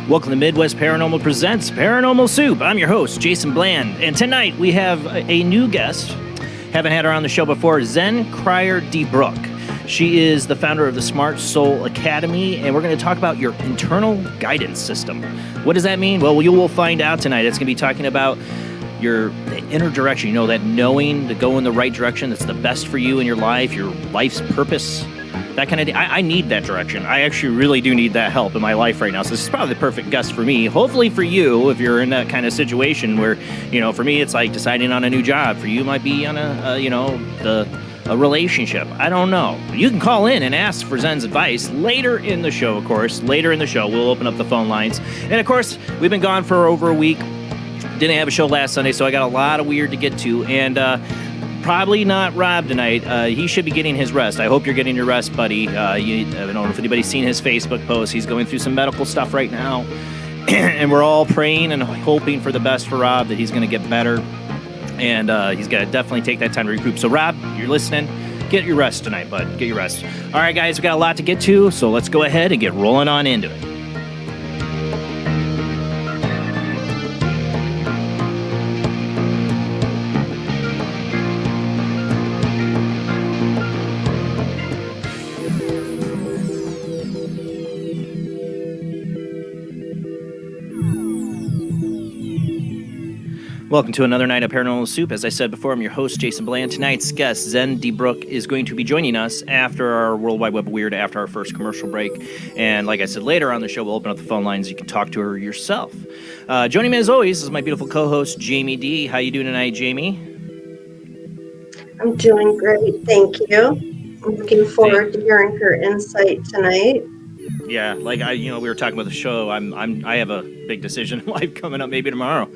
Welcome to Midwest Paranormal Presents Paranormal Soup. I'm your host, Jason Bland, and tonight we have a new guest. Haven't had her on the show before, Zen Cryar DeBrucke. She is the founder of the Smart Soul Academy, and we're going to talk about your internal guidance system. What does that mean? Well, you will find out tonight. It's going to be talking about your inner direction, you know, that knowing to go in the right direction that's the best for you in your life's purpose. That kind of, I need that direction. I actually really do need that help in my life right now. So this is probably the perfect guest for me. Hopefully for you, if you're in that kind of situation where, you know, for me, it's like deciding on a new job. For you, it might be on a relationship. I don't know. You can call in and ask for Zen's advice later in the show, of course. Later in the show, we'll open up the phone lines. And of course, we've been gone for over a week. Didn't have a show last Sunday, so I got a lot of weird to get to. And, probably not Rob tonight. He should be getting his rest. I hope you're getting your rest, buddy. I don't know if anybody's seen his Facebook post. He's going through some medical stuff right now. And we're all praying and hoping for the best for Rob, that he's going to get better. And he's got to definitely take that time to regroup. So, Rob, you're listening. Get your rest tonight, bud. Get your rest. All right, guys, we got a lot to get to, so let's go ahead and get rolling on into it. Welcome to another night of Paranormal Soup. As I said before, I'm your host, Jason Bland. Tonight's guest, Zen DeBrucke, is going to be joining us after our World Wide Web of Weird, after our first commercial break. And like I said, later on the show, we'll open up the phone lines. You can talk to her yourself. Joining me, as always, is my beautiful co-host, Jamie D. How you doing tonight, Jamie? I'm doing great, thank you. I'm looking forward to hearing her insight tonight. Yeah, like we were talking about the show. I have a big decision in life coming up, maybe tomorrow,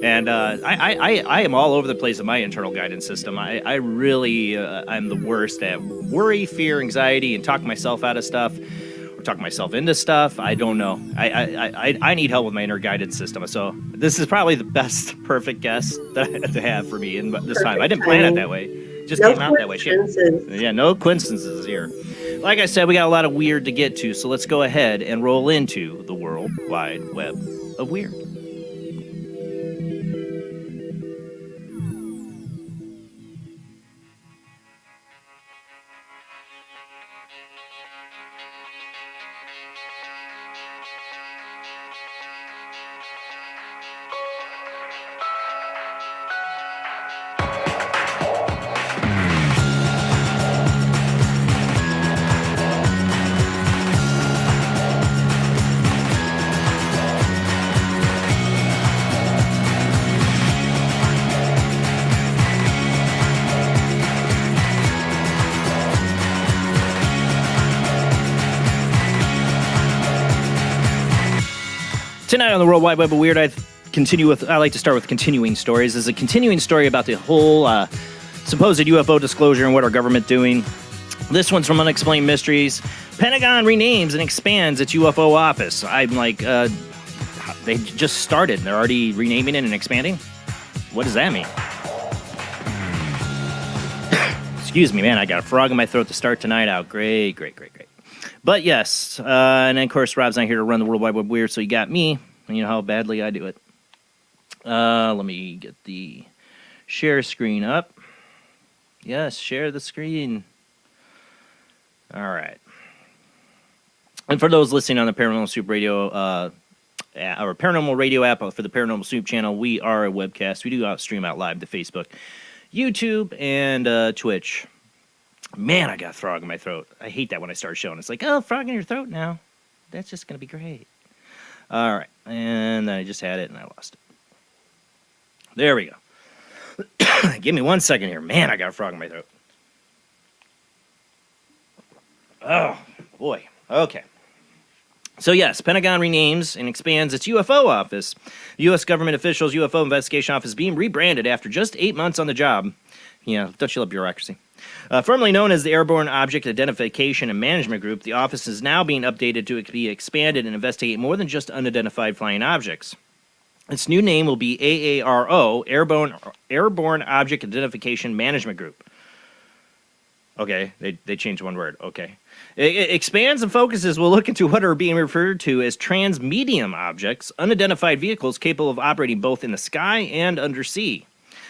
and I am all over the place in my internal guidance system. I really I'm the worst at worry, fear, anxiety, and talking myself out of stuff or talking myself into stuff. I don't know. I need help with my inner guidance system. So this is probably the best, perfect guest that I had to have for me in this time. I didn't plan it that way. Just came out that way. Yeah, no coincidences here. Like I said, we got a lot of weird to get to, so let's go ahead and roll into the World Wide Web of Weird. Tonight on the World Wide Web of Weird, I like to start with continuing stories. There's a continuing story about the whole supposed UFO disclosure and what our government doing. This one's from Unexplained Mysteries. Pentagon renames and expands its UFO office. I'm like, they just started. They're already renaming it and expanding? What does that mean? Excuse me, man. I got a frog in my throat to start tonight out. Great. But yes, and then, of course, Rob's not here to run the World Wide Web Weird, so you got me. And you know how badly I do it. Let me get the share screen up. Yes, share the screen. All right. And for those listening on the Paranormal Soup Radio, or Paranormal Radio app for the Paranormal Soup channel, we are a webcast. We do stream out live to Facebook, YouTube, and Twitch. Man, I got a frog in my throat. I hate that when I start showing. It's like, oh, frog in your throat now. That's just going to be great. All right. And then I just had it, and I lost it. There we go. Give me 1 second here. Man, I got a frog in my throat. Oh, boy. Okay. So, yes, Pentagon renames and expands its UFO office. The U.S. government officials' UFO investigation office being rebranded after just 8 months on the job. Yeah, don't you love bureaucracy? Formerly known as the Airborne Object Identification and Management Group, the office is now being updated to be expanded and investigate more than just unidentified flying objects. Its new name will be AARO, Airborne Object Identification Management Group. Okay, they changed one word. Okay. It expands and focuses will look into what are being referred to as transmedium objects, unidentified vehicles capable of operating both in the sky and undersea.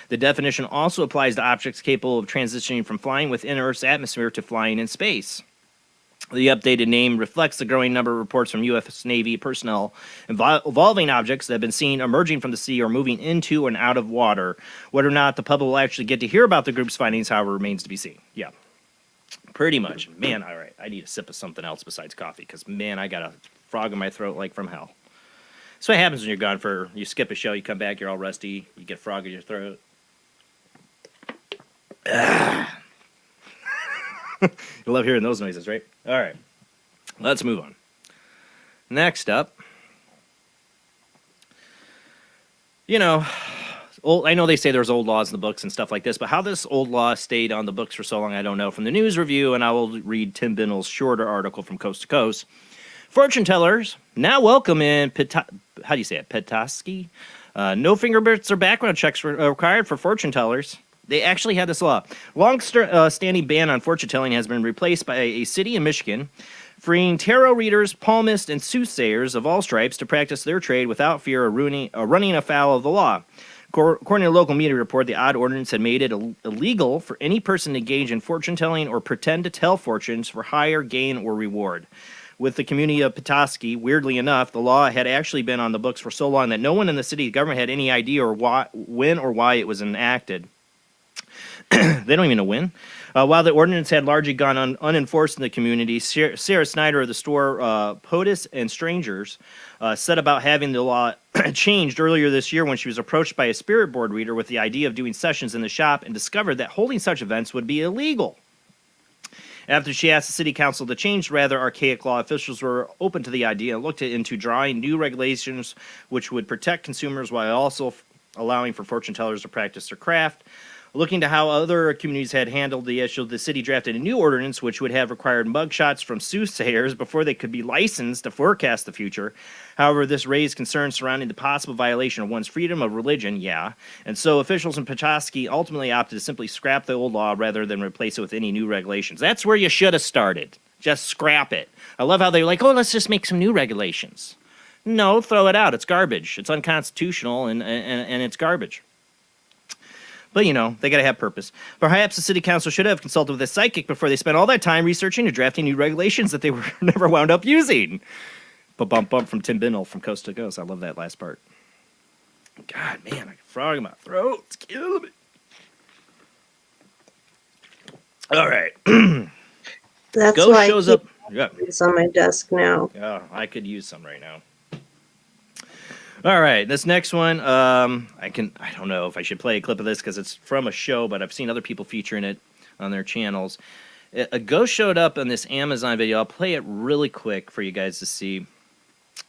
The definition also applies to objects capable of transitioning from flying within Earth's atmosphere to flying in space. The updated name reflects the growing number of reports from U.S. Navy personnel involving objects that have been seen emerging from the sea or moving into and out of water. Whether or not the public will actually get to hear about the group's findings, however, remains to be seen. Yeah, pretty much. Man, all right, I need a sip of something else besides coffee because, man, I got a frog in my throat like from hell. That's what happens when you're gone you skip a show, you come back, you're all rusty, you get a frog in your throat. You love hearing those noises, right? All right, let's move on. Next up, I know they say there's old laws in the books and stuff like this, but how this old law stayed on the books for so long, I don't know. From the news review, and I will read Tim Binnell's shorter article from Coast to Coast. Fortune tellers now welcome in Petoskey. No fingerprints or background checks were required for fortune tellers. They actually had this law. Long-standing ban on fortune-telling has been replaced by a city in Michigan, freeing tarot readers, palmists, and soothsayers of all stripes to practice their trade without fear of running afoul of the law. According to a local media report, the odd ordinance had made it illegal for any person to engage in fortune-telling or pretend to tell fortunes for higher gain or reward. With the community of Petoskey, weirdly enough, the law had actually been on the books for so long that no one in the city government had any idea when or why it was enacted. They don't even know when. While the ordinance had largely gone unenforced in the community, Sarah Snyder of the store POTUS and Strangers said about having the law changed earlier this year when she was approached by a spirit board reader with the idea of doing sessions in the shop and discovered that holding such events would be illegal. After she asked the city council to change rather archaic law, officials were open to the idea and looked into drawing new regulations which would protect consumers while also allowing for fortune tellers to practice their craft. Looking to how other communities had handled the issue, the city drafted a new ordinance which would have required mugshots from soothsayers before they could be licensed to forecast the future. However, this raised concerns surrounding the possible violation of one's freedom of religion, and so officials in Petoskey ultimately opted to simply scrap the old law rather than replace it with any new regulations. That's where you should have started. Just scrap it. I love how they're like, oh, let's just make some new regulations. No, throw it out. It's garbage. It's unconstitutional, and it's garbage. But, they got to have purpose. Perhaps the city council should have consulted with a psychic before they spent all that time researching and drafting new regulations that they were never wound up using. Bump from Tim Binnell from Coast to Coast. I love that last part. God, man, I got a frog in my throat. It's killing me. All right. That's Ghost why shows up. Yeah. It's on my desk now. Yeah, I could use some right now. All right, this next one, I don't know if I should play a clip of this because it's from a show, but I've seen other people featuring it on their channels. A ghost showed up in this Amazon video. I'll play it really quick for you guys to see.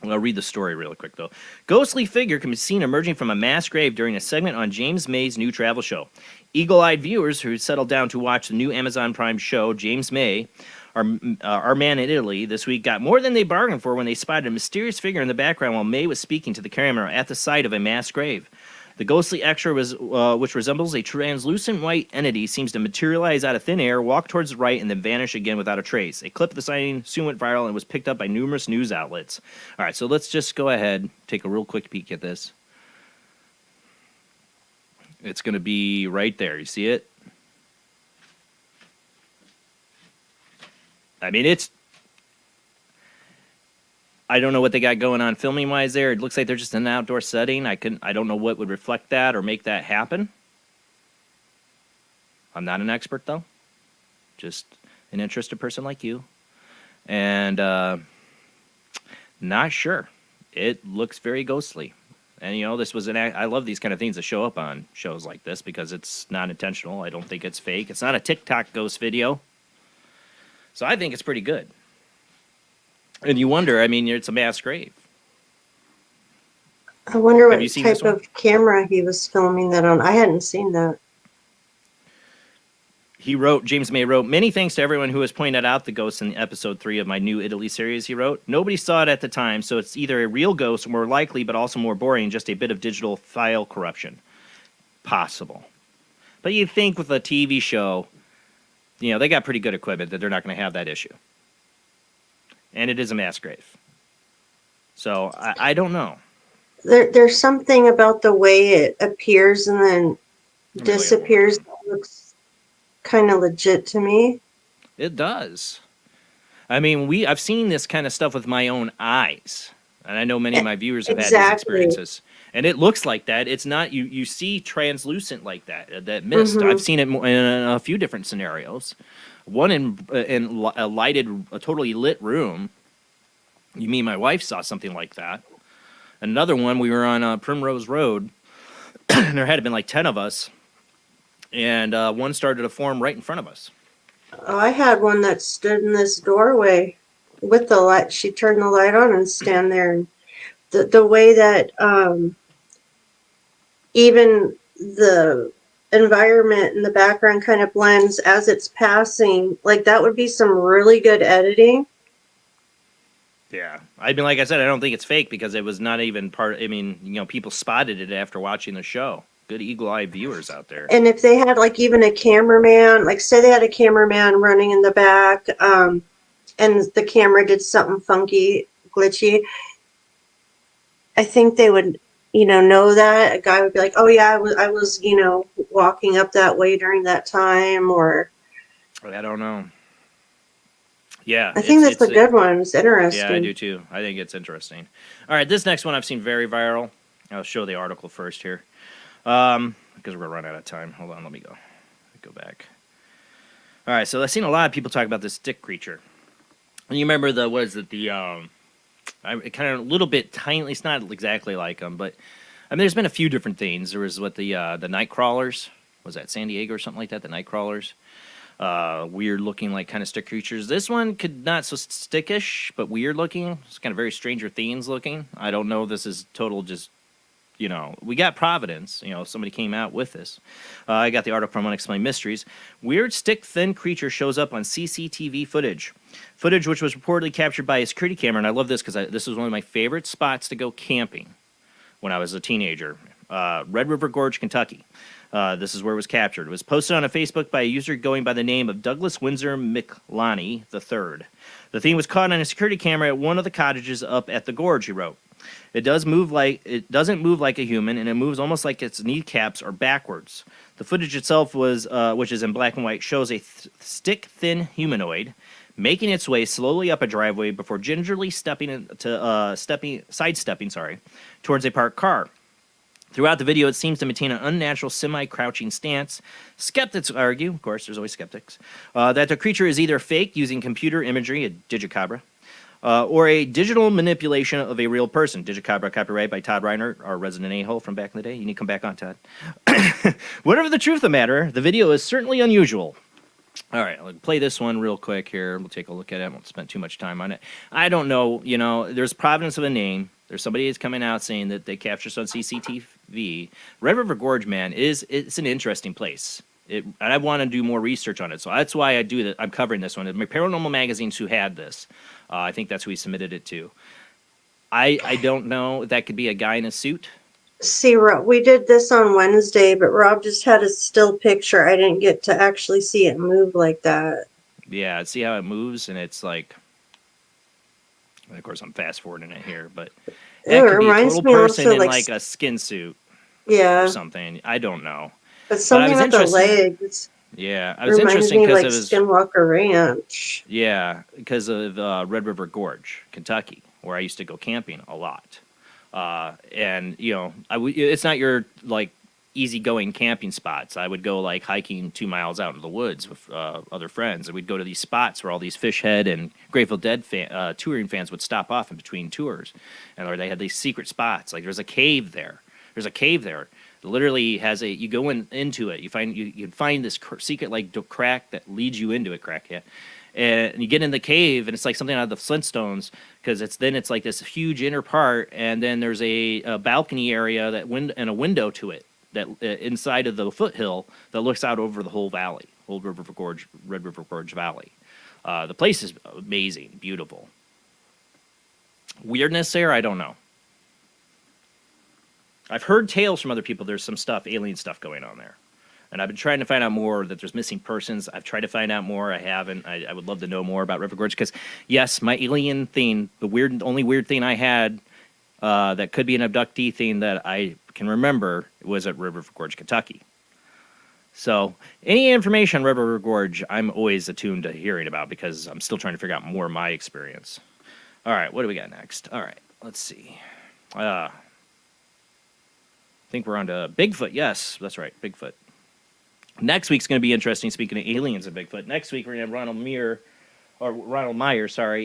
I'll read the story real quick, though. Ghostly figure can be seen emerging from a mass grave during a segment on James May's new travel show. Eagle-eyed viewers who settled down to watch the new Amazon Prime show, James May, our man in Italy, this week got more than they bargained for when they spotted a mysterious figure in the background while May was speaking to the camera at the site of a mass grave. The ghostly extra, which resembles a translucent white entity, seems to materialize out of thin air, walk towards the right, and then vanish again without a trace. A clip of the sighting soon went viral and was picked up by numerous news outlets. All right, so let's just go ahead, take a real quick peek at this. It's going to be right there. You see it? I mean, I don't know what they got going on filming wise there. It looks like they're just in an outdoor setting. I don't know what would reflect that or make that happen. I'm not an expert though. Just an interested person like you. And not sure. It looks very ghostly. And you know, this was I love these kind of things that show up on shows like this because it's not intentional. I don't think it's fake. It's not a TikTok ghost video. So I think it's pretty good. And you wonder, I mean, it's a mass grave. I wonder what type of camera he was filming that on. I hadn't seen that. James May wrote, many thanks to everyone who has pointed out the ghosts in episode 3 of my new Italy series, he wrote. Nobody saw it at the time, so it's either a real ghost, more likely, but also more boring, just a bit of digital file corruption. Possible. But you think with a TV show, you know, they got pretty good equipment that they're not going to have that issue. And it is a mass grave. So, I don't know. There's something about the way it appears and then disappears that looks kind of legit to me. It does. I mean, I've seen this kind of stuff with my own eyes. And I know many of my viewers have had these experiences. And it looks like that. It's not, you see translucent like that mist. Mm-hmm. I've seen it in a few different scenarios. One in a totally lit room. Me and my wife saw something like that. Another one, we were on Primrose Road, and there had been like 10 of us, and one started to form right in front of us. Oh, I had one that stood in this doorway with the light. She turned the light on and stand there. And the way that even the environment in the background kind of blends as it's passing, like that would be some really good editing. Yeah. I mean, like I said, I don't think it's fake because it was not even part. I mean, you know, people spotted it after watching the show. Good eagle-eyed viewers out there. And if they had like even a cameraman, like say they had a cameraman running in the back, and the camera did something funky, glitchy, I think they would, know that. A guy would be like, oh yeah, I was, walking up that way during that time, or. I don't know. Yeah. I think that's a good one. It's interesting. Yeah, I do too. I think it's interesting. All right, this next one I've seen very viral. I'll show the article first here. Because we're going to run out of time. Hold on, let me go back. All right, so I've seen a lot of people talk about this stick creature. And you remember kind of a little bit tiny, it's not exactly like them, but I mean, there's been a few different things. There was the night crawlers. Was that San Diego or something like that? The night crawlers. Weird looking, like kind of stick creatures. This one could not so stickish, but weird looking. It's kind of very Stranger Things looking. I don't know if this is total just, we got Providence. Somebody came out with this. I got the article from Unexplained Mysteries. Weird stick thin creature shows up on CCTV footage. Footage which was reportedly captured by a security camera, and I love this because this was one of my favorite spots to go camping when I was a teenager. Red River Gorge, Kentucky. This is where it was captured. It was posted on a Facebook by a user going by the name of Douglas Windsor McLani III. The thing was caught on a security camera at one of the cottages up at the gorge, he wrote. It doesn't move like a human, and it moves almost like its kneecaps are backwards. The footage itself was, which is in black and white, shows a stick-thin humanoid making its way slowly up a driveway before gingerly sidestepping towards a parked car. Throughout the video, it seems to maintain an unnatural semi-crouching stance. Skeptics argue, of course, there's always skeptics, that the creature is either fake using computer imagery, a digicabra, or a digital manipulation of a real person. Digicabra, copyright by Todd Reiner, our resident a-hole from back in the day. You need to come back on, Todd. Whatever the truth of the matter, the video is certainly unusual. All right, I'll play this one real quick here. We'll take a look at it. I won't spend too much time on it. I don't know. There's provenance of a name. There's somebody that's coming out saying that they captured this on CCTV. Red River Gorge, man, it's an interesting place. And I want to do more research on it. So that's why I do that. I'm covering this one. My Paranormal Magazines who had this. I think that's who he submitted it to. I don't know if that could be a guy in a suit. See, Rob, we did this on Wednesday, but Rob just had a still picture. I didn't get to actually see it move like that. Yeah, see how it moves, and it's like, of course, I'm fast forwarding it here, but that could be a total person in like a skin suit, yeah, or something. I don't know. But something about the legs. Yeah, I was interested because of his Skinwalker Ranch. Yeah, because of Red River Gorge, Kentucky, where I used to go camping a lot. And it's not your like easygoing camping spots. I would go like hiking 2 miles out into the woods with other friends, and we'd go to these spots where all these Fish Head and Grateful Dead touring fans would stop off in between tours, and or they had these secret spots. Like there's a cave there. It literally has you go into it. You find this secret like crack that leads you into it. And you get in the cave, and it's like something out of the Flintstones, because it's like this huge inner part, and then there's a balcony area and a window to it that inside of the foothill that looks out over the whole valley, Red River Gorge Valley. The place is amazing, beautiful. Weirdness there, I don't know. I've heard tales from other people. There's some alien stuff going on there. And I've been trying to find out more, that there's missing persons. I've tried to find out more. I haven't. I would love to know more about River Gorge, because, yes, my alien thing, the only weird thing I had that could be an abductee thing that I can remember was at River Gorge, Kentucky. So any information on River Gorge, I'm always attuned to hearing about, because I'm still trying to figure out more of my experience. All right, what do we got next? All right, let's see. I think we're on to Bigfoot. Yes, that's right, Bigfoot. Next week's going to be interesting. Speaking of aliens and Bigfoot, next week we're going to have Ronald Meyer,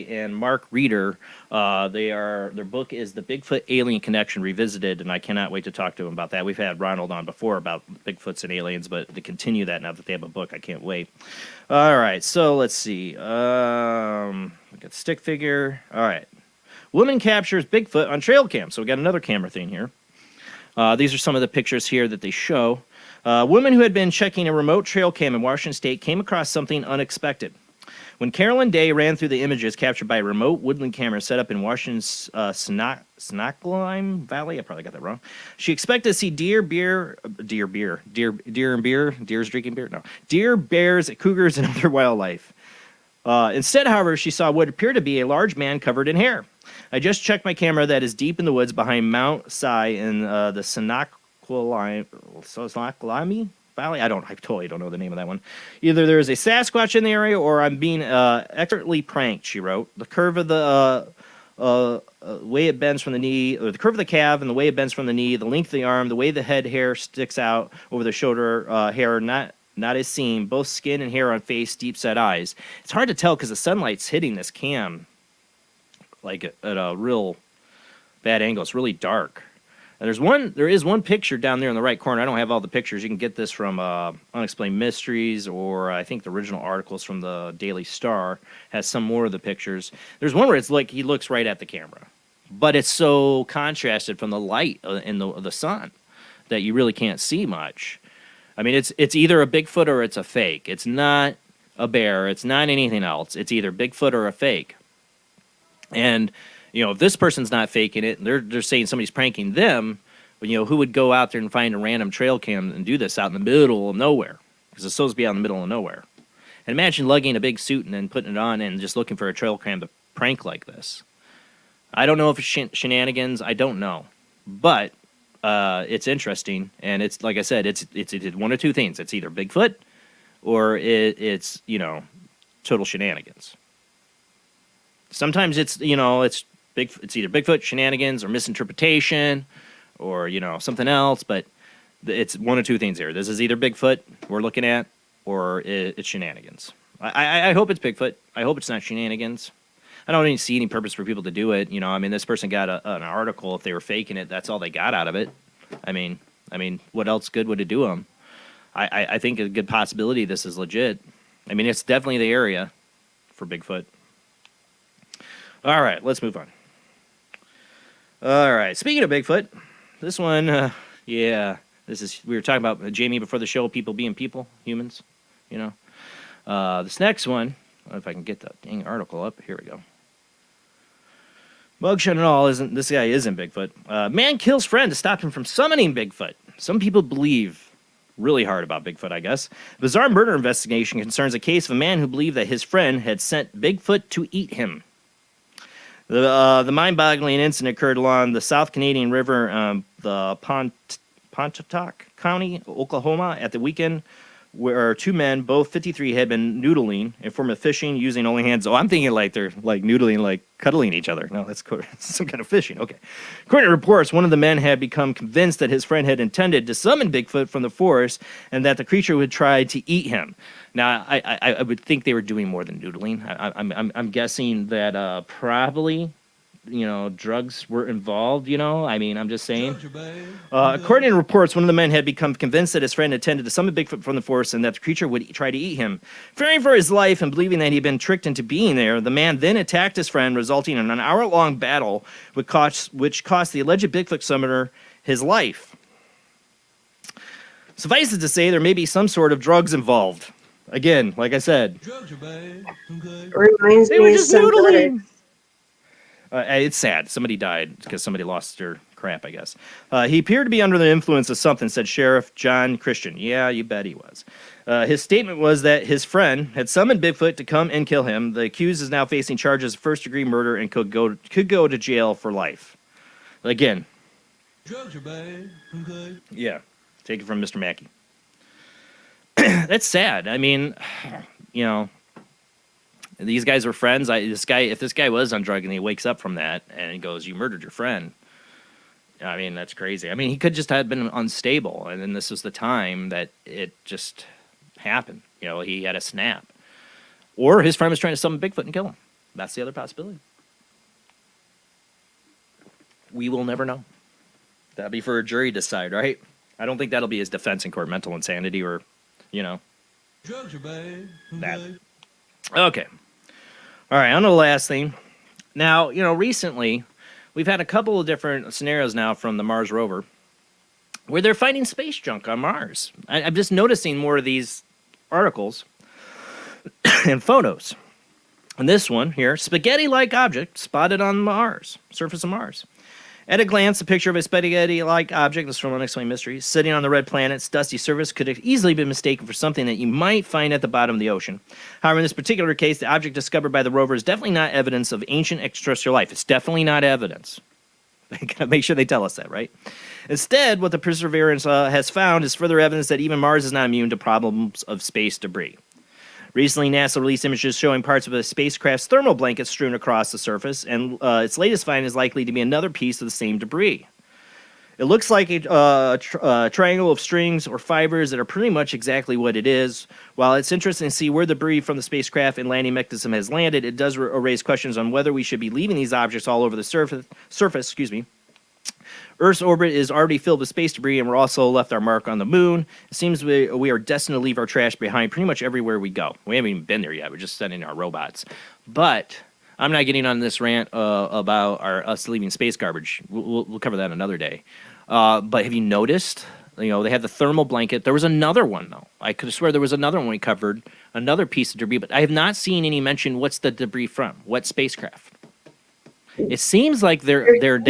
and Mark Reeder. Their book is The Bigfoot Alien Connection Revisited, and I cannot wait to talk to him about that. We've had Ronald on before about Bigfoots and aliens, but to continue that now that they have a book, I can't wait. All right, so let's see. We got stick figure. All right. Woman captures Bigfoot on trail cam. So we got another camera thing here. These are some of the pictures here that they show. A woman who had been checking a remote trail cam in Washington State came across something unexpected. When Carolyn Day ran through the images captured by a remote woodland camera set up in Washington's Snoqualmie Valley, I probably got that wrong, she expected to see deer, bears, cougars, and other wildlife. Instead, however, she saw what appeared to be a large man covered in hair. I just checked my camera that is deep in the woods behind Mount Si in the Snoqualmie Valley. I totally don't know the name of that one. Either there is a Sasquatch in the area, or I'm being expertly pranked, she wrote. The curve of the way it bends from the knee, or the curve of the calf and the way it bends from the knee, the length of the arm, the way the head hair sticks out over the shoulder hair, not as seen, both skin and hair on face, deep-set eyes. It's hard to tell because the sunlight's hitting this cam like at a real bad angle. It's really dark. And there is one picture down there in the right corner. I don't have all the pictures. You can get this from Unexplained Mysteries, or I think the original articles from the Daily Star has some more of the pictures. There's one where it's like he looks right at the camera, but it's so contrasted from the light in the sun that you really can't see much. I mean, it's either a Bigfoot or it's a fake. It's not a bear. It's not anything else. It's either Bigfoot or a fake. And if this person's not faking it, and they're saying somebody's pranking them, but who would go out there and find a random trail cam and do this out in the middle of nowhere? Because it's supposed to be out in the middle of nowhere. And imagine lugging a big suit and then putting it on and just looking for a trail cam to prank like this. I don't know if it's shenanigans. I don't know, but it's interesting, and it's like I said, it's one or two things. It's either Bigfoot or it's total shenanigans. Sometimes it's either Bigfoot, shenanigans, or misinterpretation, or something else. But it's one or two things here. This is either Bigfoot we're looking at, or it's shenanigans. I hope it's Bigfoot. I hope it's not shenanigans. I don't even see any purpose for people to do it. I mean, this person got an article. If they were faking it, that's all they got out of it. I mean, what else good would it do them? I think a good possibility this is legit. I mean, it's definitely the area for Bigfoot. All right, let's move on. All right, speaking of Bigfoot, this one, yeah, we were talking about Jamie before the show, people being people, humans, you know. This next one, if I can get the dang article up, here we go. Mugshot and all, this guy isn't Bigfoot. Man kills friend to stop him from summoning Bigfoot. Some people believe really hard about Bigfoot, I guess. Bizarre murder investigation concerns a case of a man who believed that his friend had sent Bigfoot to eat him. The mind-boggling incident occurred along the South Canadian River, the Pontotoc County, Oklahoma, at the weekend, where two men, both 53, had been noodling in form of fishing using only hands. Oh, I'm thinking like they're like noodling, like cuddling each other. No, that's some kind of fishing. Okay. According to reports, one of the men had become convinced that his friend had intended to summon Bigfoot from the forest and that the creature would try to eat him. Now, I would think they were doing more than noodling. I'm guessing that probably, you know, drugs were involved, you know? I mean, I'm just saying. According to reports, one of the men had become convinced that his friend intended to summon Bigfoot from the forest and that the creature would try to eat him. Fearing for his life and believing that he'd been tricked into being there, the man then attacked his friend, resulting in an hour-long battle which cost the alleged Bigfoot summoner his life. Suffice it to say, there may be some sort of drugs involved. Again, like I said. Reminds they me were of just synthetic. noodling. It's sad. Somebody died because somebody lost their crap, I guess. He appeared to be under the influence of something, said Sheriff John Christian. Yeah, you bet he was. His statement was that his friend had summoned Bigfoot to come and kill him. The accused is now facing charges of first-degree murder and could go to jail for life. Again. Yeah, take it from Mr. Mackey. That's sad. I mean, you know, these guys were friends. If this guy was on drug and he wakes up from that and he goes, "You murdered your friend." I mean, that's crazy. I mean, he could just have been unstable, and then this was the time that it just happened. You know, he had a snap, or his friend was trying to summon Bigfoot and kill him. That's the other possibility. We will never know. That'll be for a jury to decide, right? I don't think that'll be his defense in court, mental insanity or, you know, that. Okay. All right, on to the last thing. Now, you know, recently, we've had a couple of different scenarios now from the Mars rover where they're finding space junk on Mars. I'm just noticing more of these articles and photos. And this one here, spaghetti-like object spotted on Mars, surface of Mars. At a glance, a picture of a spaghetti-like object, this is from Unexplained Mysteries, sitting on the red planet's dusty surface could have easily been mistaken for something that you might find at the bottom of the ocean. However, in this particular case, the object discovered by the rover is definitely not evidence of ancient extraterrestrial life. It's definitely not evidence. They gotta make sure they tell us that, right? Instead, what the Perseverance has found is further evidence that even Mars is not immune to problems of space debris. Recently, NASA released images showing parts of a spacecraft's thermal blanket strewn across the surface, and its latest find is likely to be another piece of the same debris. It looks like a triangle of strings or fibers that are pretty much exactly what it is. While it's interesting to see where the debris from the spacecraft and landing mechanism has landed, it does raise questions on whether we should be leaving these objects all over the surface. Earth's orbit is already filled with space debris, and we're also left our mark on the moon. It seems we are destined to leave our trash behind pretty much everywhere we go. We haven't even been there yet. We're just sending our robots. But I'm not getting on this rant about us leaving space garbage. We'll cover that another day. But have you noticed? You know, they had the thermal blanket. There was another one, though. I could swear there was another one we covered, another piece of debris. But I have not seen any mention what's the debris from, what spacecraft. It seems like they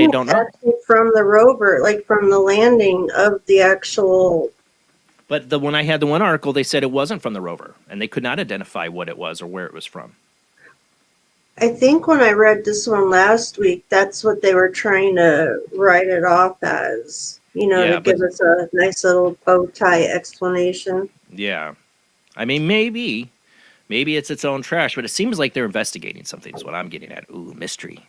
don't know. From the rover, like from the landing of the actual. But when I had the one article, they said it wasn't from the rover, and they could not identify what it was or where it was from. I think when I read this one last week, that's what they were trying to write it off as, you know, to give us a nice little bow tie explanation. Yeah. I mean, maybe it's its own trash, but it seems like they're investigating something is what I'm getting at. Ooh, mystery.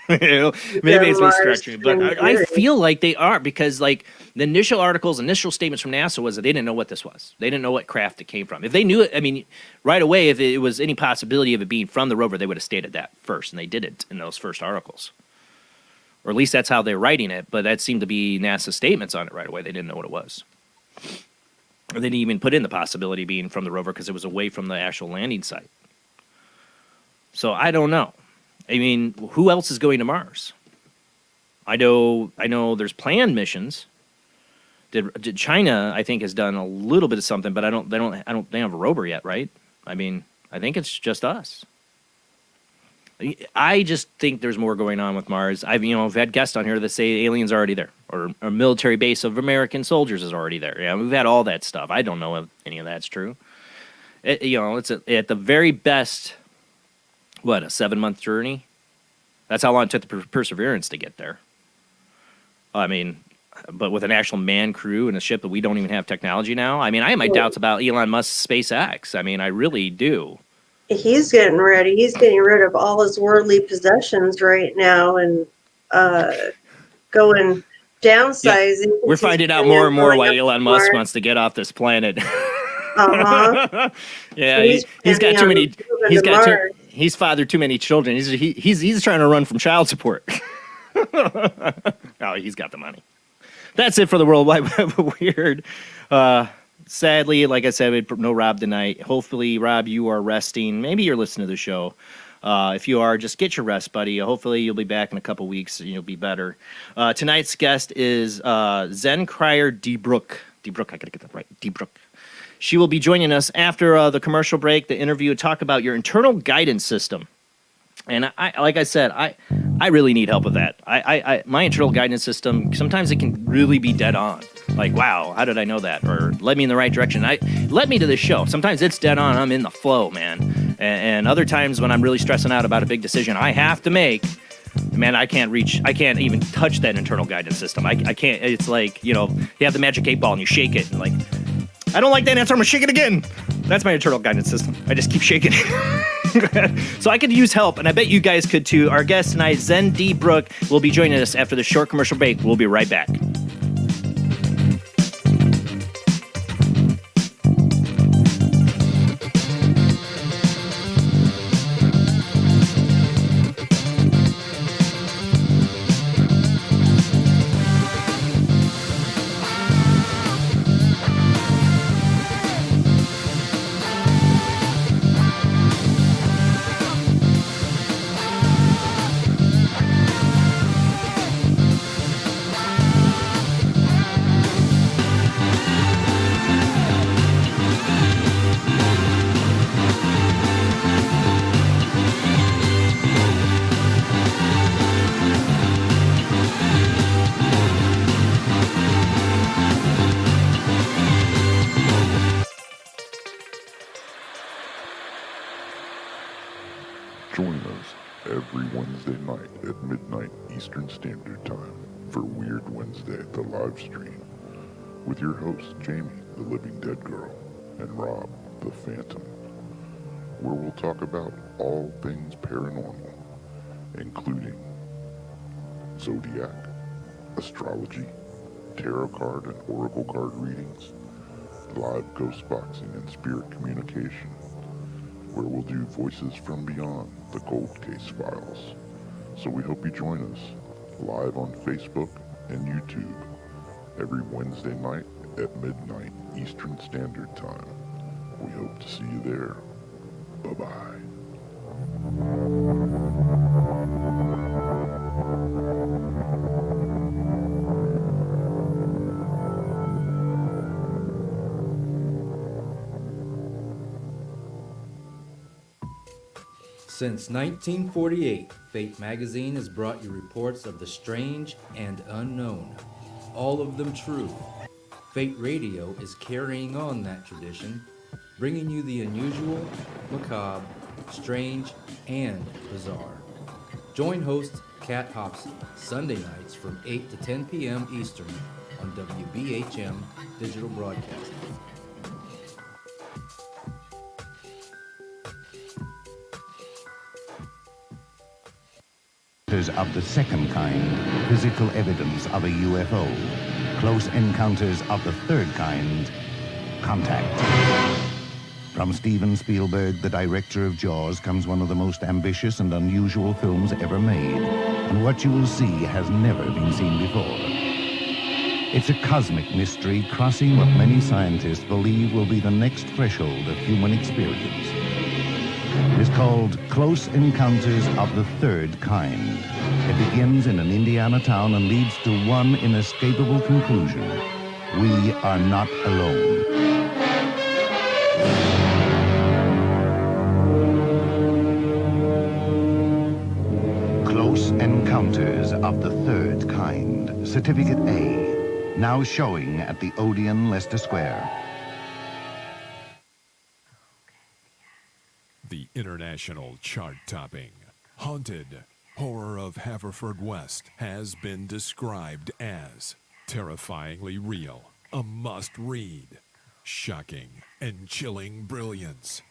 You know, maybe it's restructuring, but I feel like they are, because like the initial statements from NASA was that they didn't know what this was. They didn't know what craft it came from. If they knew it, I mean, right away, if it was any possibility of it being from the rover, they would have stated that first, and they didn't in those first articles. Or at least that's how they're writing it, but that seemed to be NASA's statements on it right away. They didn't know what it was. They didn't even put in the possibility of being from the rover because it was away from the actual landing site. So I don't know. I mean, who else is going to Mars? I know there's planned missions. Did China, I think, has done a little bit of something, but they don't have a rover yet, right? I mean, I think it's just us. I just think there's more going on with Mars. I've had guests on here that say aliens are already there, or a military base of American soldiers is already there. Yeah, we've had all that stuff. I don't know if any of that's true. It's at the very best, a 7-month journey? That's how long it took the Perseverance to get there. I mean, but with an actual manned crew and a ship that we don't even have technology now. I mean, I have my doubts about Elon Musk's SpaceX. I mean, I really do. He's getting ready. He's getting rid of all his worldly possessions right now and going downsizing. Yeah, we're finding out more and more why Elon Musk wants to get off this planet. Uh-huh. Yeah, he's got too many. He's fathered too many children. He's trying to run from child support. Oh, he's got the money. That's it for the World Wide Web of Weird. Sadly, like I said, we had no Rob tonight. Hopefully, Rob, you are resting. Maybe you're listening to the show. If you are, just get your rest, buddy. Hopefully, you'll be back in a couple weeks and you'll be better. Tonight's guest is Zen Cryar DeBrucke. DeBrucke, I gotta get that right. DeBrucke. She will be joining us after the commercial break, the interview, and talk about your internal guidance system. And like I said, I really need help with that. My internal guidance system, sometimes it can really be dead on. Like, wow, how did I know that? Or led me in the right direction. Led me to this show. Sometimes it's dead on. I'm in the flow, man. And other times when I'm really stressing out about a big decision I have to make, man, I can't even touch that internal guidance system. I can't. It's like, you have the magic 8 ball and you shake it. And like, I don't like that answer. I'm going to shake it again. That's my internal guidance system. I just keep shaking it. So I could use help, and I bet you guys could too. Our guest tonight, Zen DeBrucke, will be joining us after the short commercial break. We'll be right back. Join us every Wednesday night at midnight Eastern Standard Time for Weird Wednesday, the live stream, with your hosts Jamie, the Living Dead Girl, and Rob, the Phantom, where we'll talk about all things paranormal, including zodiac, astrology, tarot card and oracle card readings, live ghost boxing and spirit communication, where we'll do Voices from Beyond, the Cold Case Files. So we hope you join us live on Facebook and YouTube every Wednesday night at midnight Eastern Standard Time. We hope to see you there. Bye-bye. Since 1948, Fate magazine has brought you reports of the strange and unknown, all of them true. Fate Radio is carrying on that tradition, bringing you the unusual, macabre, strange, and bizarre. Join host Kat Hobson Sunday nights from 8 to 10 p.m. Eastern on WBHM Digital Broadcasting. Of the second kind, physical evidence of a UFO. Close encounters of the third kind, contact. From Steven Spielberg, the director of Jaws, comes one of the most ambitious and unusual films ever made. And what you will see has never been seen before. It's a cosmic mystery crossing what many scientists believe will be the next threshold of human experience. It is called Close Encounters of the Third Kind. It begins in an Indiana town and leads to one inescapable conclusion. We are not alone. Close Encounters of the Third Kind. Certificate A. Now showing at the Odeon, Leicester Square. The international chart-topping, Haunted Horror of Haverfordwest has been described as terrifyingly real, a must-read, shocking and chilling brilliance,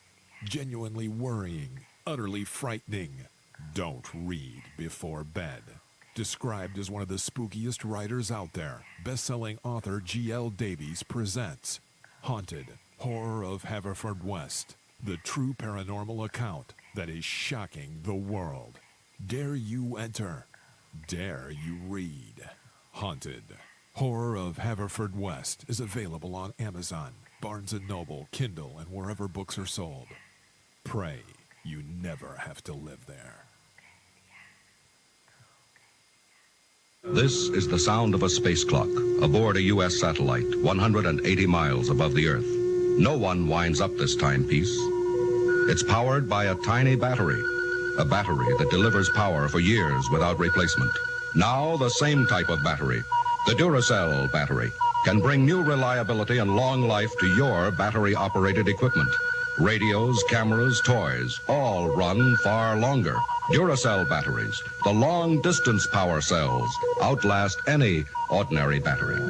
genuinely worrying, utterly frightening. Don't read before bed. Described as one of the spookiest writers out there, best-selling author G.L. Davies presents Haunted Horror of Haverfordwest, the true paranormal account that is shocking the world. Dare you enter? Dare you read? Haunted Horror of Haverfordwest is available on Amazon, Barnes & Noble, Kindle, and wherever books are sold. Pray you never have to live there. This is the sound of a space clock aboard a U.S. satellite 180 miles above the Earth. No one winds up this timepiece. It's powered by a tiny battery, a battery that delivers power for years without replacement. Now the same type of battery, the Duracell battery, can bring new reliability and long life to your battery-operated equipment. Radios, cameras, toys, all run far longer. Duracell batteries, the long-distance power cells, outlast any ordinary battery.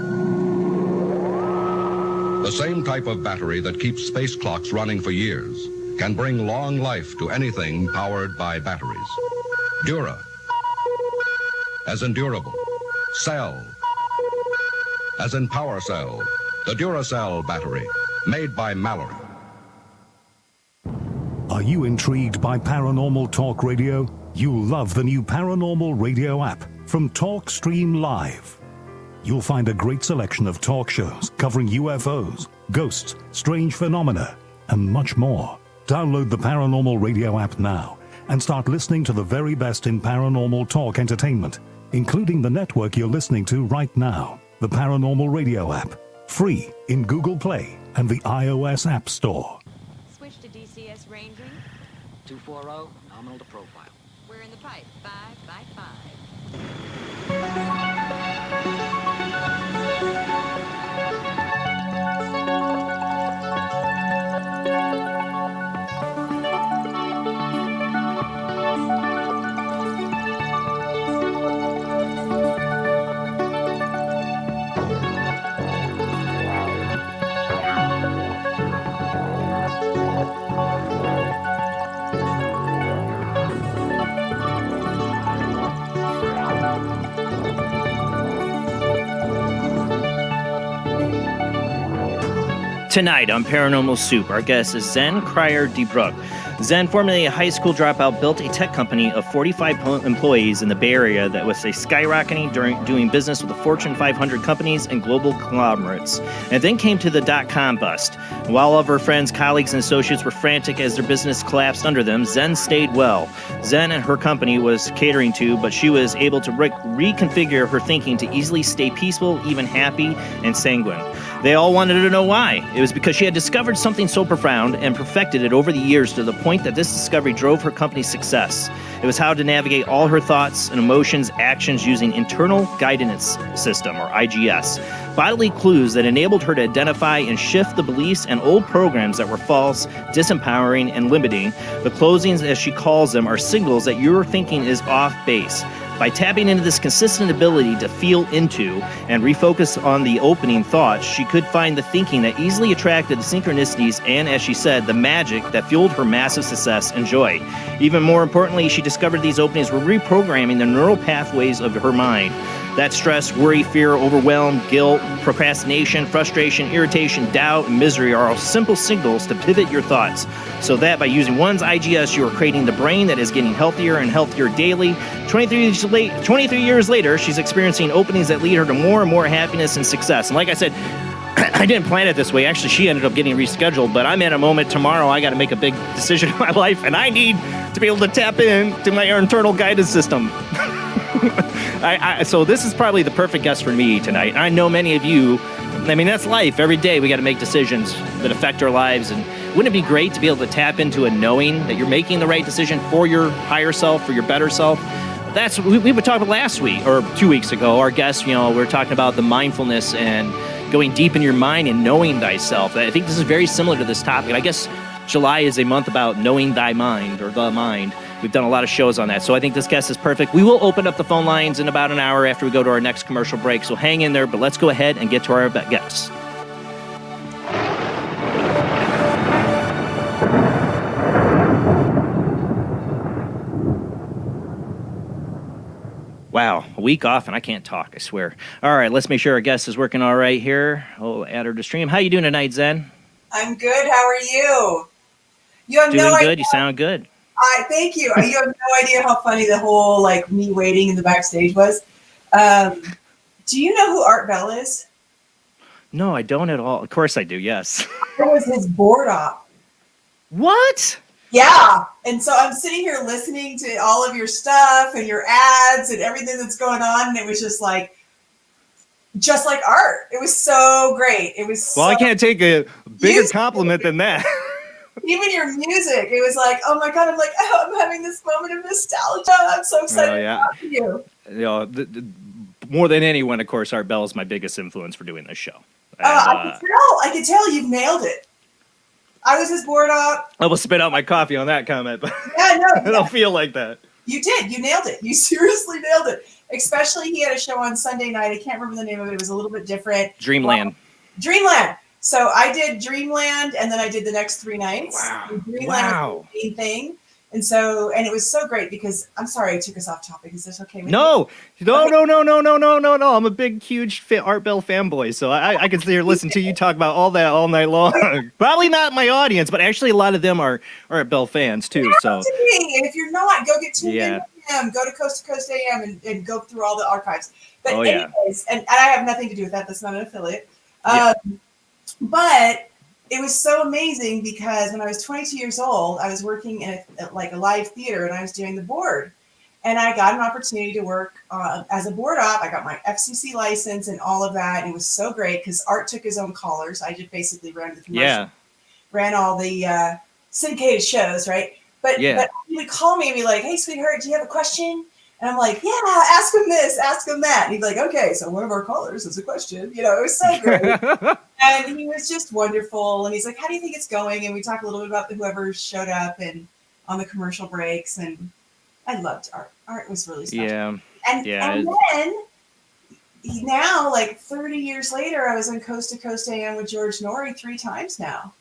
The same type of battery that keeps space clocks running for years can bring long life to anything powered by batteries. Dura, as in durable. Cell, as in power cell. The Duracell battery, made by Mallory. Are you intrigued by Paranormal Talk Radio? You'll love the new Paranormal Radio app from Talkstream Live. You'll find a great selection of talk shows covering UFOs, ghosts, strange phenomena, and much more. Download the Paranormal Radio app now and start listening to the very best in paranormal talk entertainment, including the network you're listening to right now, the Paranormal Radio app, free in Google Play and the iOS App Store. Switch to DCS ranging. 240, nominal to profile. We're in the pipe. 5 by 5. Tonight on Paranormal Soup, our guest is Zen Cryar DeBrucke. Zen, formerly a high school dropout, built a tech company of 45 employees in the Bay Area that was skyrocketing during doing business with the Fortune 500 companies and global conglomerates, and then came to the dot-com bust. While all of her friends, colleagues, and associates were frantic as their business collapsed under them, Zen stayed well. Zen and her company was catering to, but she was able to reconfigure her thinking to easily stay peaceful, even happy, and sanguine. They all wanted to know why. It was because she had discovered something so profound and perfected it over the years to the point that this discovery drove her company's success. It was how to navigate all her thoughts and emotions, actions using internal guidance system, or IGS, bodily clues that enabled her to identify and shift the beliefs and old programs that were false, disempowering, and limiting. The closings, as she calls them, are signals that your thinking is off base. By tapping into this consistent ability to feel into and refocus on the opening thoughts, she could find the thinking that easily attracted the synchronicities and, as she said, the magic that fueled her massive success and joy. Even more importantly, she discovered these openings were reprogramming the neural pathways of her mind. That's stress, worry, fear, overwhelm, guilt, procrastination, frustration, irritation, doubt, and misery are all simple signals to pivot your thoughts. So that by using one's IGS, you are creating the brain that is getting healthier and healthier daily. 23 years later, she's experiencing openings that lead her to more and more happiness and success. And like I said, I didn't plan it this way. Actually, she ended up getting rescheduled, but I'm at a moment tomorrow. I got to make a big decision in my life, and I need to be able to tap into my internal guidance system. So this is probably the perfect guest for me tonight. I know many of you, I mean, that's life. Every day we got to make decisions that affect our lives. And wouldn't it be great to be able to tap into a knowing that you're making the right decision for your higher self, for your better self? That's we were talking last week or 2 weeks ago. Our guest, we were talking about the mindfulness and going deep in your mind and knowing thyself. I think this is very similar to this topic. I guess July is a month about knowing thy mind or the mind. We've done a lot of shows on that, so I think this guest is perfect. We will open up the phone lines in about an hour after we go to our next commercial break, so hang in there, but let's go ahead and get to our guests. Wow, a week off and I can't talk, I swear. All right, let's make sure our guest is working all right here. I'll add her to stream. How you doing tonight, Zen? I'm good. How are you? You have Doing no good. idea. You sound good. Thank you. You have no idea how funny the whole me waiting in the backstage was. Do you know who Art Bell is? No, I don't at all. Of course I do, yes. I was his board op. What? Yeah. And so I'm sitting here listening to all of your stuff and your ads and everything that's going on. And it was just like art. It was so great. It was Well, I can't take a bigger compliment than that. Even your music, it was like, oh my God, I'm having this moment of nostalgia. I'm so excited to talk to you. More than anyone, of course, Art Bell is my biggest influence for doing this show. And, I could tell you've nailed it. I was his board op. I will spit out my coffee on that comment, but yeah, no, I don't feel like that. You did. You nailed it. You seriously nailed it. Especially he had a show on Sunday night. I can't remember the name of it. It was a little bit different. Dreamland. Dreamland. So I did Dreamland, and then I did the next 3 nights. Wow. Dreamland was the main thing. And it was so great because, I'm sorry I took us off topic. Is this okay with you? No. I'm a big, huge Art Bell fanboy, so I can sit here and listen to you talk about all that all night long. Probably not my audience, but actually a lot of them are Art Bell fans too. So. And if you're not, go get tuned in with him. Go to Coast to Coast AM and go through all the archives. But anyways, and I have nothing to do with that. That's not an affiliate. But it was so amazing because when I was 22 years old, I was working in a live theater and I was doing the board. And I got an opportunity to work as a board op. I got my FCC license and all of that. And it was so great because Art took his own callers. I just basically ran the commercial, ran all the syndicated shows, right? But he would call me and be like, hey, sweetheart, do you have a question? And I'm like, yeah, ask him this, ask him that. And he'd be like, okay, so one of our callers has a question. It was so great. And he was just wonderful. And he's like, how do you think it's going? And we talked a little bit about whoever showed up and on the commercial breaks. And I loved Art. Art was really special. Yeah. And then now, 30 years later, I was on Coast to Coast AM with George Norrie 3 times now.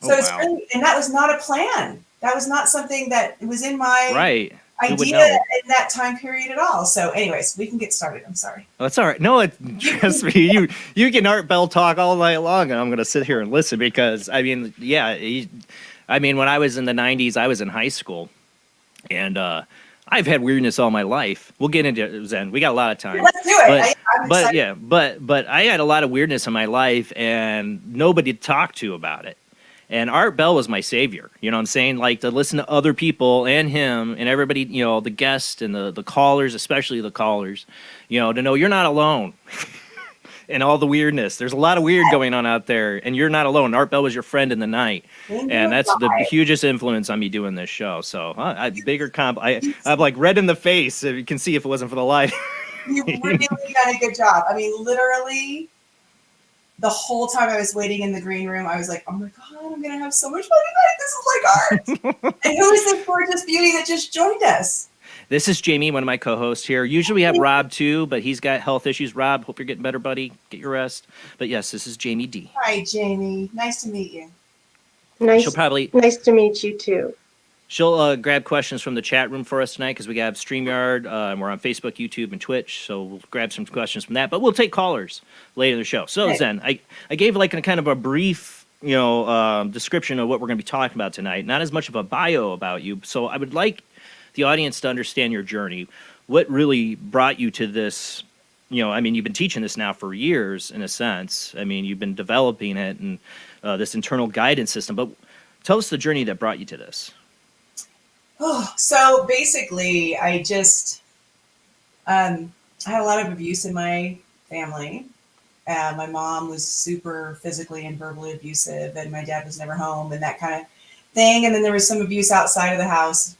So it's really, and that was not a plan. That was not something that was in my idea in that time period at all. So anyways, we can get started. I'm sorry. Oh, that's all right. No, trust me. You can Art Bell talk all night long, and I'm going to sit here and listen because, when I was in the 90s, I was in high school, and I've had weirdness all my life. We'll get into it, Zen. We got a lot of time. Let's do it. But I had a lot of weirdness in my life, and nobody to talk to about it. And Art Bell was my savior. You know what I'm saying? To listen to other people and him and everybody, the guests and the callers, especially the callers, to know you're not alone and all the weirdness. There's a lot of weird going on out there, and you're not alone. Art Bell was your friend in the night. And that's the hugest influence on me doing this show. So I'm red in the face. If you can see if it wasn't for the light. You really done a good job. Literally, the whole time I was waiting in the green room, I was like, oh my God, I'm going to have so much fun tonight. This is like art. And who is this gorgeous beauty that just joined us? This is Jamie, one of my co-hosts here. Usually we have Rob too, but he's got health issues. Rob, hope you're getting better, buddy. Get your rest. But yes, this is Jamie D. Hi, Jamie. Nice to meet you. Nice to meet you too. She'll grab questions from the chat room for us tonight because we have StreamYard, and we're on Facebook, YouTube, and Twitch. So we'll grab some questions from that. But we'll take callers later in the show. So, Zen, I gave like a kind of a brief, description of what we're going to be talking about tonight. Not as much of a bio about you. So I would like the audience to understand your journey. What really brought you to this? You've been teaching this now for years, in a sense. I mean, you've been developing it and this internal guidance system. But tell us the journey that brought you to this. Oh, so basically, I had a lot of abuse in my family. My mom was super physically and verbally abusive, and my dad was never home, and that kind of thing. And then there was some abuse outside of the house.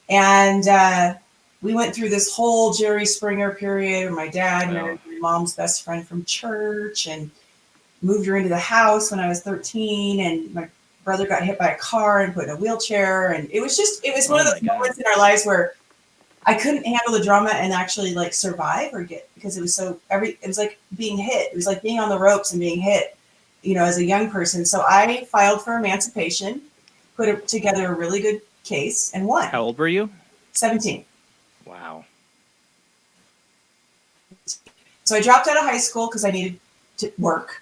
And we went through this whole Jerry Springer period where my dad married my mom's best friend from church and moved her into the house when I was 13. And my brother got hit by a car and put in a wheelchair. And it was one of those moments in our lives where I couldn't handle the drama and actually like survive because it was it was like being hit. It was like being on the ropes and being hit, as a young person. So I filed for emancipation, put together a really good case and won. How old were you? 17. Wow. So I dropped out of high school because I needed to work,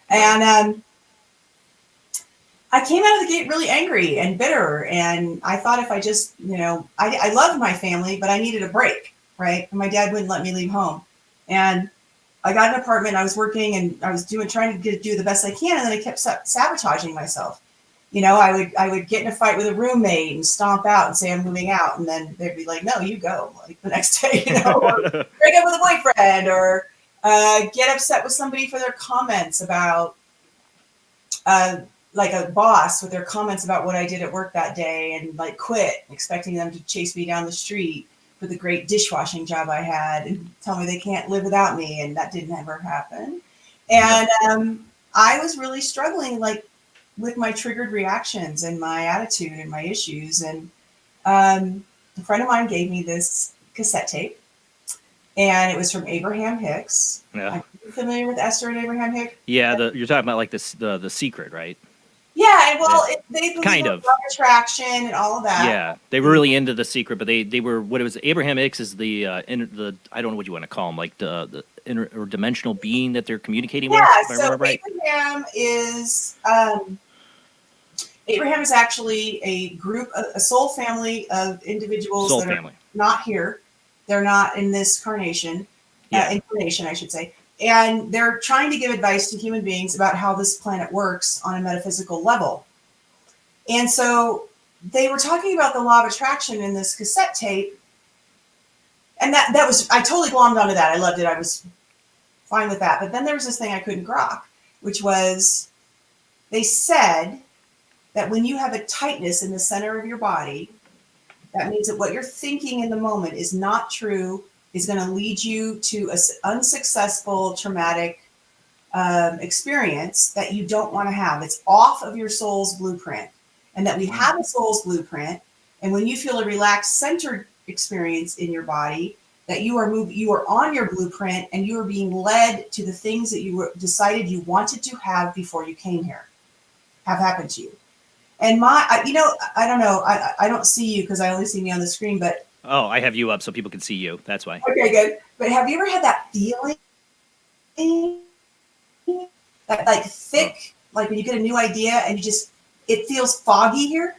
and I came out of the gate really angry and bitter. And I thought if I just, I loved my family, but I needed a break, right? And my dad wouldn't let me leave home. And I got an apartment, I was working, and I was trying to do the best I can. And then I kept sabotaging myself. I would get in a fight with a roommate and stomp out and say I'm moving out. And then they'd be like, no, you go, like the next day, or break up with a boyfriend, or get upset with somebody for their comments about, like a boss with their comments about what I did at work that day, and like quit, expecting them to chase me down the street for the great dishwashing job I had and tell me they can't live without me. And that didn't ever happen. And I was really struggling with my triggered reactions and my attitude and my issues. And a friend of mine gave me this cassette tape, and it was from Abraham Hicks. Yeah. Are you familiar with Esther and Abraham Hicks? Yeah, you're talking about like the secret, right? Yeah, and they believe kind in of love attraction and all of that. Yeah, they were really into the secret, but they were what it was. Abraham Hicks is the I don't know what you want to call him, like the inner or dimensional being that they're communicating with. Yeah, so right. Abraham is actually a soul family of individuals are not here. They're not in this incarnation, I should say. And they're trying to give advice to human beings about how this planet works on a metaphysical level. And so they were talking about the law of attraction in this cassette tape. And that was, I totally glommed onto that. I loved it. I was fine with that. But then there was this thing I couldn't grok, which was they said that when you have a tightness in the center of your body, that means that what you're thinking in the moment is not true, is going to lead you to an unsuccessful, traumatic experience that you don't want to have. It's off of your soul's blueprint. And that we have a soul's blueprint. And when you feel a relaxed, centered experience in your body, that you are on your blueprint and you are being led to the things that you decided you wanted to have before you came here, have happened to you. And I don't know, I don't see you because I only see me on the screen, but oh, I have you up so people can see you. That's why. Okay, good. But have you ever had that feeling, that like thick, like when you get a new idea and it feels foggy here?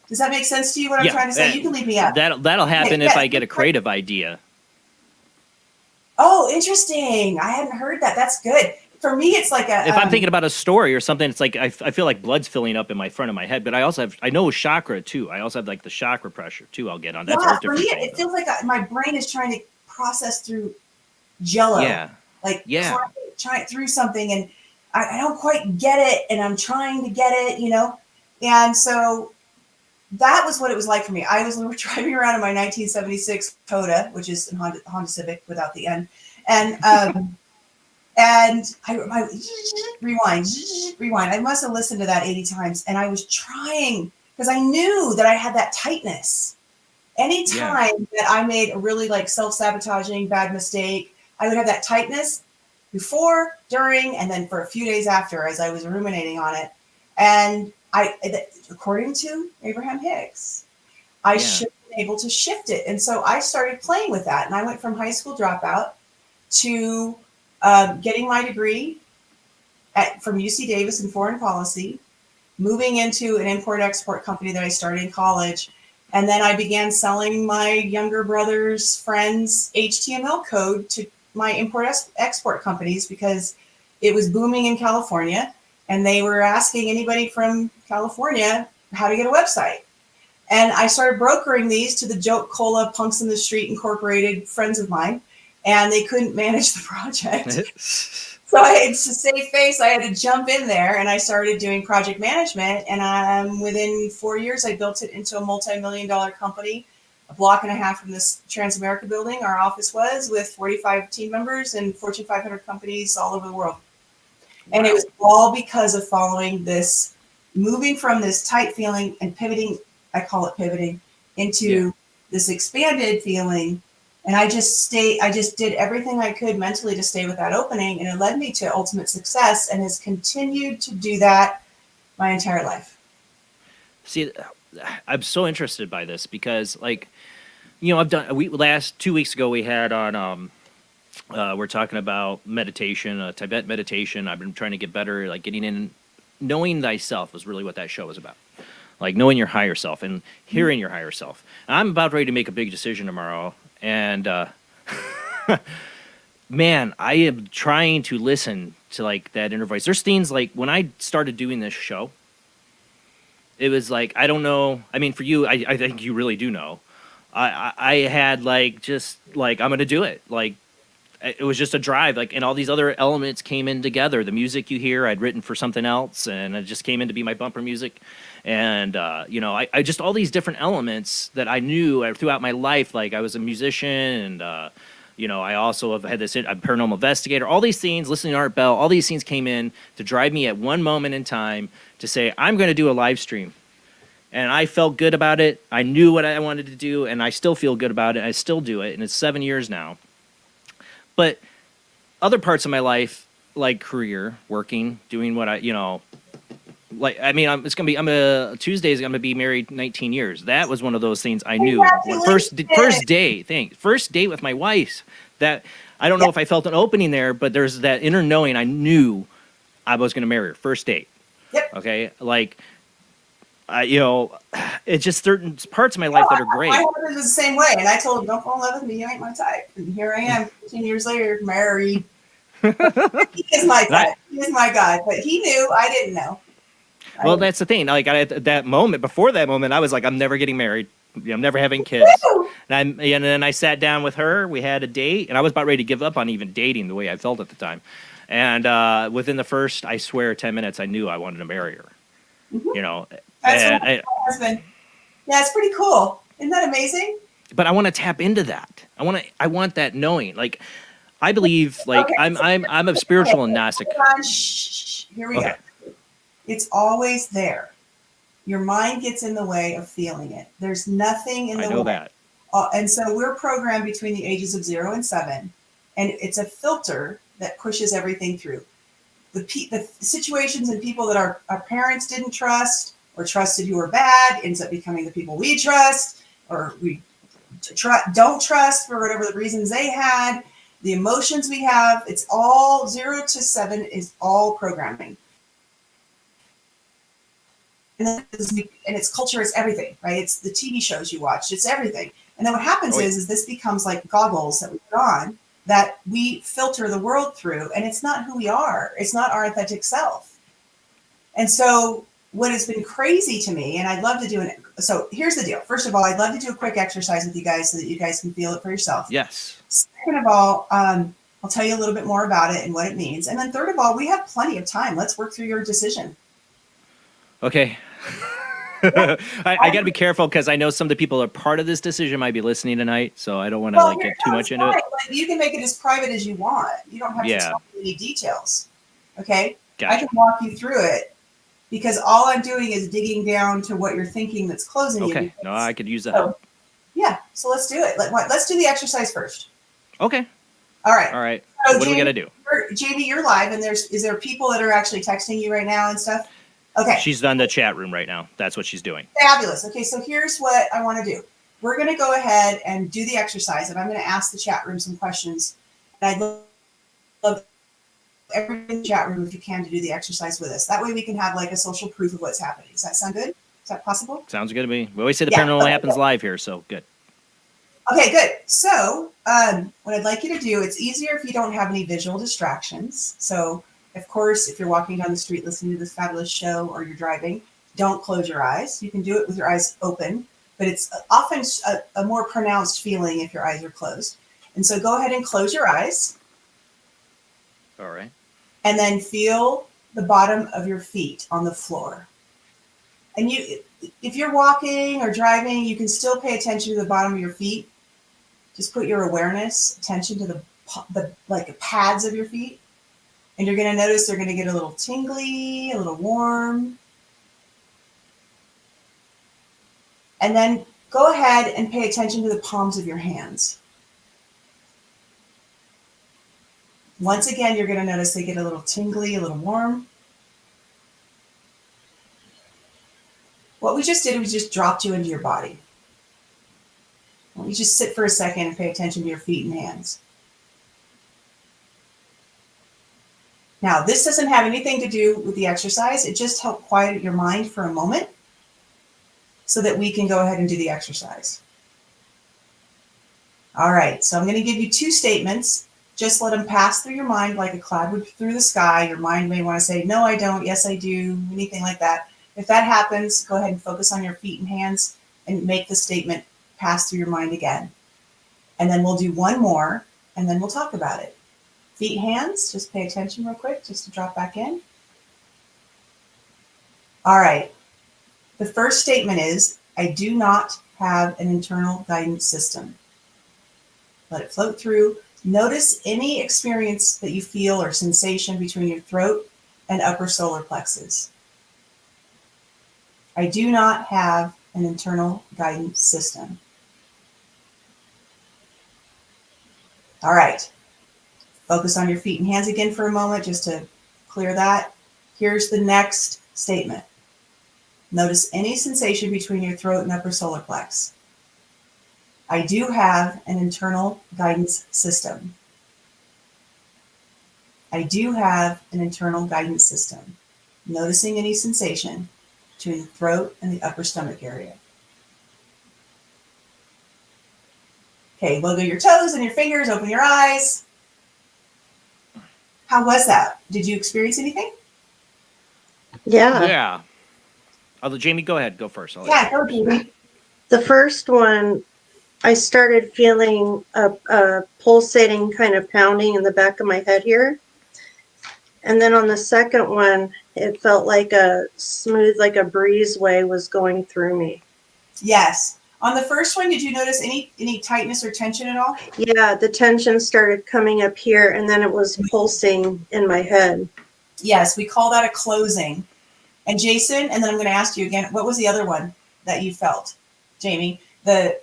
Does that make sense to you? What I'm trying to say? You can leave me out. That'll happen if I get a creative idea. Oh, interesting. I hadn't heard that. That's good. For me, it's like if I'm thinking about a story or something, it's like I feel like blood's filling up in my front of my head. But I know chakra too. I also have like the chakra pressure too. I'll get on. That's a different thing. It feels like my brain is trying to process through Jello. Yeah. Trying through something, and I don't quite get it, and I'm trying to get it, And so that was what it was like for me. I was driving around in my 1976 Toyota, which is a Honda Civic without the N, and and I rewind. I must have listened to that 80 times, and I was trying because I knew that I had that tightness. Anytime that I made a really like self-sabotaging bad mistake, I would have that tightness before, during, and then for a few days after as I was ruminating on it. And according to Abraham Hicks, I should have been able to shift it. And so I started playing with that. And I went from high school dropout to getting my degree from UC Davis in foreign policy, moving into an import-export company that I started in college. And then I began selling my younger brother's friends' HTML code to my import-export companies because it was booming in California. And they were asking anybody from California how to get a website. And I started brokering these to the Joke Cola Punks in the Street Incorporated friends of mine, and they couldn't manage the project. So I had to save face. I had to jump in there, and I started doing project management. And within 4 years, I built it into a multi-million-dollar company, a block and a half from this Transamerica building. Our office was with 45 team members and Fortune 500 companies all over the world. Wow. And it was all because of following this, moving from this tight feeling and pivoting. I call it pivoting into this expanded feeling. And I just did everything I could mentally to stay with that opening. And it led me to ultimate success and has continued to do that my entire life. See, I'm so interested by this because, like, you know, last 2 weeks ago we had on, we're talking about meditation, Tibet meditation. I've been trying to get better, like getting in, knowing thyself was really what that show was about. Like knowing your higher self and hearing your higher self. And I'm about ready to make a big decision tomorrow. And, man, I am trying to listen to like that inner voice. There's things like when I started doing this show, it was like, I don't know. I mean, for you, I think you really do know. I had like, just like, I'm going to do it. Like, it was just a drive, like, and all these other elements came in together. The music you hear, I'd written for something else, and it just came in to be my bumper music. And, you know, I just, all these different elements that I knew throughout my life, like I was a musician, and, you know, I also have had this, I'm a paranormal investigator, all these things, listening to Art Bell, all these things came in to drive me at one moment in time to say, I'm going to do a live stream. And I felt good about it. I knew what I wanted to do, and I still feel good about it. I still do it, and it's 7 years now. But other parts of my life, like career, working, doing what I, you know, like, I mean, Tuesday's going to be married 19 years. That was one of those things I knew. First date with my wife, that I don't know if I felt an opening there, but there's that inner knowing. I knew I was going to marry her. First date. Yep. Okay. Like, you know, it's just certain parts of my life that are great. My husband was the same way, and I told him, "Don't fall in love with me. You ain't my type." And here I am, 15 years later, married. He is my type. He is my guy, but he knew. I didn't know. Well, that's the thing. Like at that moment, before that moment, I was like, "I'm never getting married. I'm never having kids." And then I sat down with her. We had a date, and I was about ready to give up on even dating the way I felt at the time. And within the first, I swear, 10 minutes, I knew I wanted to marry her. Mm-hmm. You know. That's my husband. Yeah, it's pretty cool. Isn't that amazing? But I want to tap into that. I want that knowing. Like, I believe, like, okay, I'm a spiritual agnostic. Shh. Here we go. It's always there. Your mind gets in the way of feeling it. There's nothing in the way. I know that. And so we're programmed between the ages of 0 and 7, and it's a filter that pushes everything through. The situations and people that our parents didn't trust, or trusted who were bad, ends up becoming the people we trust, or we don't trust for whatever the reasons they had. The emotions we have, it's all 0 to 7 is all programming. And its culture is everything, right? It's the TV shows you watch, it's everything. And then what happens is this becomes like goggles that we put on that we filter the world through, and it's not who we are. It's not our authentic self. And so what has been crazy to me, and I'd love to do so here's the deal. First of all, I'd love to do a quick exercise with you guys so that you guys can feel it for yourself. Yes. Second of all, I'll tell you a little bit more about it and what it means. And then third of all, we have plenty of time. Let's work through your decision. Okay. I got to be careful because I know some of the people that are part of this decision might be listening tonight, so I don't want to get too much into it. You can make it as private as you want. You don't have to tell me any details. Okay? Gotcha. I can walk you through it. Because all I'm doing is digging down to what you're thinking that's closing you. Okay, no, I could use that help. Yeah, so let's do it. Let's do the exercise first. Okay. All right. So what do we got to do? Jamie, you're live, and is there people that are actually texting you right now and stuff? Okay. She's done the chat room right now. That's what she's doing. Fabulous. Okay, so here's what I want to do. We're going to go ahead and do the exercise, and I'm going to ask the chat room some questions. And I'd love everyone in the chat room, if you can, to do the exercise with us. That way we can have like a social proof of what's happening. Does that sound good? Is that possible? Sounds good to me. We always say the Yeah, paranormal okay, happens good. live here, so good. Okay, good. So what I'd like you to do, it's easier if you don't have any visual distractions. So, of course, if you're walking down the street listening to this fabulous show or you're driving, don't close your eyes. You can do it with your eyes open, but it's often a more pronounced feeling if your eyes are closed. And so go ahead and close your eyes. All right. And then feel the bottom of your feet on the floor. And if you're walking or driving, you can still pay attention to the bottom of your feet. Just put your awareness, attention to the like pads of your feet. And you're going to notice they're going to get a little tingly, a little warm. And then go ahead and pay attention to the palms of your hands. Once again, you're going to notice they get a little tingly, a little warm. What we just did was just dropped you into your body. Let me just sit for a second and pay attention to your feet and hands. Now, this doesn't have anything to do with the exercise. It just helped quiet your mind for a moment so that we can go ahead and do the exercise. All right, so I'm going to give you two statements. Just let them pass through your mind like a cloud would through the sky. Your mind may want to say, no, I don't. Yes, I do. Anything like that. If that happens, go ahead and focus on your feet and hands and make the statement pass through your mind again. And then we'll do one more, and then we'll talk about it. Feet, hands, just pay attention real quick, just to drop back in. All right. The first statement is, I do not have an internal guidance system. Let it float through. Notice any experience that you feel or sensation between your throat and upper solar plexus. I do not have an internal guidance system. All right. Focus on your feet and hands again for a moment just to clear that. Here's the next statement. Notice any sensation between your throat and upper solar plex. I do have an internal guidance system. I do have an internal guidance system. Noticing any sensation between the throat and the upper stomach area. Okay, wiggle your toes and your fingers, open your eyes. How was that? Did you experience anything? Yeah. Yeah. Jamie, go ahead. Go first. Yeah, go, Jamie. The first one, I started feeling a pulsating kind of pounding in the back of my head here. And then on the second one, it felt like a smooth, like a breezeway was going through me. Yes. On the first one, did you notice any tightness or tension at all? Yeah, the tension started coming up here, and then it was pulsing in my head. Yes, we call that a closing. And Jason, and then I'm going to ask you again, what was the other one that you felt, Jamie? When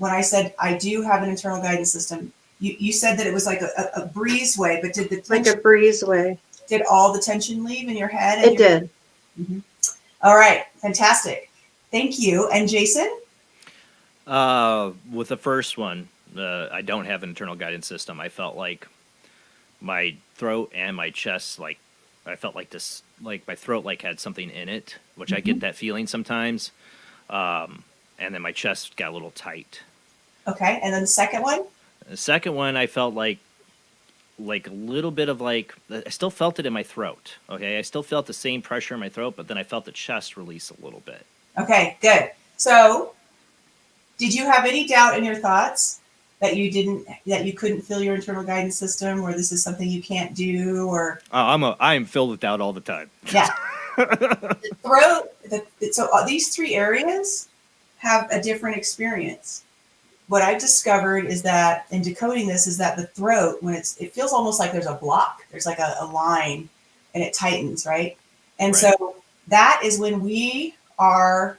I said I do have an internal guidance system, you said that it was like a breezeway, but did the tension, like a breezeway? Did all the tension leave in your head? It did. Mm-hmm. All right, fantastic. Thank you. And Jason? With the first one, I don't have an internal guidance system. I felt like my throat and my chest, like I felt like this, like my throat like had something in it, which I get that feeling sometimes. And then my chest got a little tight. Okay, and then the second one? The second one, I felt like a little bit of I still felt it in my throat. Okay, I still felt the same pressure in my throat, but then I felt the chest release a little bit. Okay, good. So, did you have any doubt in your thoughts that you couldn't feel your internal guidance system, or this is something you can't do, or? Oh, I am filled with doubt all the time. Yeah. The throat. So these three areas have a different experience. What I've discovered is that in decoding this is that the throat, when it feels almost like there's a block, there's like a line, and it tightens, right? And so that is when we are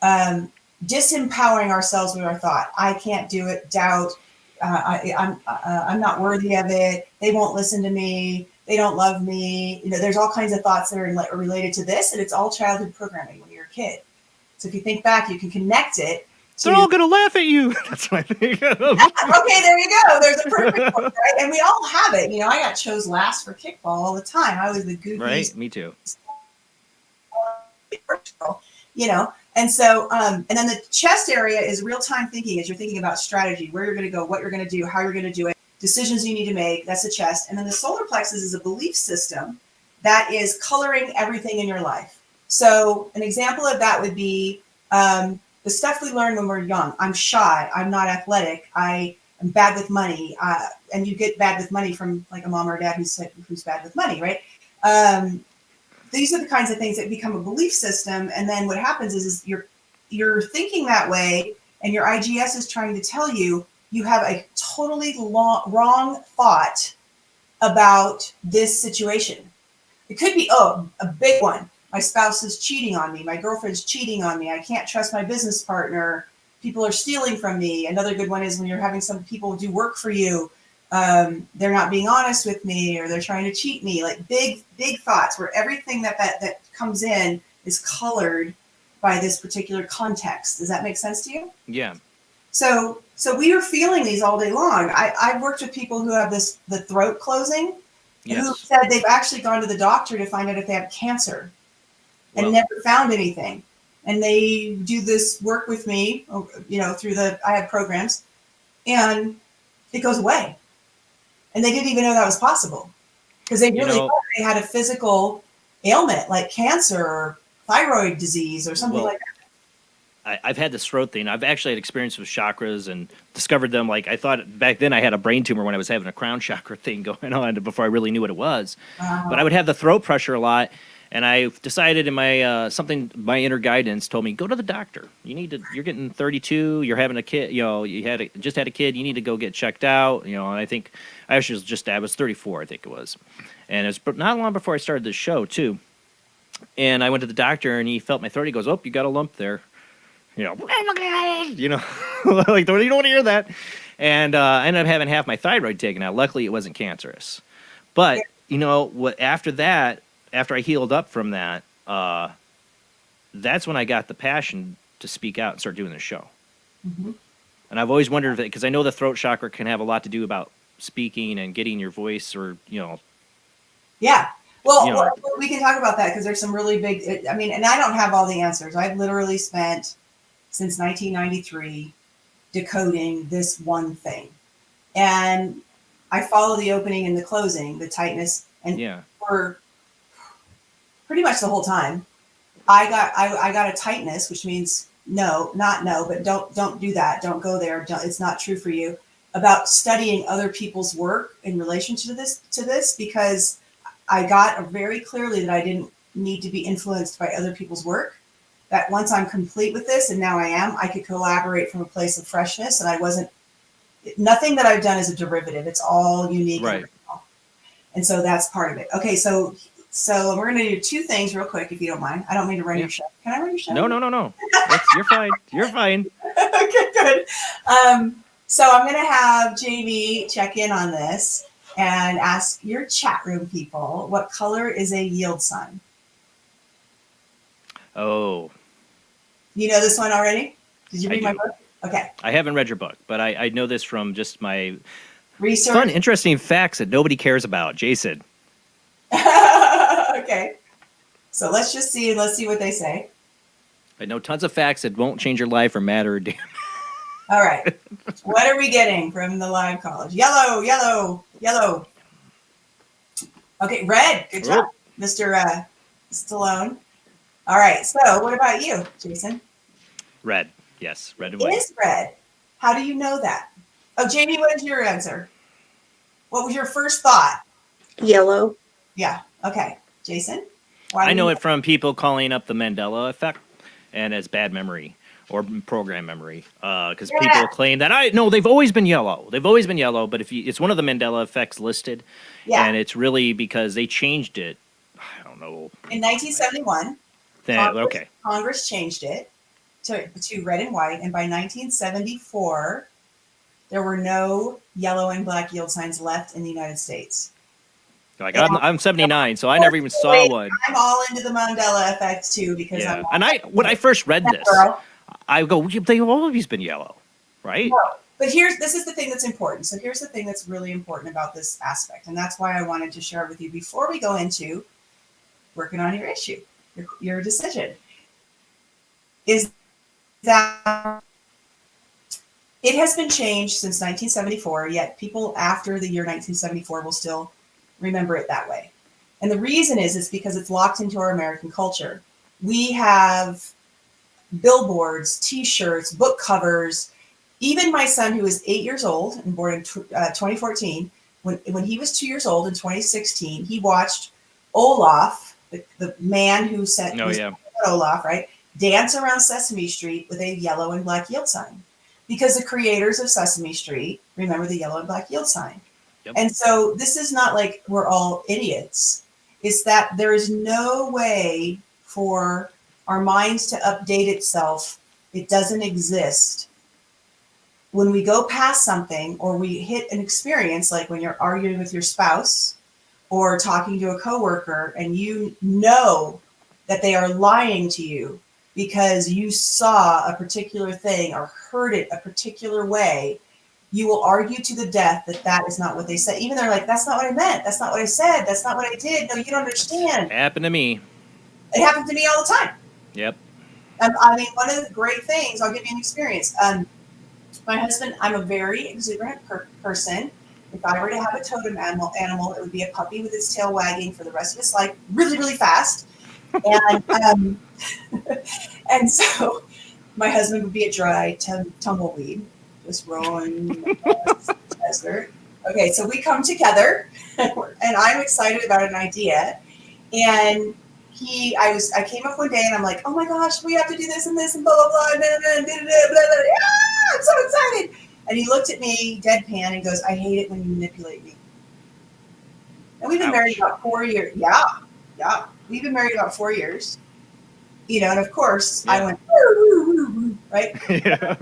disempowering ourselves with our thought. I can't do it. Doubt. I'm not worthy of it. They won't listen to me. they don't love me. There's all kinds of thoughts that are related to this, and it's all childhood programming when you're a kid. So if you think back, you can connect it. They're all gonna laugh at you. That's what I think. Okay, there you go. There's a perfect one, right? And we all have it. I got chose last for kickball all the time. I was the goofy. Right, me too. And so, and then the chest area is real-time thinking as you're thinking about strategy, where you're going to go, what you're going to do, how you're going to do it, decisions you need to make. That's the chest. And then the solar plexus is a belief system that is coloring everything in your life. So an example of that would be the stuff we learn when we're young. I'm shy. I'm not athletic. I am bad with money. And you get bad with money from like a mom or a dad who's bad with money, right? These are the kinds of things that become a belief system. And then what happens is you're thinking that way, and your IGS is trying to tell you have a totally wrong thought about this situation. It could be, a big one. My spouse is cheating on me. My girlfriend's cheating on me. I can't trust my business partner. People are stealing from me. Another good one is when you're having some people do work for you. They're not being honest with me, or they're trying to cheat me. Like big thoughts where everything that comes in is colored by this particular context. Does that make sense to you? Yeah. So we are feeling these all day long. I've worked with people who have the throat closing, who said they've actually gone to the doctor to find out if they have cancer and never found anything. And they do this work with me, I have programs, and it goes away. And they didn't even know that was possible because they really thought they had a physical ailment like cancer or thyroid disease or something like that. I've had this throat thing. I've actually had experience with chakras and discovered them. Like I thought back then I had a brain tumor when I was having a crown chakra thing going on before I really knew what it was. But I would have the throat pressure a lot. And I decided in my my inner guidance told me, go to the doctor. You're getting 32. You're having a kid. Just had a kid. You need to go get checked out. And I think I was 34. I think it was, and it was not long before I started this show too. And I went to the doctor, and he felt my throat. He goes, "Oh, you got a lump there." Like you don't want to hear that. And I ended up having half my thyroid taken out. Luckily, it wasn't cancerous. But after that. After I healed up from that, that's when I got the passion to speak out and start doing the show. Mm-hmm. And I've always wondered because I know the throat chakra can have a lot to do about speaking and getting your voice, or Yeah, well, we can talk about that because there's some really big. And I don't have all the answers. I've literally spent since 1993 decoding this one thing, and I follow the opening and the closing, the tightness, and for pretty much the whole time, I got a tightness, which means not no, but don't do that. Don't go there. It's not true for you. About studying other people's work in relation to this, because I got very clearly that I didn't need to be influenced by other people's work. That once I'm complete with this, and now I could collaborate from a place of freshness, and I wasn't. Nothing that I've done is a derivative. It's all unique, right? And so that's part of it. Okay, so we're going to do two things real quick, if you don't mind. I don't mean to run your show. Can I run your show? No. You're fine. You're fine. Okay, good. So I'm going to have Jamie check in on this and ask your chat room people, what color is a yield sign? Oh. You know this one already? Did you read my book? Okay. I haven't read your book, but I know this from just my research. Fun, interesting facts that nobody cares about. Jason. Okay. So let's see what they say. I know tons of facts that won't change your life or matter a damn. All right. What are we getting from the live college? Yellow. Okay, red. Good job, Mr. Stallone. All right. So what about you, Jason? Red. Yes, red and white. It is red. How do you know that? Oh, Jamie, what is your answer? What was your first thought? Yellow. Yeah. Okay. Jason? I know it from people calling up the Mandela effect and as bad memory or program memory, because people claim that they've always been yellow. They've always been yellow, but it's one of the Mandela effects listed, and it's really because they changed it. I don't know. In 1971, Congress changed it to red and white, and by 1974, there were no yellow and black yield signs left in the United States. Like I'm 79, so I never even saw one. I'm all into the Mandela effect too because Yeah, I'm. and when I first read this, Girl. I go, they've always been yellow, right? No, but this is the thing that's important. So here's the thing that's really important about this aspect, and that's why I wanted to share it with you before we go into working on your issue, your decision. Is that it has been changed since 1974, yet people after the year 1974 will still remember it that way. And the reason is because it's locked into our American culture. We have billboards, t-shirts, book covers. Even my son, who is 8 years old and born in 2014, when he was 2 years old in 2016, he watched Olaf, the man who said Olaf, right, dance around Sesame Street with a yellow and black yield sign. Because the creators of Sesame Street remember the yellow and black yield sign. Yep. And so this is not like we're all idiots. It's that there is no way for our minds to update itself. It doesn't exist. When we go past something or we hit an experience, like when you're arguing with your spouse or talking to a coworker and you know that they are lying to you because you saw a particular thing or heard it a particular way, you will argue to the death that is not what they said. Even they're like, that's not what I meant. That's not what I said. That's not what I did. No, you don't understand. It happened to me. It happened to me all the time. Yep. I mean, one of the great things, I'll give you an experience. My husband, I'm a very exuberant person. If I were to have a totem animal, it would be a puppy with its tail wagging for the rest of its life, really, really fast. And and so my husband would be a dry tumbleweed, just rolling across the desert. Okay, so we come together, and I'm excited about an idea. And I came up one day, and I'm like, oh my gosh, we have to do this and this and blah blah blah, blah, blah, blah, blah. I'm so excited. And he looked at me deadpan and goes, I hate it when you manipulate me. And we've been married about 4 years. Yeah. We've been married about 4 years. You know, and of course, I went, right? Yeah.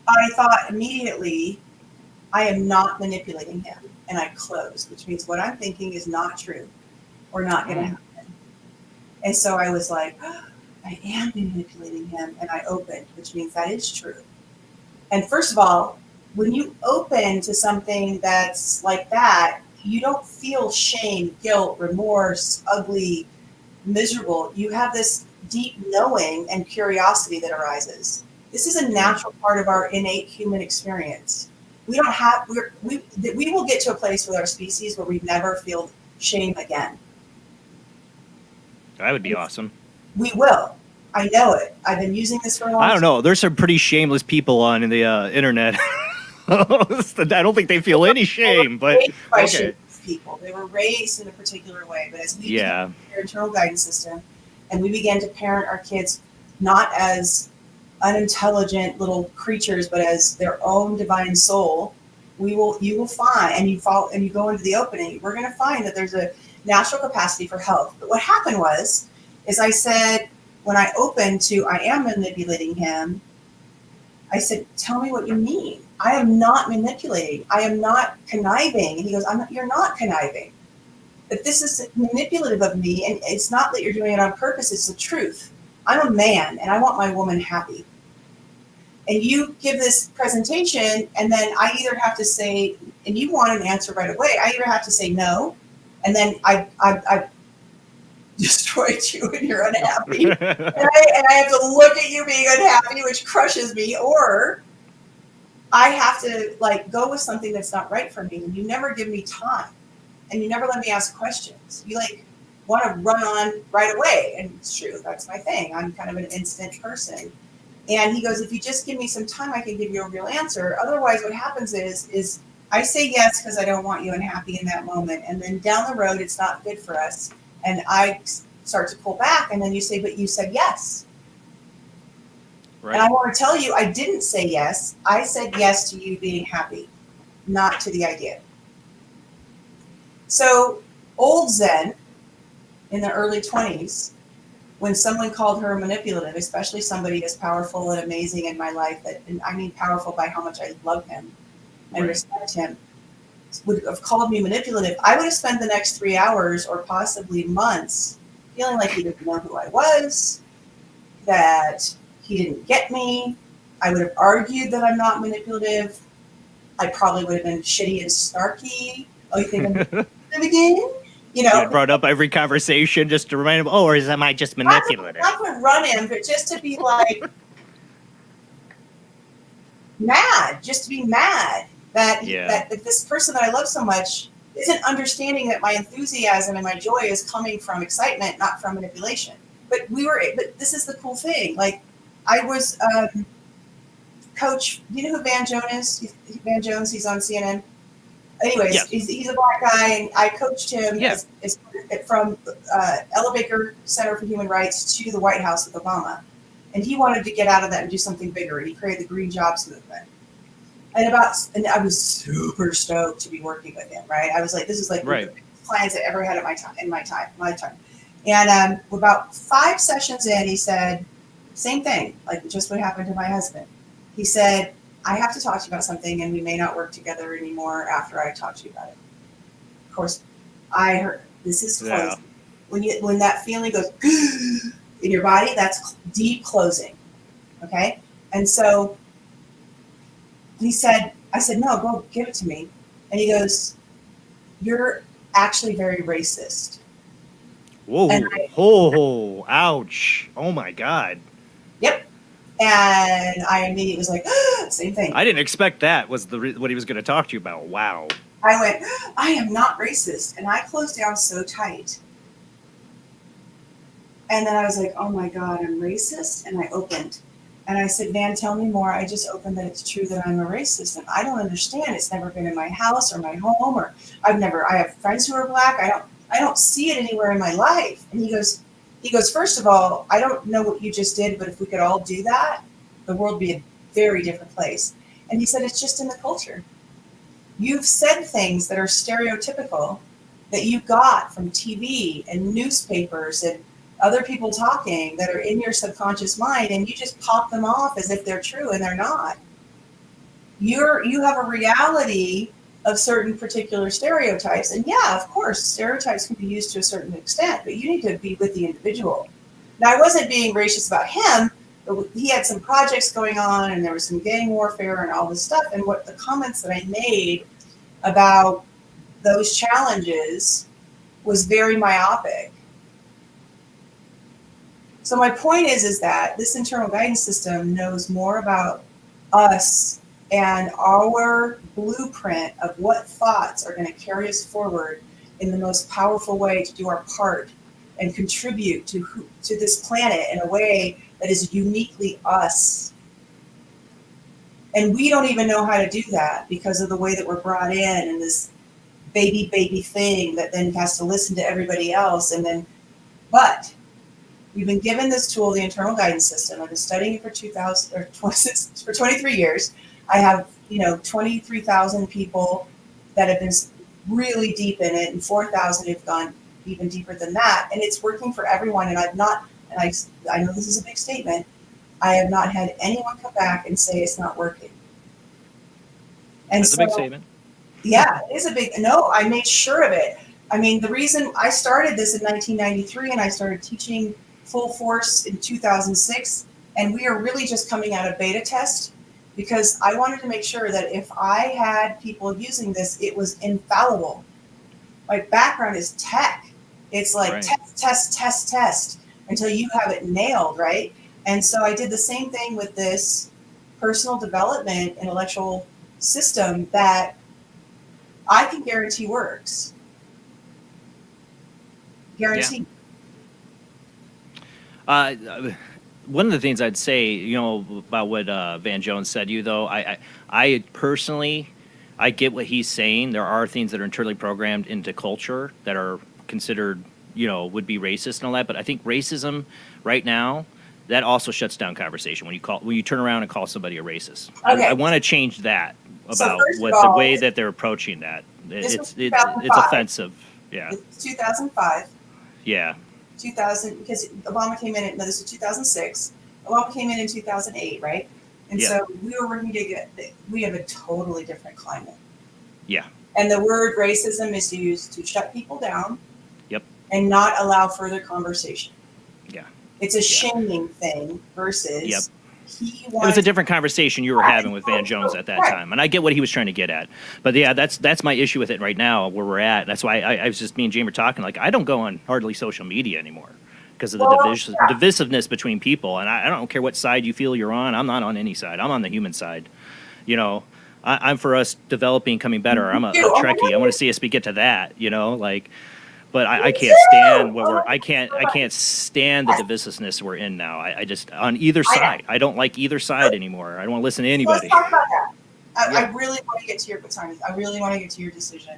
I thought immediately, I am not manipulating him. And I closed, which means what I'm thinking is not true or not going to happen. And so I was like, oh, I am manipulating him. And I opened, which means that is true. And first of all, when you open to something that's like that, you don't feel shame, guilt, remorse, ugly, miserable. You have this deep knowing and curiosity that arises. This is a natural part of our innate human experience. We will get to a place with our species where we never feel shame again. That would be awesome. We will. I know it. I've been using this for a long time. I don't know. There's some pretty shameless people on the internet. I don't think they feel any shame, but okay. People. They were raised in a particular way, but as we began their internal guidance system, and we began to parent our kids not as unintelligent little creatures, but as their own divine soul, you will find, and you go into the opening, we're going to find that there's a natural capacity for health. But what happened is I said, when I opened to, I am manipulating him, I said, tell me what you mean. I am not manipulating. I am not conniving. And he goes, you're not conniving. But this is manipulative of me, and it's not that you're doing it on purpose, it's the truth. I'm a man, and I want my woman happy. And you give this presentation, and then I either have to say, and you want an answer right away, I either have to say no, and then I destroyed you and you're unhappy. and I have to look at you being unhappy, which crushes me, or I have to go with something that's not right for me, and you never give me time, and you never let me ask questions. You want to run on right away, and it's true. That's my thing. I'm kind of an instant person. And he goes, if you just give me some time, I can give you a real answer. Otherwise, what happens is I say yes because I don't want you unhappy in that moment, and then down the road, it's not good for us, and I start to pull back, and then you say, but you said yes. Right. And I want to tell you, I didn't say yes. I said yes to you being happy, not to the idea. So old Zen, in the early 20s, when someone called her manipulative, especially somebody as powerful and amazing in my life, and I mean powerful by how much I love him and respect him, would have called me manipulative, I would have spent the next 3 hours or possibly months feeling like he didn't know who I was, that he didn't get me. I would have argued that I'm not manipulative. I probably would have been shitty and snarky. Oh, you think I'm manipulative again? You know, You had brought up every conversation just to remind him, oh, or am I just manipulative? not to run him, but just to be like mad, just to be mad that that this person that I love so much isn't understanding that my enthusiasm and my joy is coming from excitement, not from manipulation. But this is the cool thing. Like, I was coach. Do you know who Van Jones is? Van Jones. He's on CNN. Anyways, Yes. he's a black guy, and I coached him Yes. from Ella Baker Center for Human Rights to the White House with Obama. And he wanted to get out of that and do something bigger. And he created the Green Jobs Movement. And I was super stoked to be working with him, right? I was like, this is like one of the biggest clients I ever had at my lifetime. And about 5 sessions in, he said, same thing, like just what happened to my husband. He said, I have to talk to you about something, and we may not work together anymore after I talk to you about it. Of course, I heard this is closing. When that feeling goes in your body, that's deep closing. Okay, and so he said, I said, no, go give it to me. And he goes, you're actually very racist. Whoa, ouch. Oh my God. Yep. And I immediately was like, same thing. I didn't expect that was what he was going to talk to you about. Wow. I went, I am not racist. And I closed down so tight. And then I was like, oh my God, I'm racist. And I opened. And I said, Van, tell me more. I just opened that it's true that I'm a racist. And I don't understand. It's never been in my house or my home, or I have friends who are black. I don't see it anywhere in my life. And he goes, first of all, I don't know what you just did, but if we could all do that, the world would be a very different place. And he said, it's just in the culture. You've said things that are stereotypical that you got from TV and newspapers and other people talking that are in your subconscious mind, and you just pop them off as if they're true, and they're not. You have a reality of certain particular stereotypes. And yeah, of course, stereotypes can be used to a certain extent, but you need to be with the individual. Now, I wasn't being racist about him, but he had some projects going on, and there was some gang warfare and all this stuff. And what the comments that I made about those challenges was very myopic. So my point is that this internal guidance system knows more about us and our blueprint of what thoughts are going to carry us forward in the most powerful way to do our part and contribute to this planet in a way that is uniquely us. And we don't even know how to do that because of the way that we're brought in and this baby thing that then has to listen to everybody else. But we've been given this tool, the internal guidance system. I've been studying it for 23 years. I have, 23,000 people that have been really deep in it, and 4,000 have gone even deeper than that. And it's working for everyone. And I know this is a big statement, I have not had anyone come back and say it's not working. And That's a big statement. Yeah, it is a big, no, I made sure of it. I mean, the reason I started this in 1993 and I started teaching full force in 2006, and we are really just coming out of beta test, because I wanted to make sure that if I had people using this, it was infallible. My background is tech. It's like test until you have it nailed, right? And so I did the same thing with this personal development intellectual system that I can guarantee works. Guarantee. Yeah. One of the things I'd say, about what Van Jones said to you, though, I personally, I get what he's saying. There are things that are internally programmed into culture that are considered, would be racist and all that. But I think racism right now, that also shuts down conversation when you turn around and call somebody a racist. Okay. I want to change that about the way that they're approaching that. It's offensive. Yeah. It's 2005. Yeah. 2000, because Obama came in, this was 2006. Obama came in 2008, right? And so we were working to we have a totally different climate. Yeah. And the word racism is used to shut people down. Yep. And not allow further conversation. Yeah. It's a shaming thing versus Yep. he It wanted was a different conversation you were having with Van Jones at that Right. time, and I get what he was trying to get at. But yeah, that's my issue with it right now, where we're at. That's why I was just, me and Jamie were talking, like, I don't go on hardly social media anymore because of the divisiveness between people. And I don't care what side you feel you're on. I'm not on any side. I'm on the human side. You know, I'm for us developing, coming better. I'm a Trekkie. I want to see us get to that. You know, like. But I can't stand what I can't stand the divisiveness we're in now. I just, on either side. I don't like either side anymore. I don't want to listen to anybody. Let's talk about that. I really want to get to your I really want to get to your decision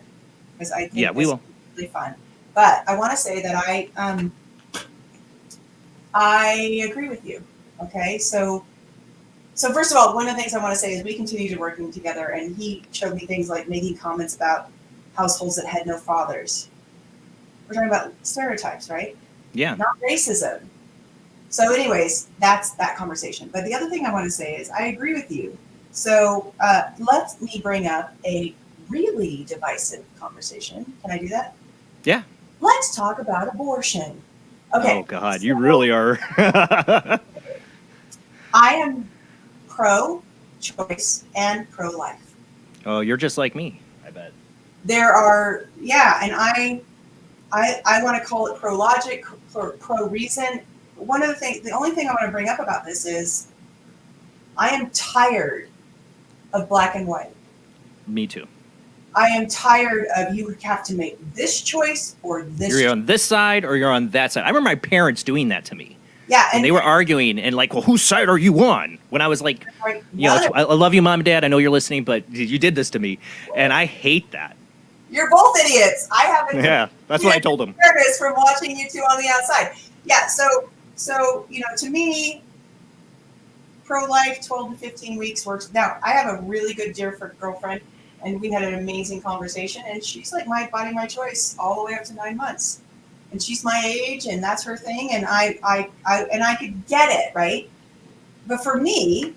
because I think we will. Is really fun. But I want to say that I agree with you. Okay, so first of all, one of the things I want to say is we continued working together, and he showed me things like making comments about households that had no fathers. We're talking about stereotypes, right? Yeah. Not racism. So anyways, that's that conversation. But the other thing I want to say is I agree with you. So let me bring up a really divisive conversation. Can I do that? Yeah. Let's talk about abortion. Okay. Oh, God, you really are. I am pro-choice and pro-life. Oh, you're just like me, I bet. There are, and I want to call it pro-logic, pro-reason. The only thing I want to bring up about this is I am tired of black and white. Me too. I am tired of you have to make this choice or this You're on this side or you're on that side. I remember my parents doing that to me. Yeah. And they were arguing and like, well, whose side are you on? When I was like, right, you know, I love you, Mom and Dad. I know you're listening, but you did this to me. And I hate that. You're both idiots. I haven't. Yeah, that's what I told them. From watching you two on the outside. Yeah. So to me, pro-life 12 to 15 weeks works. Now, I have a really good dear girlfriend, and we had an amazing conversation. And she's like, my body, my choice, all the way up to 9 months. And she's my age, and that's her thing. And I could get it, right? But for me,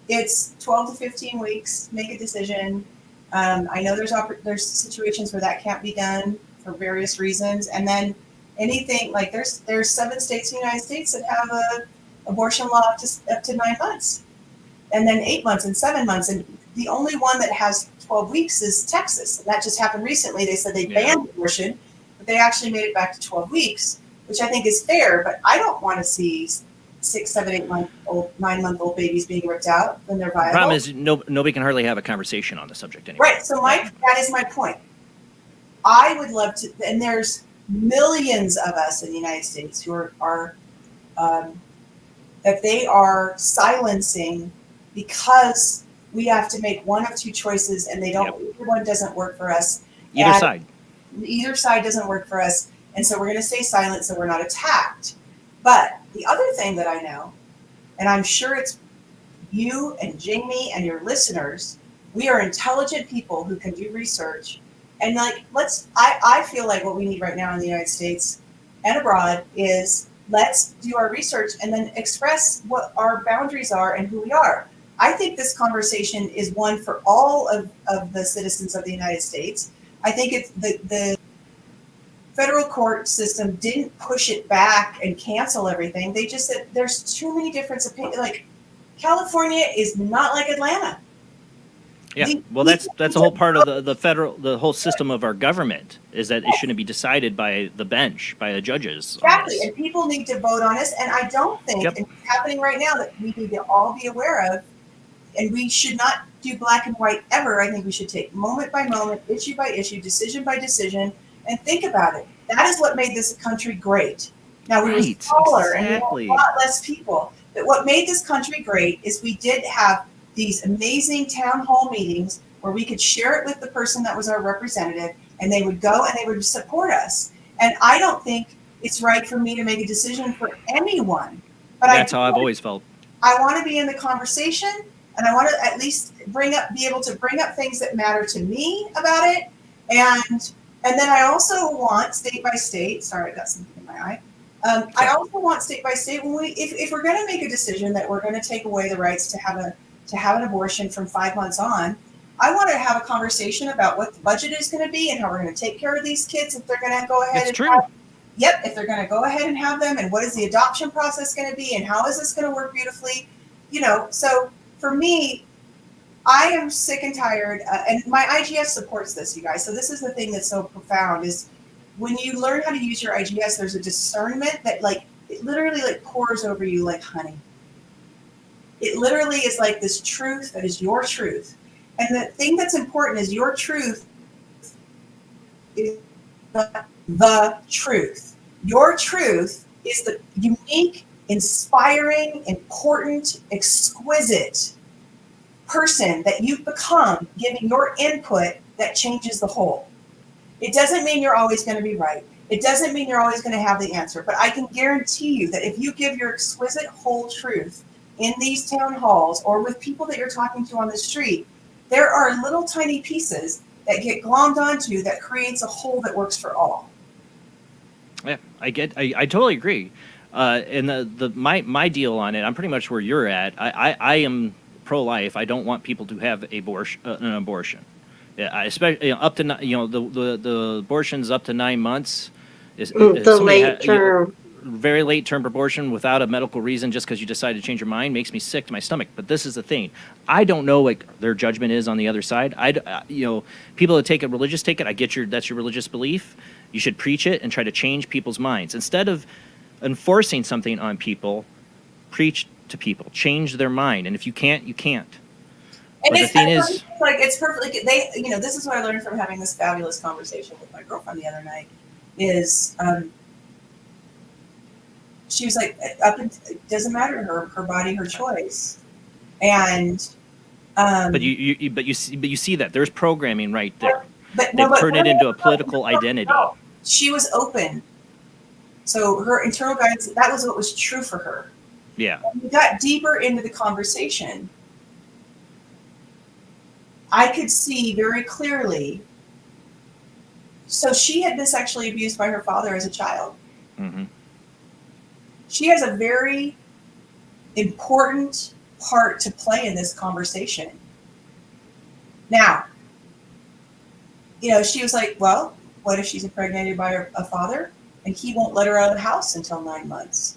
it's 12 to 15 weeks. Make a decision. I know there's situations where that can't be done for various reasons, and then anything like there's 7 states in the United States that have a abortion law up to 9 months, and then 8 months and 7 months, and the only one that has 12 weeks is Texas, and that just happened recently. They said they banned abortion, but they actually made it back to 12 weeks, which I think is fair. But I don't want to see 6, 7, 8 month old, 9 month old babies being ripped out when they're viable. The problem is nobody can hardly have a conversation on the subject anymore. Right. So that is my point. I would love to, and there's millions of us in the United States who are that they are silencing because we have to make one of two choices, and they don't. Either one doesn't work for us. Either side doesn't work for us, and so we're going to stay silent so we're not attacked. But the other thing that I know, and I'm sure it's you and Jamie and your listeners, we are intelligent people who can do research. And like, I feel like what we need right now in the United States and abroad is let's do our research and then express what our boundaries are and who we are. I think this conversation is one for all of the citizens of the United States. I think it's the federal court system didn't push it back and cancel everything. They just said there's too many different opinions. Like California is not like Atlanta. Yeah, well, that's a whole part of the whole system of our government is that it shouldn't be decided by the bench, by the judges. Exactly, and people need to vote on this. And I don't think and it's happening right now that we need to all be aware of. And we should not do black and white ever. I think we should take moment by moment, issue by issue, decision by decision, and think about it. That is what made this country great. Now we were smaller and we had a lot less people. But what made this country great is we did have these amazing town hall meetings where we could share it with the person that was our representative, and they would go and they would support us. And I don't think it's right for me to make a decision for anyone. But that's how I've always felt. I want to be in the conversation, and I want to at least be able to bring up things that matter to me about it. And then I also want state by state. Sorry, I got something in my eye. I also want state by state when if we're going to make a decision that we're going to take away the rights to have an abortion from 5 months on, I want to have a conversation about what the budget is going to be and how we're going to take care of these kids if they're going to go ahead. It's and true. if they're going to go ahead and have them, and what is the adoption process going to be, and how is this going to work beautifully, So for me, I am sick and tired, and my IGS supports this, you guys. So this is the thing that's so profound is when you learn how to use your IGS, there's a discernment that it literally pours over you like honey. It literally is like this truth that is your truth. And the thing that's important is your truth is the truth. Your truth is the unique, inspiring, important, exquisite person that you've become, giving your input that changes the whole. It doesn't mean you're always going to be right. It doesn't mean you're always going to have the answer. But I can guarantee you that if you give your exquisite whole truth in these town halls or with people that you're talking to on the street, there are little tiny pieces that get glommed onto that creates a whole that works for all. Yeah, I totally agree. And my deal on it, I'm pretty much where you're at. I am pro-life. I don't want people to have an abortion. Yeah, especially up to the abortions up to 9 months is the late term. Very late term abortion without a medical reason just because you decide to change your mind makes me sick to my stomach. But this is the thing. I don't know what their judgment is on the other side. People that take it religious take it. I get that's your religious belief. You should preach it and try to change people's minds. Instead of enforcing something on people, preach to people. Change their mind. And if you can't, you can't. And but the thing is, it's perfect. This is what I learned from having this fabulous conversation with my girlfriend the other night is, she was like, it doesn't matter to her body, her choice. And, but you see that there's programming right there. But they turn it into a political identity. She was open. So her internal guidance, that was what was true for her. Yeah. When we got deeper into the conversation, I could see very clearly. So she had been sexually abused by her father as a child. Mm-hmm. She has a very important part to play in this conversation. Now, she was like, well, what if she's impregnated by a father and he won't let her out of the house until 9 months?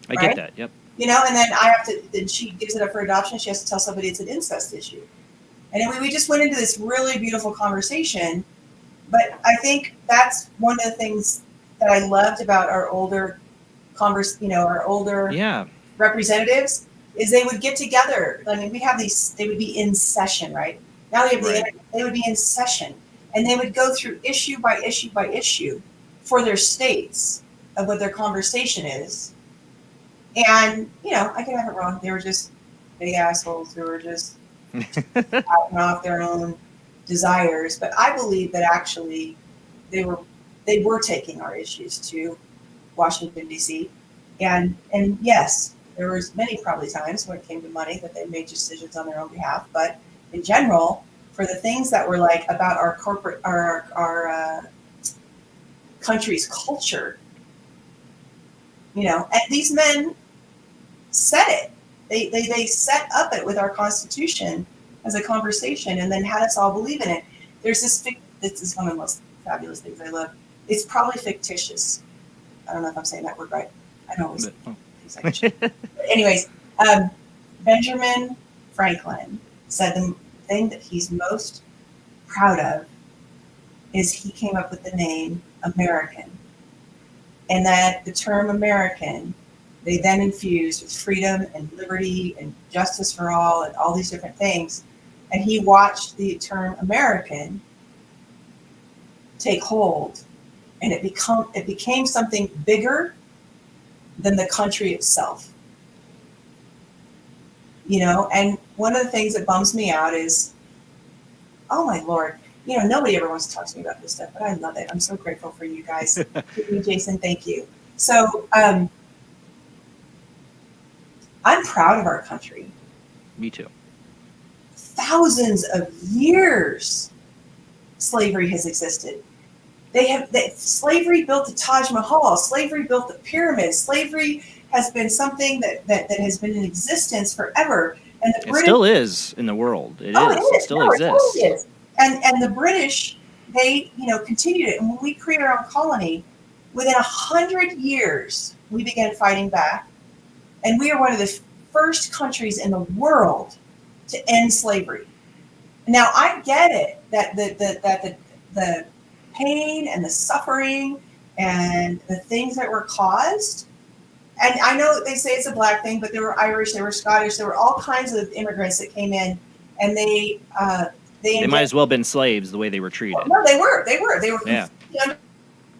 I get that, yep. And then then she gives it up for adoption. She has to tell somebody it's an incest issue. And then we just went into this really beautiful conversation. But I think that's one of the things that I loved about our older representatives is they would get together. I mean, we have they would be in session, right? Now they have the internet, they would be in session and they would go through issue by issue by issue for their states of what their conversation is. And, I could have it wrong. They were just big assholes who were just acting off their own desires. But I believe that actually they were taking our issues to Washington, D.C. And yes, there was many probably times when it came to money that they made decisions on their own behalf. But in general, for the things that were like about our corporate, our country's culture, and these men said it. They set up it with our Constitution as a conversation and then had us all believe in it. There's this is one of the most fabulous things I love. It's probably fictitious. I don't know if I'm saying that word right. I don't always things like shit. But anyways, Benjamin Franklin said the thing that he's most proud of is he came up with the name American. And that the term American, they then infused with freedom and liberty and justice for all and all these different things. And he watched the term American take hold, and it became something bigger than the country itself. And one of the things that bums me out is, oh my Lord, nobody ever wants to talk to me about this stuff, but I love it. I'm so grateful for you guys. Jason, thank you. So I'm proud of our country. Me too. Thousands of years slavery has existed. Slavery built the Taj Mahal. Slavery built the pyramids. Slavery has been something that has been in existence forever. And the It British, still is in the world. It oh, is. it It is. still No, it exists. totally is. And the British, they, continued it. And when we created our own colony, within 100 years, we began fighting back. And we are one of the first countries in the world to end slavery. Now, I get it that the pain and the suffering and the things that were caused, and I know they say it's a black thing, but there were Irish, there were Scottish, there were all kinds of immigrants that came in, and they might as well have been slaves the way they were treated. No, they were Yeah. completely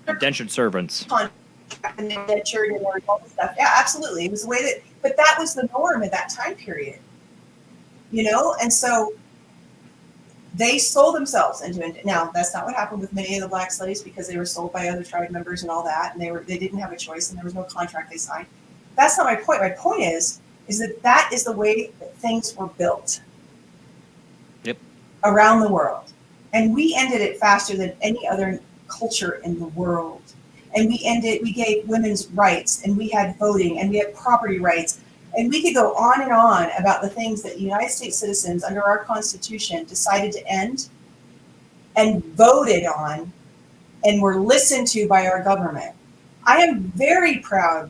Indentured servants. under contract and indentured and all this stuff. Yeah, absolutely. It was the way that, but that was the norm at that time period, and so they sold themselves into it. Now, that's not what happened with many of the black slaves, because they were sold by other tribe members and all that, and they didn't have a choice, and there was no contract they signed. That's not my point. My point is that is the way that things were built. Yep. Around the world, and we ended it faster than any other culture in the world. And we gave women's rights, and we had voting, and we had property rights. And we could go on and on about the things that United States citizens under our Constitution decided to end and voted on and were listened to by our government. I am very proud,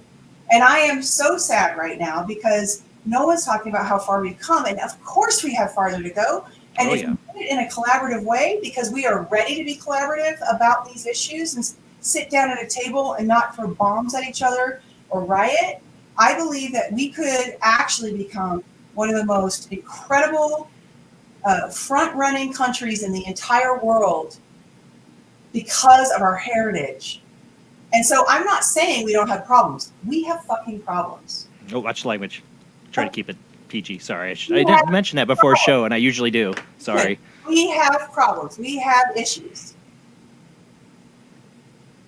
and I am so sad right now because no one's talking about how far we've come. And of course we have farther to go. And if we do it in a collaborative way, because we are ready to be collaborative about these issues and sit down at a table and not throw bombs at each other or riot, I believe that we could actually become one of the most incredible front-running countries in the entire world because of our heritage. And so I'm not saying we don't have problems. We have fucking problems. Oh, watch language. Try to keep it PG. Sorry. I didn't mention that before show, and I usually do. Sorry. We have problems. We have issues.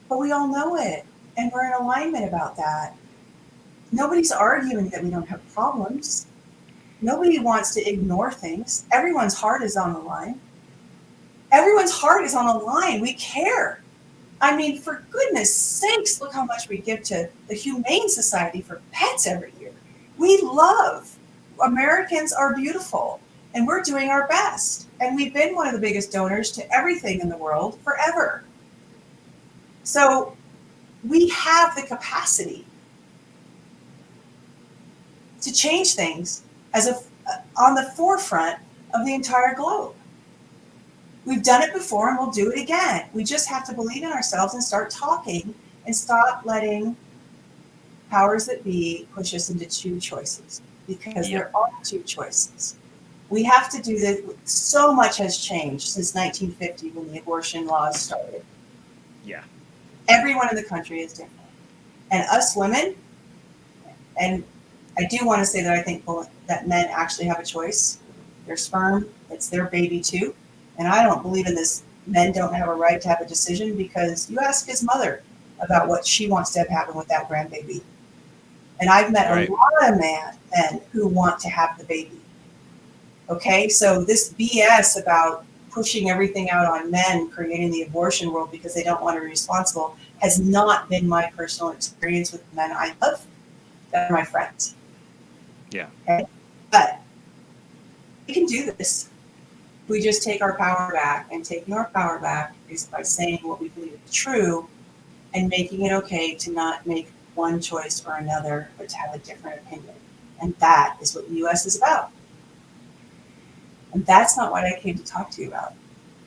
But we all know it, and we're in alignment about that. Nobody's arguing that we don't have problems. Nobody wants to ignore things. Everyone's heart is on the line. Everyone's heart is on the line. We care. I mean, for goodness sakes, look how much we give to the Humane Society for pets every year. We love. Americans are beautiful, and we're doing our best. And we've been one of the biggest donors to everything in the world forever. So we have the capacity to change things on the forefront of the entire globe. We've done it before, and we'll do it again. We just have to believe in ourselves and start talking and stop letting powers that be push us into two choices, because there are two choices. We have to do this. So much has changed since 1950 when the abortion laws started. Yeah. Everyone in the country is different. And us women, and I do want to say that I think that men actually have a choice. Their sperm, it's their baby too. And I don't believe in this. Men don't have a right to have a decision, because you ask his mother about what she wants to have happen with that grandbaby. And I've met a lot of men who want to have the baby. Okay, so this BS about pushing everything out on men, creating the abortion world because they don't want to be responsible, has not been my personal experience with men I love. That are my friends. Yeah. Okay? But we can do this. We just take our power back, and taking our power back is by saying what we believe is true and making it okay to not make one choice or another, but to have a different opinion. And that is what the U.S. is about. And that's not what I came to talk to you about.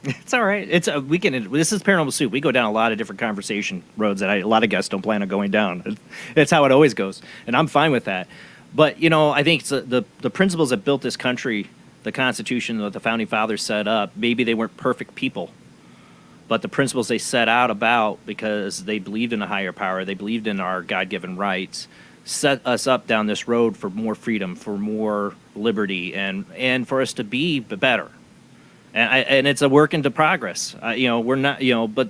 It's all right. This is Paranormal Soup. We go down a lot of different conversation roads that a lot of guests don't plan on going down. It's how it always goes, and I'm fine with that. But I think it's the principles that built this country, the Constitution that the founding fathers set up. Maybe they weren't perfect people, but the principles they set out about, because they believed in a higher power, they believed in our God-given rights, set us up down this road for more freedom, for more liberty, and for us to be better. And it's a work into progress. We're not, but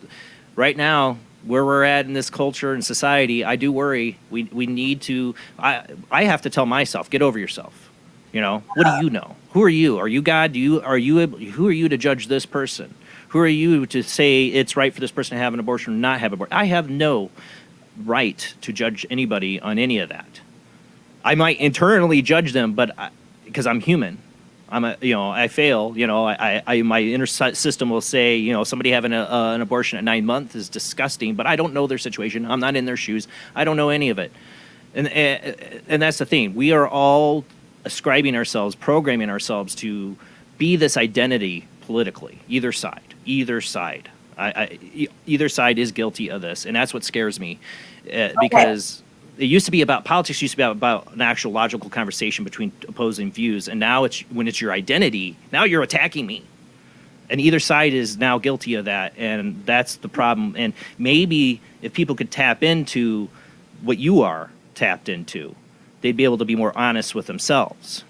right now, where we're at in this culture and society, I do worry. We need to, I have to tell myself, get over yourself. What do you know? Who are you? Are you God? Who are you to judge this person? Who are you to say it's right for this person to have an abortion or not have an abortion? I have no right to judge anybody on any of that. I might internally judge them, but because I'm human. I fail. My inner system will say, somebody having an abortion at 9 months is disgusting, but I don't know their situation. I'm not in their shoes. I don't know any of it. And that's the thing. We are all ascribing ourselves, programming ourselves to be this identity politically. Either side. Either side is guilty of this, and that's what scares me, because it used to be about politics. Used to be about an actual logical conversation between opposing views, and now when it's your identity. Now you're attacking me, and either side is now guilty of that, and that's the problem. And maybe if people could tap into what you are tapped into, they'd be able to be more honest with themselves.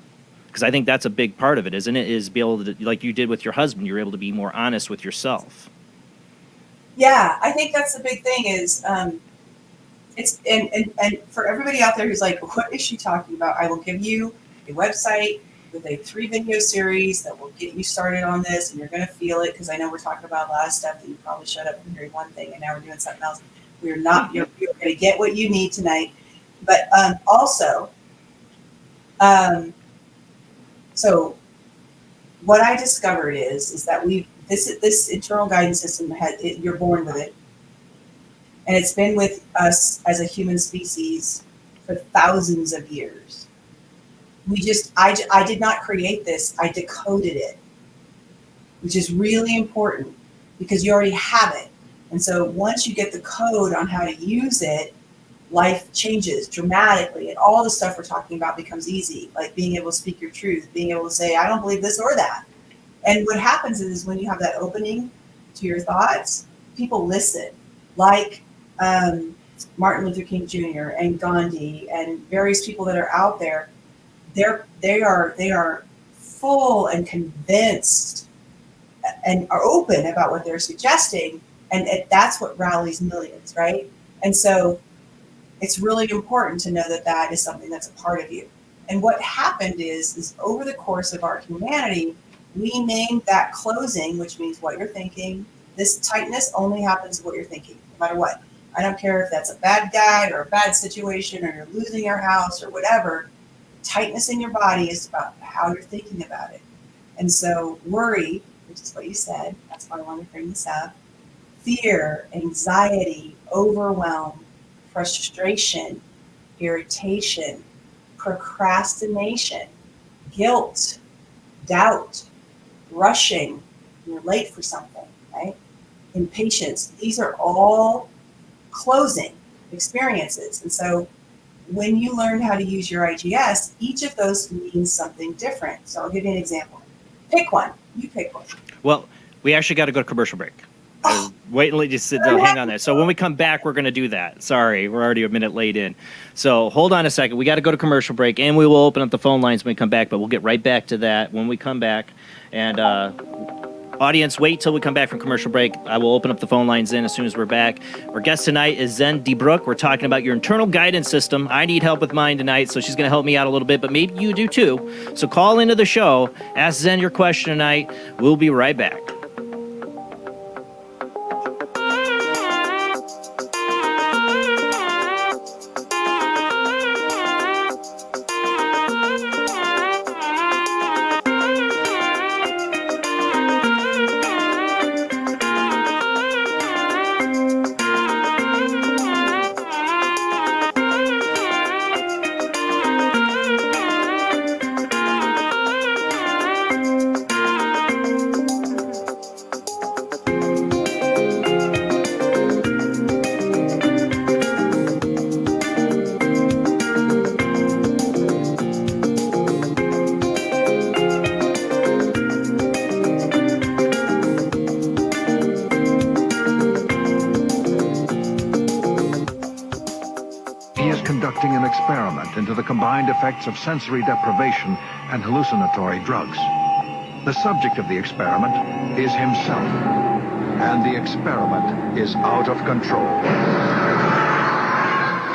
Because I think that's a big part of it, isn't it? Is be able to, like you did with your husband, you're able to be more honest with yourself. Yeah, I think that's the big thing is it's and for everybody out there who's like, what is she talking about? I will give you a website with a 3-video series that will get you started on this, and you're going to feel it, because I know we're talking about a lot of stuff that you probably showed up and hearing one thing and now we're doing something else. You're going to get what you need tonight. But also, so what I discovered is that this internal guidance system you're born with it, and it's been with us as a human species for thousands of years. I did not create this. I decoded it, which is really important because you already have it. And so once you get the code on how to use it, life changes dramatically, and all the stuff we're talking about becomes easy, like being able to speak your truth, being able to say, I don't believe this or that. And what happens is when you have that opening to your thoughts, people listen, like Martin Luther King Jr. and Gandhi and various people that are out there. They are full and convinced and are open about what they're suggesting, and that's what rallies millions, right? And so it's really important to know that that is something that's a part of you. And what happened is over the course of our humanity, we named that closing, which means what you're thinking. This tightness only happens to what you're thinking, no matter what. I don't care if that's a bad guy or a bad situation or you're losing your house or whatever. Tightness in your body is about how you're thinking about it. And so worry, which is what you said, that's why I wanted to bring this up, fear, anxiety, overwhelm, frustration, irritation, procrastination, guilt, doubt, rushing, you're late for something, right? Impatience, these are all closing experiences. And so when you learn how to use your IGS, each of those means something different. So I'll give you an example. Pick one. You pick one. Well, we actually got to go to commercial break. Wait and just hang on there. So when we come back, we're going to do that. Sorry, we're already a minute late in. So hold on a second. We got to go to commercial break, and we will open up the phone lines when we come back, but we'll get right back to that when we come back. And audience, wait till we come back from commercial break. I will open up the phone lines in as soon as we're back. Our guest tonight is Zen DeBrucke. We're talking about your internal guidance system. I need help with mine tonight, so she's going to help me out a little bit, but maybe you do too. So call into the show. Ask Zen your question tonight. We'll be right back. Into the combined effects of sensory deprivation and hallucinatory drugs. The subject of the experiment is himself, and the experiment is out of control.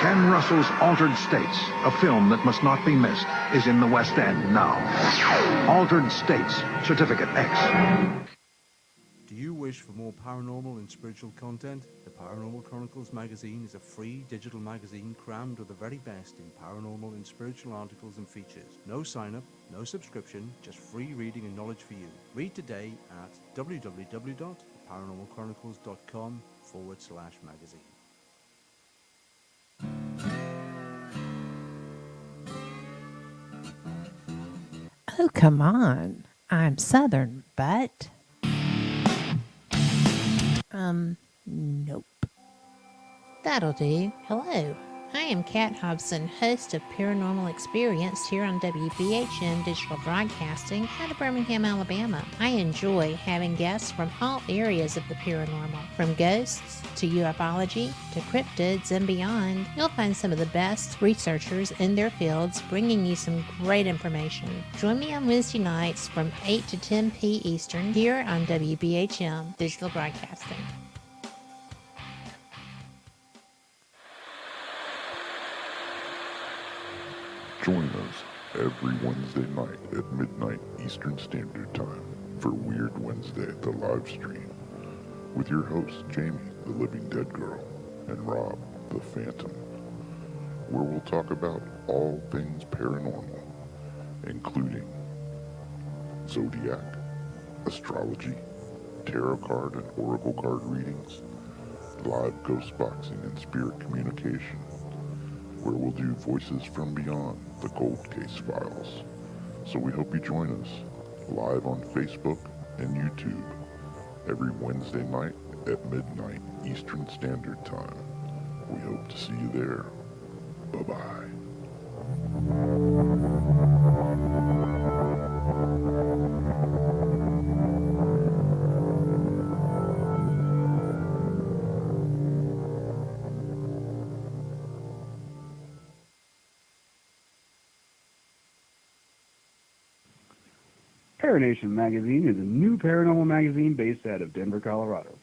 Ken Russell's Altered States, a film that must not be missed, is in the West End now. Altered States, Certificate X. Do you wish for more paranormal and spiritual content, the Paranormal Chronicles magazine is a free digital magazine crammed with the very best in paranormal and spiritual articles and features. No sign-up, no subscription, just free reading and knowledge for you. Read today at www.paranormalchronicles.com/magazine. Oh, come on. I'm Southern, but... Nope. That'll do. Hello, I am Kat Hobson, host of Paranormal Experience here on WBHM Digital Broadcasting out of Birmingham, Alabama. I enjoy having guests from all areas of the paranormal, from ghosts to ufology to cryptids and beyond. You'll find some of the best researchers in their fields bringing you some great information. Join me on Wednesday nights from 8 to 10 p. Eastern here on WBHM Digital Broadcasting. Join us every Wednesday night at midnight Eastern Standard Time for Weird Wednesday, the live stream, with your hosts Jamie, the Living Dead Girl, and Rob, the Phantom, where we'll talk about all things paranormal, including zodiac, astrology, tarot card and oracle card readings, live ghost boxing and spirit communication, where we'll do Voices from Beyond, the Cold Case Files. So we hope you join us live on Facebook and YouTube every Wednesday night at midnight Eastern Standard Time. We hope to see you there. Bye-bye. Paranation Magazine is a new paranormal magazine based out of Denver, Colorado.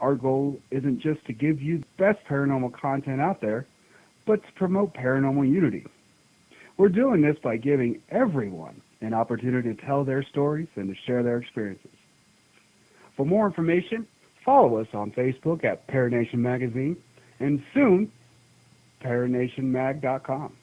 Our goal isn't just to give you the best paranormal content out there, but to promote paranormal unity. We're doing this by giving everyone an opportunity to tell their stories and to share their experiences. For more information, follow us on Facebook at Paranation Magazine and soon, paranationmag.com.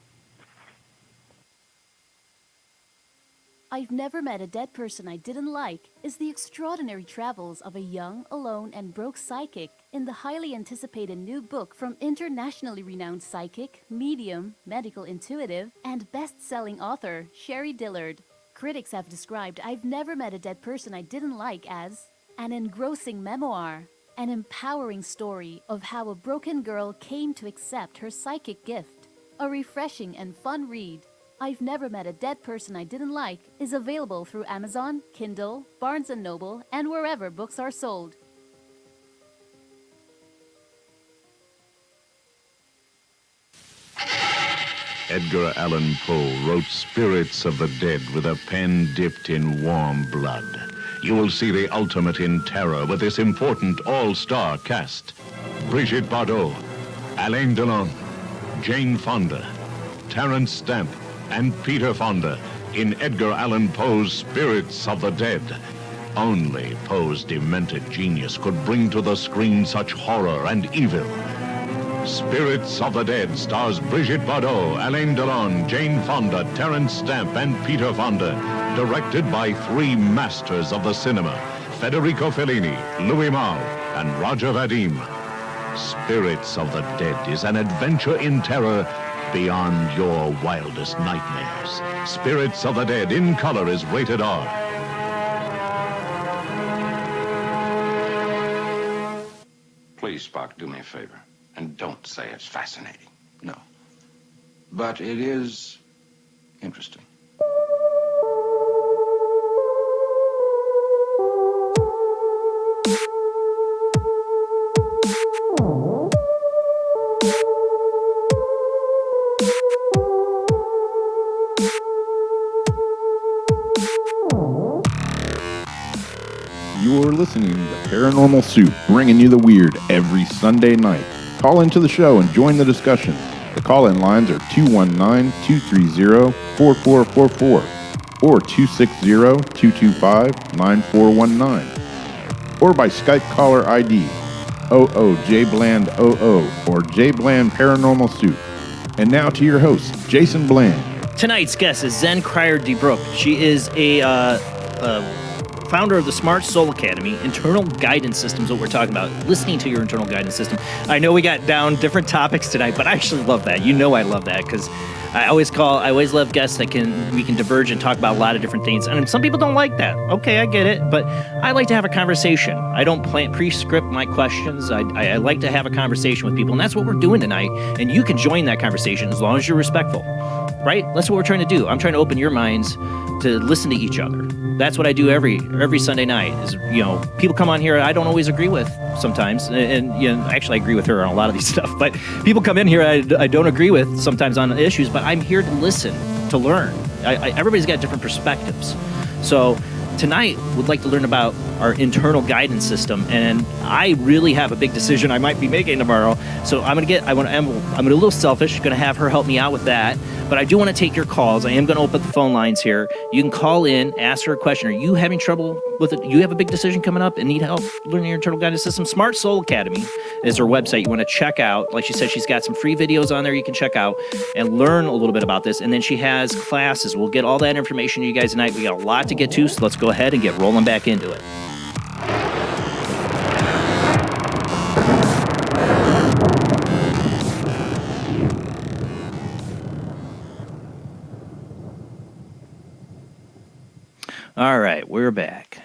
I've Never Met a Dead Person I Didn't Like is the extraordinary travels of a young, alone, and broke psychic in the highly anticipated new book from internationally renowned psychic, medium, medical intuitive, and best-selling author Sherry Dillard. Critics have described I've Never Met a Dead Person I Didn't Like as an engrossing memoir, an empowering story of how a broken girl came to accept her psychic gift, a refreshing and fun read. I've Never Met a Dead Person I Didn't Like is available through Amazon, Kindle, Barnes & Noble, and wherever books are sold. Edgar Allan Poe wrote Spirits of the Dead with a pen dipped in warm blood. You will see the ultimate in terror with this important all-star cast. Brigitte Bardot, Alain Delon, Jane Fonda, Terence Stamp, and Peter Fonda in Edgar Allan Poe's Spirits of the Dead. Only Poe's demented genius could bring to the screen such horror and evil. Spirits of the Dead stars Brigitte Bardot, Alain Delon, Jane Fonda, Terence Stamp, and Peter Fonda. Directed by three masters of the cinema, Federico Fellini, Louis Malle, and Roger Vadim. Spirits of the Dead is an adventure in terror beyond your wildest nightmares. Spirits of the Dead in color is rated R. Please, Spock, do me a favor. And don't say it's fascinating. No. But it is interesting. You're listening to Paranormal Soup, bringing you the weird every Sunday night. Call into the show and join the discussion. The call-in lines are 219-230-4444 or 260-225-9419. or by Skype caller ID 00JBland00 or JBland Paranormal Soup. And now to your host, Jason Bland. Tonight's guest is Zen Cryar DeBrucke. She is a founder of the Smart Soul Academy. Internal guidance systems, what we're talking about. Listening to your internal guidance system. I know we got down different topics tonight, but I actually love that. You know I love that because I always love guests that we can diverge and talk about a lot of different things. And some people don't like that. Okay, I get it. But I like to have a conversation. I don't pre-script my questions. I like to have a conversation with people. And that's what we're doing tonight. And you can join that conversation as long as you're respectful. Right? That's what we're trying to do. I'm trying to open your minds to listen to each other. That's what I do every Sunday night. Is people come on here I don't always agree with sometimes, and actually I agree with her on a lot of these stuff. But people come in here I don't agree with sometimes on issues. But I'm here to listen, to learn. Everybody's got different perspectives. So tonight would like to learn about our internal guidance system, and I really have a big decision I might be making tomorrow. So I'm a little selfish, going to have her help me out with that. But I do want to take your calls. I am going to open the phone lines here. You can call in, ask her a question. Are you having trouble with it? You have a big decision coming up and need help learning your internal guidance system? Smart Soul Academy is her website you want to check out. Like she said, she's got some free videos on there you can check out and learn a little bit about this. And then she has classes. We'll get all that information to you guys tonight. We got a lot to get to, so let's go ahead and get rolling back into it. All right, we're back.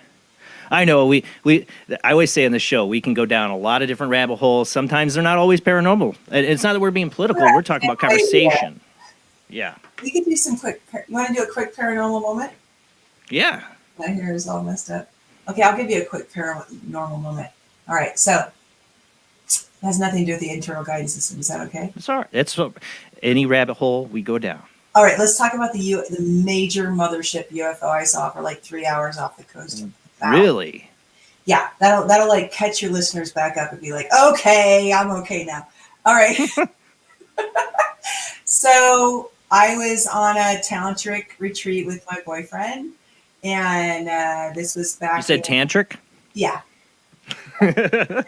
I know I always say on the show we can go down a lot of different rabbit holes. Sometimes they're not always paranormal. And it's not that we're being political. We're talking about conversation. Yeah. We could do some quick. You want to do a quick paranormal moment? Yeah. My hair is all messed up. Okay, I'll give you a quick paranormal moment. All right, so it has nothing to do with the internal guidance system. Is that okay? It's all right. That's any rabbit hole we go down. All right, let's talk about the major mothership UFO I saw for like 3 hours off the coast of Bow. Really? Yeah, that'll like catch your listeners back up and be like, okay, I'm okay now. All right. So I was on a tantric retreat with my boyfriend, and this was back. You said tantric? Yeah.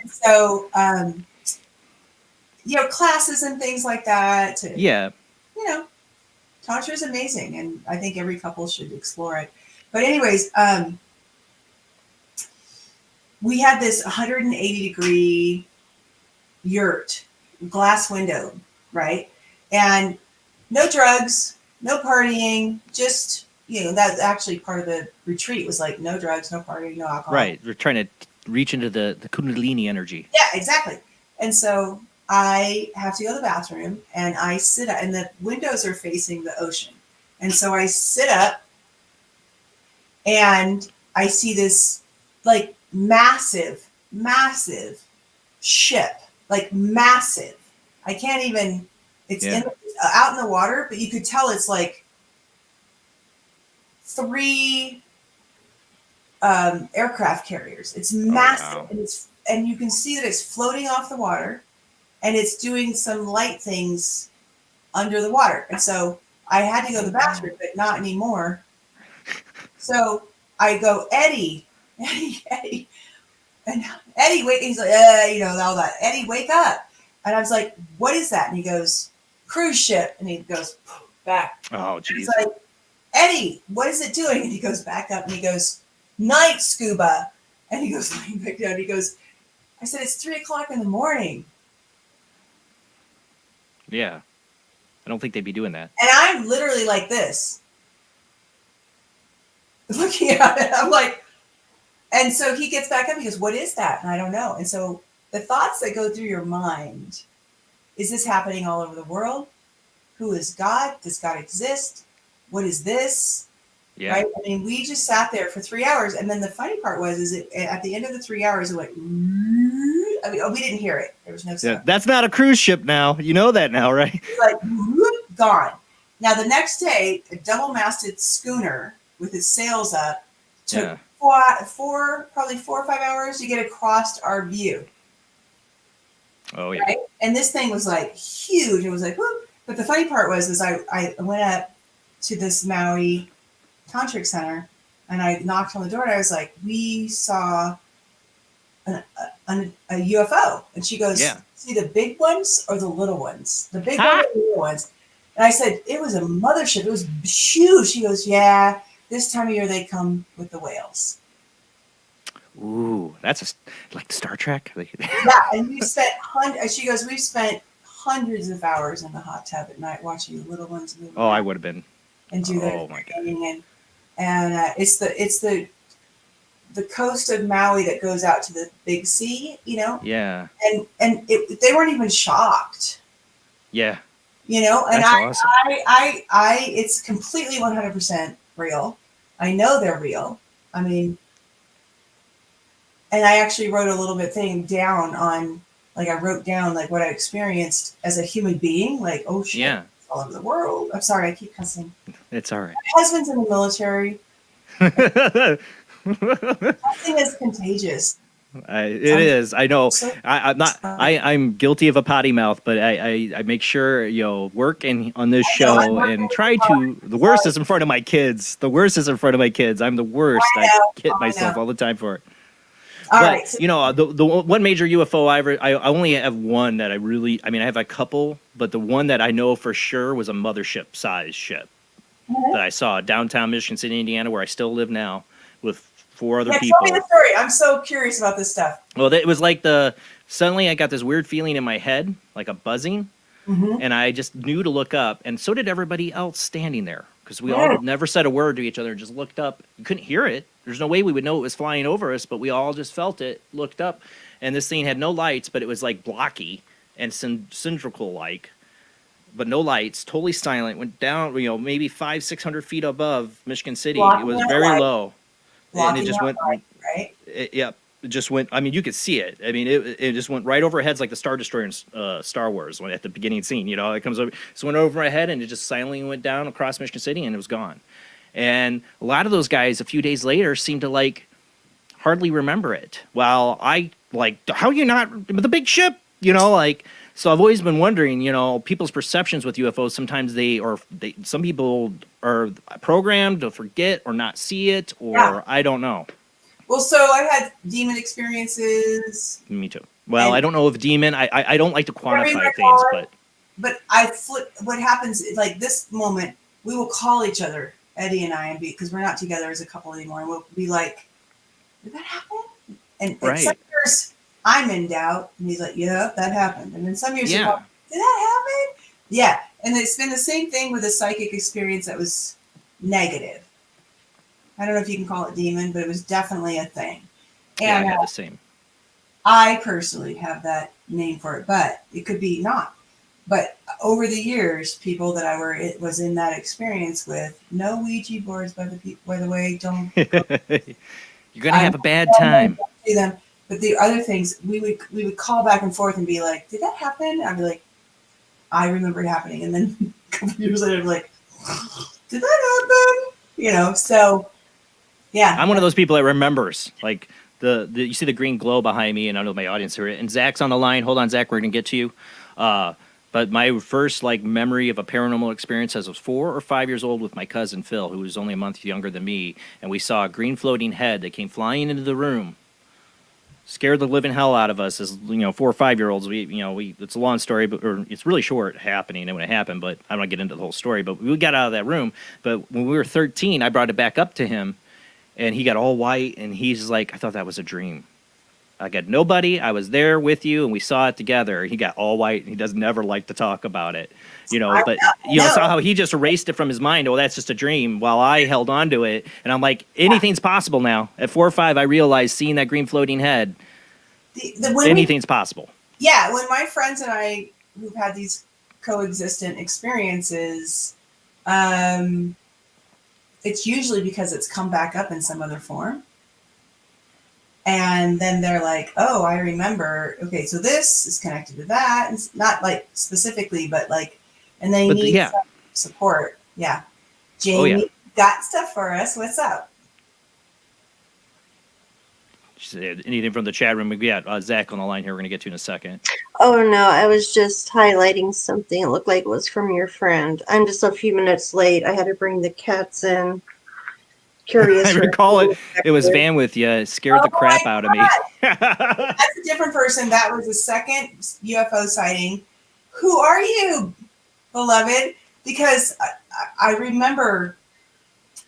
So, classes and things like that. Yeah. Tantra is amazing, and I think every couple should explore it. But anyways, we had this 180-degree yurt, glass window, right? And no drugs, no partying, just, that's actually part of the retreat was like no drugs, no partying, no alcohol. Right. We're trying to reach into the Kundalini energy. Yeah, exactly. And so I have to go to the bathroom, and I sit up, and the windows are facing the ocean. And so I sit up, and I see this like massive ship, like massive. I can't even, it's out in the water, but you could tell it's like 3 aircraft carriers. It's massive. Oh, wow. And you can see that it's floating off the water, and it's doing some light things under the water. And so I had to go to the bathroom, but not anymore. So I go, Eddie. And Eddie, wake. He's like, all that. Eddie, wake up. And I was like, what is that? And he goes, cruise ship. And he goes back. Oh, geez. He's like, Eddie, what is it doing? And he goes back up, and he goes, night scuba. And he goes laying back down. He goes, I said, it's 3:00 in the morning. Yeah. I don't think they'd be doing that. And I'm literally like this, looking at it. I'm like, and so he gets back up. He goes, what is that? And I don't know. And so the thoughts that go through your mind, is this happening all over the world? Who is God? Does God exist? What is this? Yeah. Right? I mean, we just sat there for 3 hours. And then the funny part was, at the end of the 3 hours, it went, we didn't hear it. There was no sound. Yeah, that's not a cruise ship now. You know that now, right? It's like, gone. Now, the next day, a double-masted schooner with its sails up took probably 4 or 5 hours to get across our view. Oh, yeah. Right? And this thing was like huge. It was like, whoop. But the funny part was I went up to this Maui Tantric Center, and I knocked on the door, and I was like, we saw a UFO. And she goes, Yeah. see the big ones or the little ones? The big ones or the little ones? And I said, it was a mothership. It was huge. She goes, yeah, this time of year they come with the whales. Ooh, that's like Star Trek. Yeah, and we spent she goes, we've spent hundreds of hours in the hot tub at night watching the little ones move. Oh, I would have been. And do their Oh my God. thing. And it's the coast of Maui that goes out to the big sea, you know? Yeah. And they weren't even shocked, Yeah. you know? And That's awesome. I it's completely 100% real. I know they're real. I mean, and I actually wrote a little bit thing down on, like, I wrote down like what I experienced as a human being, like, oh shit, Yeah. it's all over the world. I'm sorry, I keep cussing. It's all right. My husband's in the military. Cussing is contagious. It is. I know. I'm not. I'm guilty of a potty mouth, but I make sure, you know, work and on this show and try to. The worst is in front of my kids. The worst is in front of my kids. I'm the worst. I hit myself all the time for it. All but right, so- you know, the one major UFO I only have one that I really. I mean, I have a couple, but the one that I know for sure was a mothership sized ship that I saw downtown Michigan City, Indiana, where I still live now, with 4 other people. Tell me the story. I'm so curious about this stuff. Well, it was like suddenly I got this weird feeling in my head, like a buzzing, and I just knew to look up, and so did everybody else standing there, because we all never said a word to each other, just looked up. You couldn't hear it. There's no way we would know it was flying over us, but we all just felt it, looked up, and this thing had no lights, but it was like blocky and cylindrical-like, but no lights, totally silent, went down, you know, maybe 500-600 feet above Michigan City. It was very low. And it just went right. It just went. I mean, you could see it. I mean, it just went right over our heads like the Star Destroyer in Star Wars at the beginning scene. You know, it comes over, so it went over my head and it just silently went down across Michigan City and it was gone. And a lot of those guys, a few days later, seemed to like hardly remember it. While I like, how you not the big ship? You know, like. So I've always been wondering, you know, people's perceptions with UFOs. Sometimes some people are programmed to forget or not see it, or I don't know. Well, so I had demon experiences. Me too. Well, I don't know if demon. I don't like to quantify things, but what happens is, like, this moment, we will call each other, Eddie and I, and because we're not together as a couple anymore, and we'll be like, "Did that happen?" And some years I'm in doubt, and he's like, "Yeah, that happened." And then some years, did that happen? Yeah, and it's been the same thing with a psychic experience that was negative. I don't know if you can call it demon, but it was definitely a thing. Yeah, And I had the same. I personally have that name for it, but it could be not. But over the years, people that I was in that experience with, no Ouija boards, by the way, don't. You're gonna have a bad time. See them. But the other things, we would call back and forth and be like, "Did that happen?" I'd be like, "I remember it happening," and then a couple years later, I'd be like, "Did that happen?" You know. So, yeah. I'm one of those people that remembers. Like you see the green glow behind me, and I know my audience here. And Zach's on the line. Hold on, Zach. We're gonna get to you. But my first memory of a paranormal experience as I was 4 or 5 years old with my cousin Phil, who was only a month younger than me, and we saw a green floating head that came flying into the room. Scared the living hell out of us as 4 or 5 year olds. It's a long story, or it's really short happening and when it happened. But I don't want to get into the whole story. But we got out of that room. But when we were 13, I brought it back up to him, and he got all white, and he's like, "I thought that was a dream. I got nobody. I was there with you, and we saw it together." He got all white, and he does never like to talk about it, But saw how he just erased it from his mind. Oh, that's just a dream. While I held on to it, and I'm like, anything's possible now. At 4 or 5, I realized seeing that green floating head, anything's possible. Yeah, when my friends and I, who've had these coexistent experiences, it's usually because it's come back up in some other form. And then they're like, "Oh, I remember. Okay, so this is connected to that." And it's not like specifically, but like, and they need some support. Yeah. Jamie got stuff for us. What's up? Anything from the chat room? We got Zach on the line here. We're going to get to in a second. Oh, no, I was just highlighting something. It looked like it was from your friend. I'm just a few minutes late. I had to bring the cats in. Curious. I recall it. It was Van with you. It scared the crap out of me. That's a different person. That was the second UFO sighting. Who are you, beloved? Because I remember,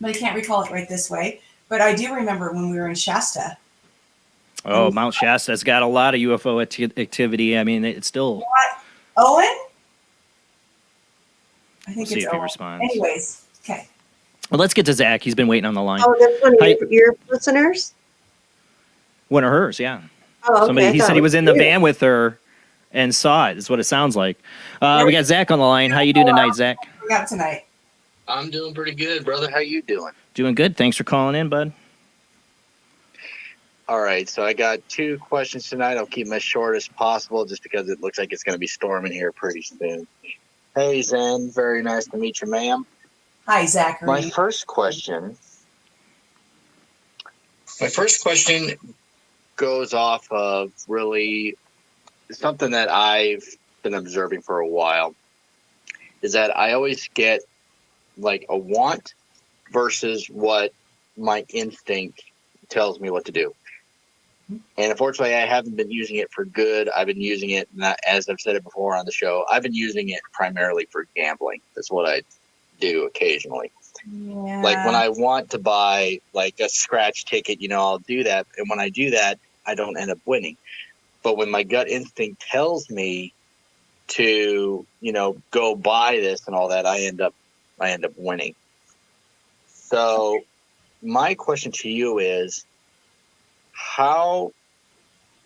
but I can't recall it right this way, but I do remember when we were in Shasta. Oh, Mount Shasta's got a lot of UFO activity. I mean, it's still. What? Owen? I We'll think see it's if he Owen. responds. Anyways, okay. Well, let's get to Zach. He's been waiting on the line. Oh, that's one of your listeners? One of hers, yeah. Oh, okay. Somebody, I he thought said it he was in the you. van with her and saw it. Is what it sounds like. We got Zach on the line. How you doing tonight, Zach? We got tonight. I'm doing pretty good, brother. How you doing? Doing good. Thanks for calling in, bud. All right, so I got 2 questions tonight. I'll keep them as short as possible just because it looks like it's going to be storming here pretty soon. Hey, Zen. Very nice to meet you, ma'am. Hi, Zachary. My first question goes off of really something that I've been observing for a while, is that I always get like a want versus what my instinct tells me what to do. And unfortunately, I haven't been using it for good. I've been using it, as I've said it before on the show, I've been using it primarily for gambling. That's what I do occasionally. Yeah. Like when I want to buy like a scratch ticket, I'll do that. And when I do that, I don't end up winning. But when my gut instinct tells me to, go buy this and all that, I end up winning. So my question to you is, how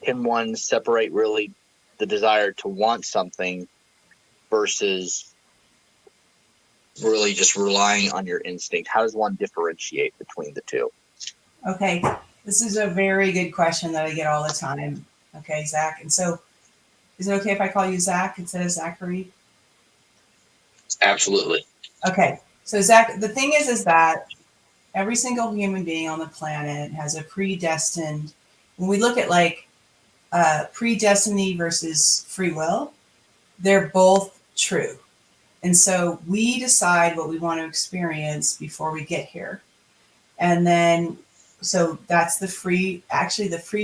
can one separate really the desire to want something versus really just relying on your instinct? How does one differentiate between the two? Okay, this is a very good question that I get all the time. Okay, Zach. And so, is it okay if I call you Zach instead of Zachary? Absolutely. Okay, so Zach, the thing is that every single human being on the planet has a predestined. When we look at like predestiny versus free will, they're both true. And so we decide what we want to experience before we get here. And then, so that's the free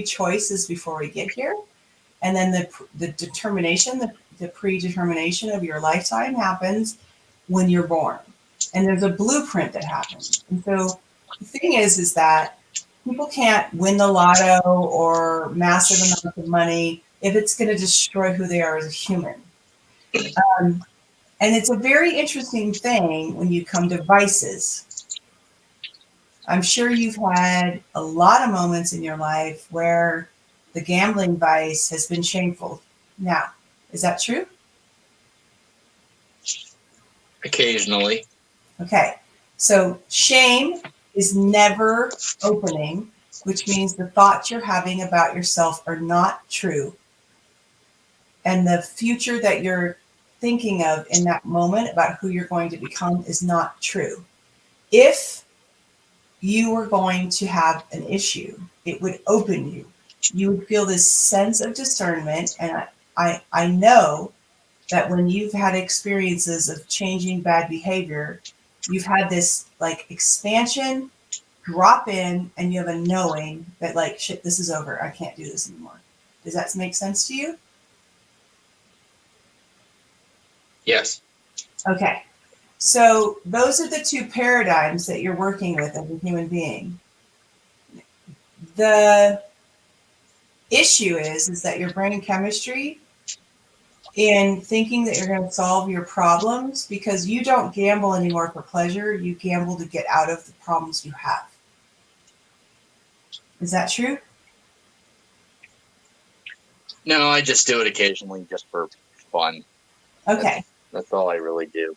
choice is before we get here. And then the determination, the predetermination of your lifetime happens when you're born. And there's a blueprint that happens. And so the thing is that people can't win the lotto or massive amounts of money if it's going to destroy who they are as a human. And it's a very interesting thing when you come to vices. I'm sure you've had a lot of moments in your life where the gambling vice has been shameful. Now, is that true? Occasionally. Okay. So shame is never opening, which means the thoughts you're having about yourself are not true. And the future that you're thinking of in that moment about who you're going to become is not true. If you were going to have an issue, it would open you. You would feel this sense of discernment. And I know that when you've had experiences of changing bad behavior, you've had this like expansion, drop in, and you have a knowing that like, shit, this is over. I can't do this anymore. Does that make sense to you? Yes. Okay. So those are the two paradigms that you're working with as a human being. The issue is that your brain chemistry in thinking that you're going to solve your problems, because you don't gamble anymore for pleasure, you gamble to get out of the problems you have. Is that true? No, I just do it occasionally just for fun. Okay. That's all I really do.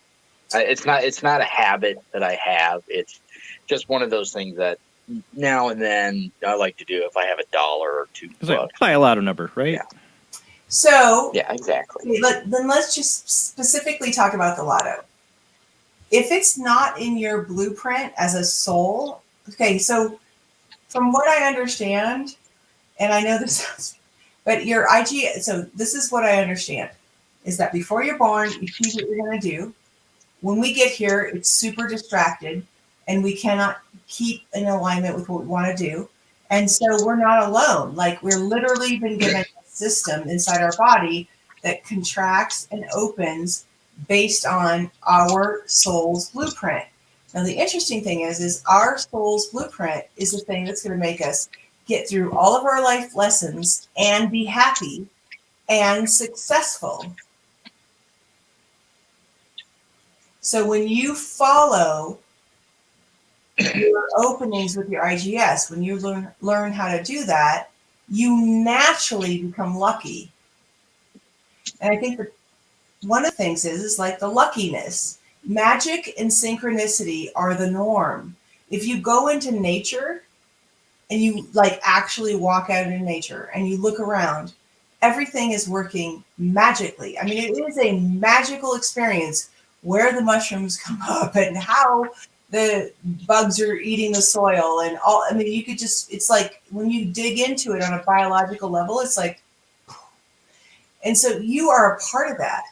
It's not a habit that I have. It's just one of those things that now and then I like to do if I have $1 or $2. It's like by a lotto number, right? Yeah. So yeah, exactly. Then let's just specifically talk about the lotto. If it's not in your blueprint as a soul, okay, so from what I understand, and I know this sounds, but your IG, so this is what I understand, is that before you're born, you choose what you're going to do. When we get here, it's super distracted, and we cannot keep in alignment with what we want to do. And so we're not alone. Like, we're literally been given a system inside our body that contracts and opens based on our soul's blueprint. Now, the interesting thing is our soul's blueprint is the thing that's going to make us get through all of our life lessons and be happy and successful. So when you follow your openings with your IGS, when you learn how to do that, you naturally become lucky. And I think that one of the things is like the luckiness. Magic and synchronicity are the norm. If you go into nature and you like actually walk out in nature and you look around, everything is working magically. I mean, it is a magical experience where the mushrooms come up and how the bugs are eating the soil and all. I mean, you could just, it's like when you dig into it on a biological level, it's like, and so you are a part of that.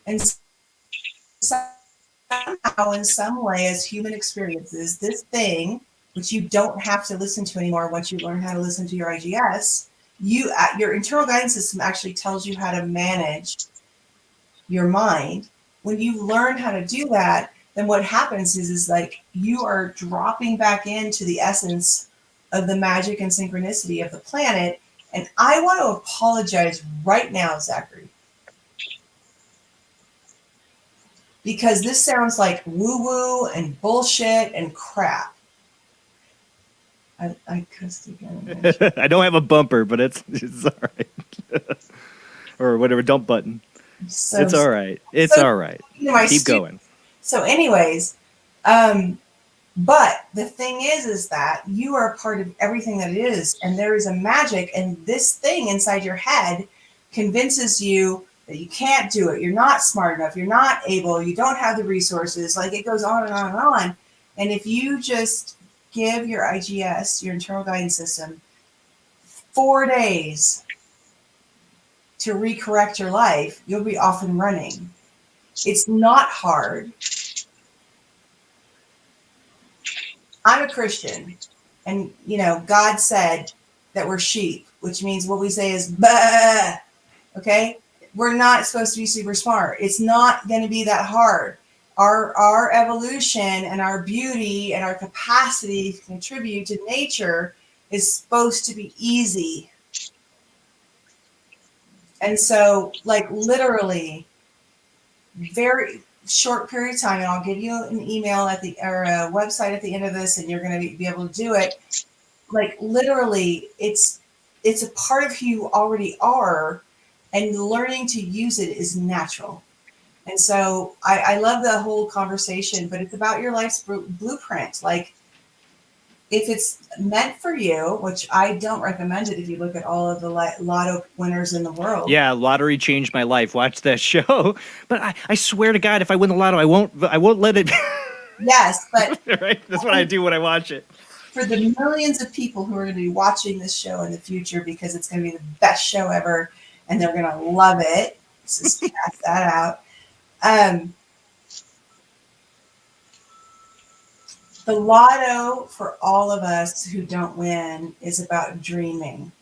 And somehow, in some way, as human experiences, this thing, which you don't have to listen to anymore once you learn how to listen to your IGS, your internal guidance system actually tells you how to manage your mind. When you learn how to do that, then what happens is like you are dropping back into the essence of the magic and synchronicity of the planet. And I want to apologize right now, Zachary, because this sounds like woo-woo and bullshit and crap. I cussed again. I don't have a bumper, but it's all right. Or whatever, dump button. So, it's all right. It's all right. Keep going. So anyways, but the thing is that you are a part of everything that it is, and there is a magic, and this thing inside your head convinces you that you can't do it. You're not smart enough. You're not able. You don't have the resources. Like, it goes on and on and on. And if you just give your IGS, your internal guidance system, 4 days to recorrect your life, you'll be off and running. It's not hard. I'm a Christian, and God said that we're sheep, which means what we say is bah. Okay, we're not supposed to be super smart. It's not going to be that hard. Our evolution and our beauty and our capacity to contribute to nature is supposed to be easy. And so, like, literally, very short period of time, and I'll give you an email or a website at the end of this, and you're going to be able to do it. Like, literally, it's a part of who you already are, and learning to use it is natural. And so I love the whole conversation, but it's about your life's blueprint. Like, if it's meant for you, which I don't recommend it if you look at all of the lotto winners in the world. Yeah, lottery changed my life. Watch that show. But I swear to God, if I win the lotto, I won't let it. Yes, but right, that's what I do when I watch it. For the millions of people who are going to be watching this show in the future, because it's going to be the best show ever, and they're going to love it. Let's just cast that out. The lotto for all of us who don't win is about dreaming,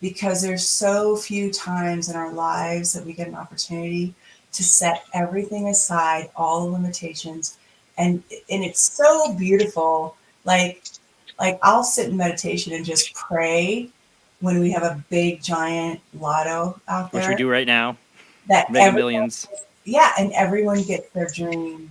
because there's so few times in our lives that we get an opportunity to set everything aside, all the limitations, and it's so beautiful. Like I'll sit in meditation and just pray when we have a big giant lotto out there, which we do right now. That Mega Millions. Yeah, and everyone gets their dream.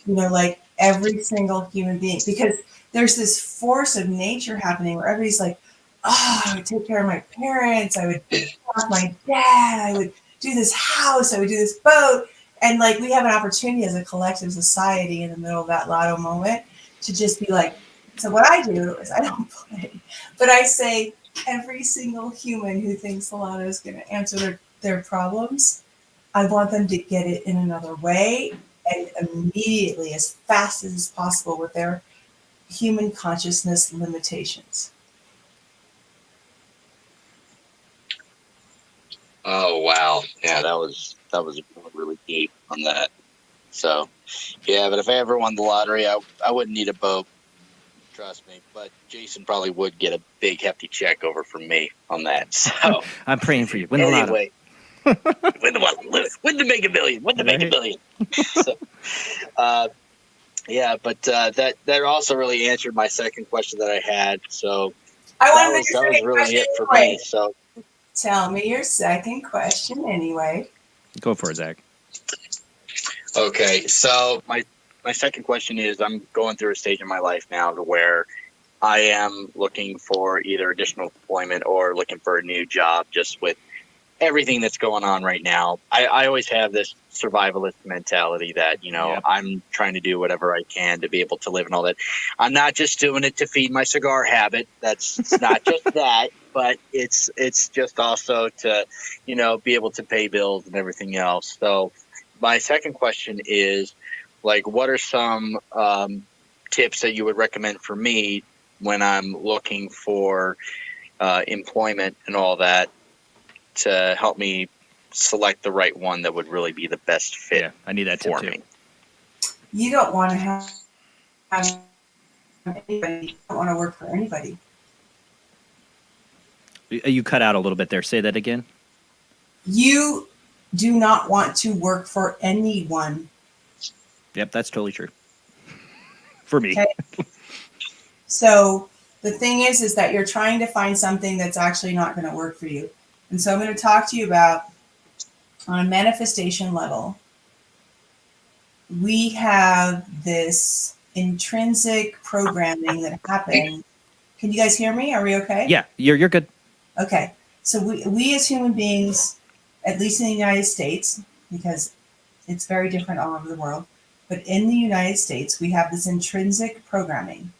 Like every single human being, because there's this force of nature happening where everybody's like, oh, I would take care of my parents, I would help my dad, I would do this house, I would do this boat. And like, we have an opportunity as a collective society in the middle of that lotto moment to just be like, so what I do is I don't play, but I say every single human who thinks the lotto is going to answer their problems, I want them to get it in another way, and immediately, as fast as possible, with their human consciousness limitations. Oh wow, yeah, that was really deep on that. So, yeah, but if I ever won the lottery, I wouldn't need a boat. trust me. But Jason probably would get a big hefty check over from me on that. So I'm praying for you. Win the lotto. anyway, win the Mega Million. Win the Mega Million. So, yeah, but that also really answered my second question that I had. So I that want was to know your second really question it for anyway. me. So Tell me your second question anyway. Go for it, Zach. okay, so my second question is, I'm going through a stage in my life now to where I am looking for either additional employment or looking for a new job, just with everything that's going on right now. I always have this survivalist mentality that, I'm trying to do whatever I can to be able to live and all that. I'm not just doing it to feed my cigar habit. It's not just that, but it's just also to, be able to pay bills and everything else. So my second question is, like, what are some tips that you would recommend for me when I'm looking for employment and all that, to help me select the right one that would really be the best fit? Yeah, I need that tip too. Me. You don't want to have anybody. You don't want to work for anybody. You cut out a little bit there. Say that again. You do not want to work for anyone. Yep, that's totally true. For me. Okay. So the thing is that you're trying to find something that's actually not going to work for you. And so I'm going to talk to you about, on a manifestation level, we have this intrinsic programming that happens. Can you guys hear me? Are we okay? Yeah, you're good. Okay. So we as human beings, at least in the United States, because it's very different all over the world, but in the United States, we have this intrinsic programming,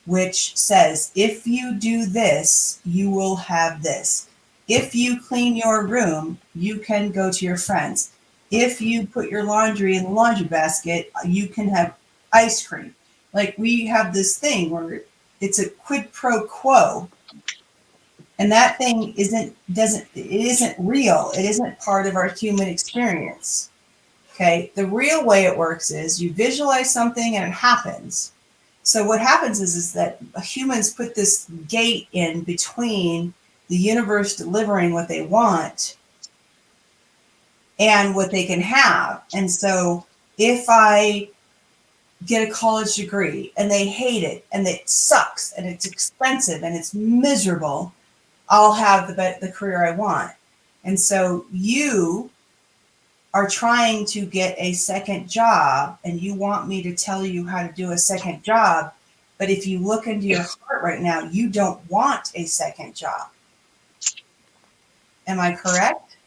which says, if you do this, you will have this. If you clean your room, you can go to your friends. If you put your laundry in the laundry basket, you can have ice cream. Like, we have this thing where it's a quid pro quo. And that thing isn't real. It isn't part of our human experience. Okay. The real way it works is you visualize something and it happens. So what happens is that humans put this gate in between the universe delivering what they want and what they can have. And so if I get a college degree and they hate it and it sucks and it's expensive and it's miserable, I'll have the career I want. And so you are trying to get a second job and you want me to tell you how to do a second job. But if you look into your heart right now, you don't want a second job. Am I correct?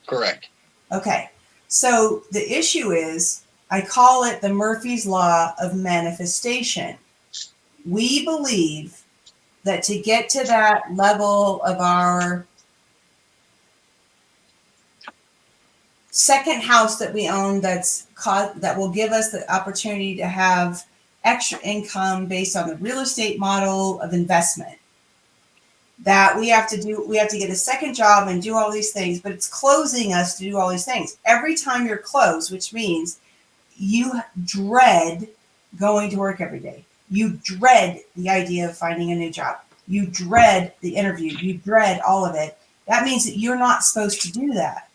Correct. Okay. So the issue is, I call it the Murphy's Law of manifestation. We believe that to get to that level of our second house that we own, that will give us the opportunity to have extra income based on the real estate model of investment, that we have to get a second job and do all these things, but it's closing us to do all these things. Every time you're closed, which means you dread going to work every day. You dread the idea of finding a new job. You dread the interview. You dread all of it. That means that you're not supposed to do that.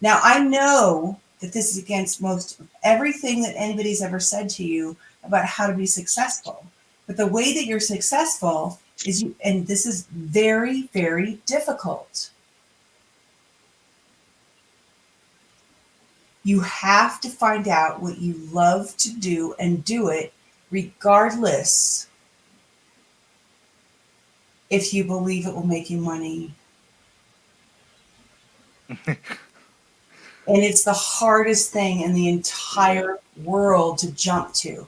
Now, I know that this is against most everything that anybody's ever said to you about how to be successful. But the way that you're successful is and this is very, very difficult. You have to find out what you love to do and do it regardless if you believe it will make you money. And it's the hardest thing in the entire world to jump to.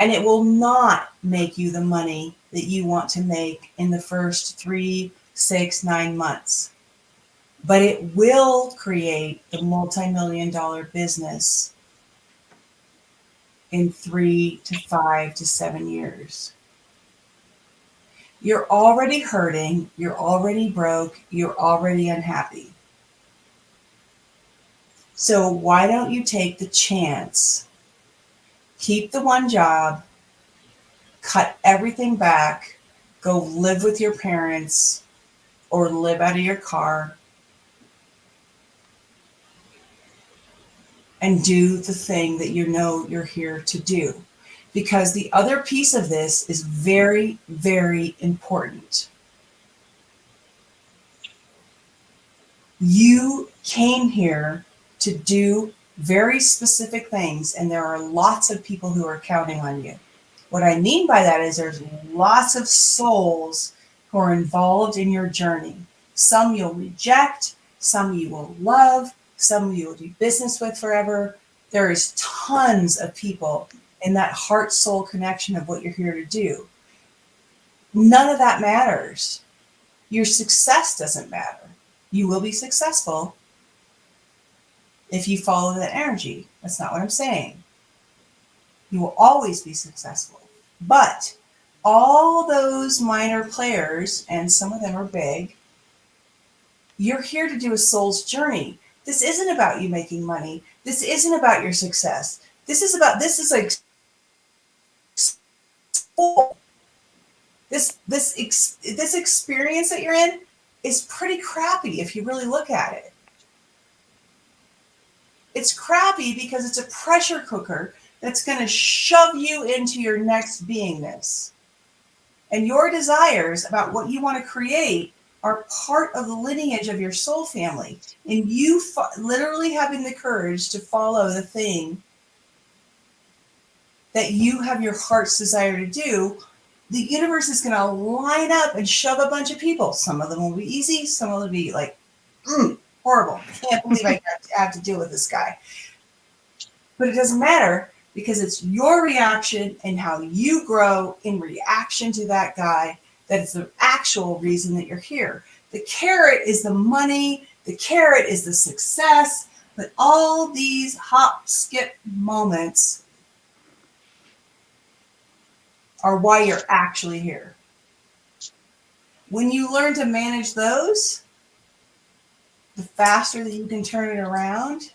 And it will not make you the money that you want to make in the first 3, 6, 9 months. But it will create the multi-million-dollar business in 3 to 5 to 7 years. You're already hurting, you're already broke, you're already unhappy. So why don't you take the chance keep the one job, cut everything back, go live with your parents or live out of your car and do the thing that you know you're here to do. Because the other piece of this is very, very important. You came here to do very specific things, and there are lots of people who are counting on you. What I mean by that is there's lots of souls who are involved in your journey. Some you'll reject, some you will love, some you will do business with forever. There is tons of people in that heart-soul connection of what you're here to do. None of that matters. Your success doesn't matter. You will be successful if you follow that energy. That's not what I'm saying. You will always be successful. But all those minor players, and some of them are big, you're here to do a soul's journey. This isn't about you making money. This isn't about your success. This is like this experience that you're in is pretty crappy if you really look at it. It's crappy because it's a pressure cooker that's going to shove you into your next beingness. And your desires about what you want to create are part of the lineage of your soul family. And you literally having the courage to follow the thing that you have your heart's desire to do, the universe is going to line up and shove a bunch of people. Some of them will be easy. Some of them will be like, horrible. I can't believe I have to deal with this guy. But it doesn't matter because it's your reaction and how you grow in reaction to that guy that is the actual reason that you're here. The carrot is the money. The carrot is the success. But all these hop, skip moments are why you're actually here. When you learn to manage those, the faster that you can turn it around,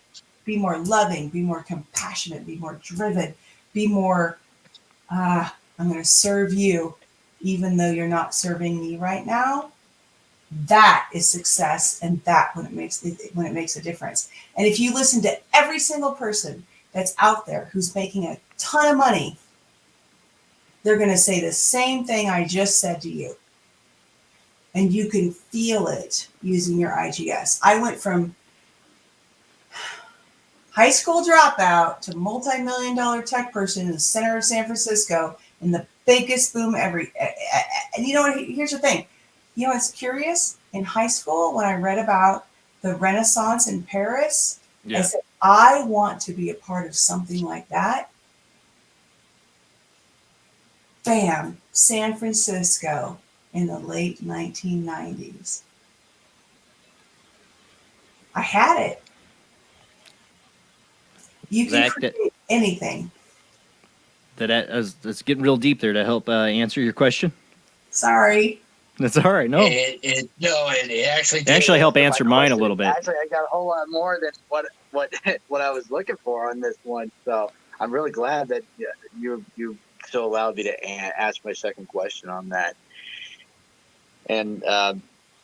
be more loving, be more compassionate, be more driven, be more, I'm going to serve you, even though you're not serving me right now. That is success, and that when it makes a difference. And if you listen to every single person that's out there who's making a ton of money, they're going to say the same thing I just said to you. And you can feel it using your IGS. I went from high school dropout to multi-million-dollar tech person in the center of San Francisco in the biggest boom ever. And you know what? Here's the thing. You know what's curious? In high school, when I read about the Renaissance in Paris, I said, I want to be a part of something like that. Bam, San Francisco in the late 1990s. I had it. You can create anything. That's getting real deep there to help answer your question. Sorry. That's all right. No, It actually did actually help answer mine a little bit. Actually, I got a whole lot more than what I was looking for on this one. So I'm really glad that you still allowed me to ask my second question on that. And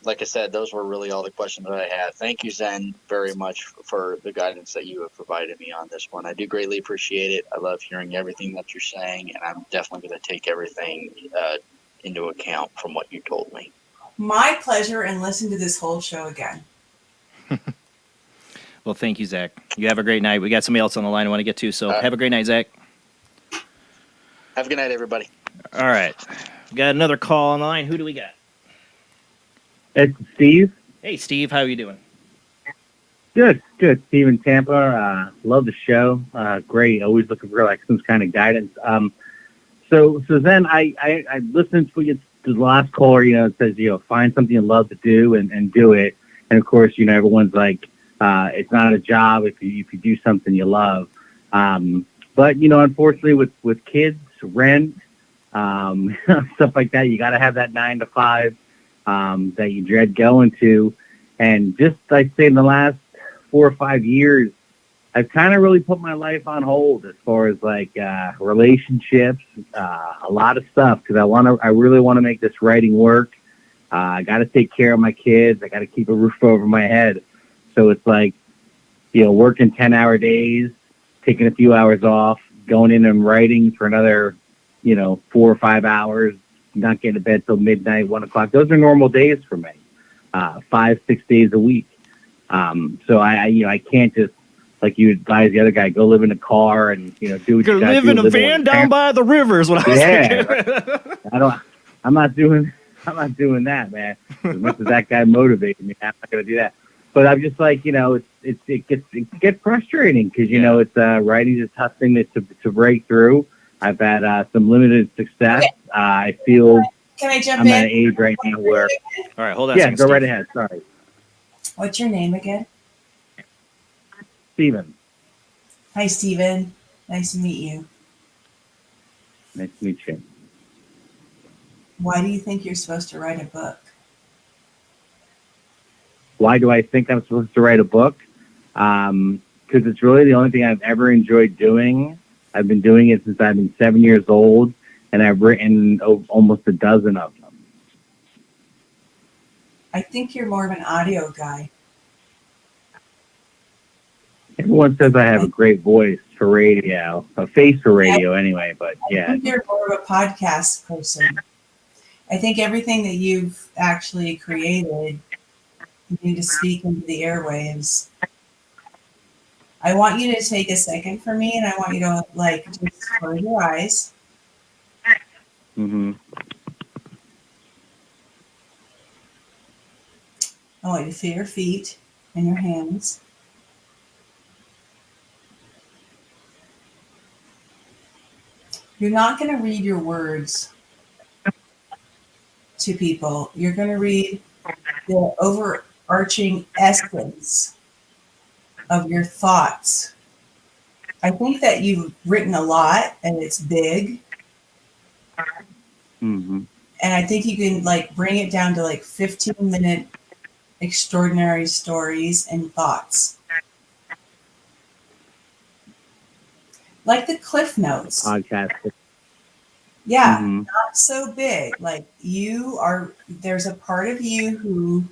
like I said, those were really all the questions that I had. Thank you, Zen, very much for the guidance that you have provided me on this one. I do greatly appreciate it. I love hearing everything that you're saying, and I'm definitely going to take everything into account from what you told me. My pleasure, and listen to this whole show again. Well, thank you, Zach. You have a great night. We got somebody else on the line I want to get to, so have a great night, Zach. Have a good night, everybody. All right. We got another call on the line. Who do we got? It's Steve. Hey, Steve. How are you doing? Good. Steve in Tampa. Love the show. Great. Always looking for like some kind of guidance. So then I listened to the last caller. It says find something you love to do and do it. And of course everyone's like it's not a job if you do something you love. But unfortunately with kids, rent, stuff like that, you got to have that 9 to 5 that you dread going to. And just I'd say in the last 4 or 5 years, I've kind of really put my life on hold as far as like relationships, a lot of stuff, because I really want to make this writing work. I got to take care of my kids. I got to keep a roof over my head. So it's like, working 10-hour days, taking a few hours off, going in and writing for another, 4 or 5 hours, not getting to bed till midnight, 1 o'clock. Those are normal days for me, 5-6 days a week. So I can't just, like you advise the other guy, go live in a car and, do what you got to do. Live in a van down by the river is what I was thinking. I'm not doing that, man. As much as that guy motivated me, I'm not going to do that. But I'm just like, it gets frustrating because, it's writing is a tough thing to break through. I've had some limited success. Okay. I feel Can I jump I'm in? at an age right now where. All right, hold on. Yeah, go right ahead. Sorry. What's your name again? Steven. Hi, Steven. Nice to meet you. Nice to meet you. Why do you think you're supposed to write a book? Why do I think I'm supposed to write a book? Because it's really the only thing I've ever enjoyed doing. I've been doing it since I've been 7 years old, and I've written almost a dozen of them. I think you're more of an audio guy. Everyone says I have a great voice for radio, a face for radio anyway, but I yeah. think you're more of a podcast person. I think everything that you've actually created, you need to speak into the airwaves. I want you to take a second for me, and I want you to just close your eyes. Mm-hmm. I want you to feel your feet and your hands. You're not going to read your words to people. You're going to read the overarching essence of your thoughts. I think that you've written a lot and it's big. Mm-hmm. And I think you can bring it down to 15-minute extraordinary stories and thoughts. Like the Cliff Notes. Podcast. Yeah, Mm-hmm. not so big. There's a part of you who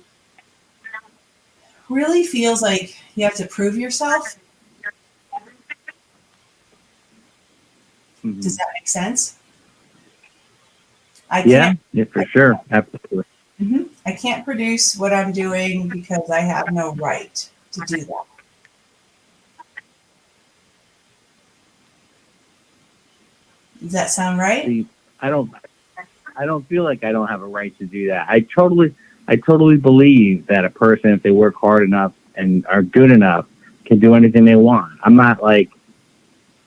really feels like you have to prove yourself. Mm-hmm. Does that make sense? Yeah, for sure. Absolutely. I can't produce what I'm doing because I have no right to do that. Does that sound right? See, I don't feel like I don't have a right to do that. I totally believe that a person, if they work hard enough and are good enough, can do anything they want. I'm not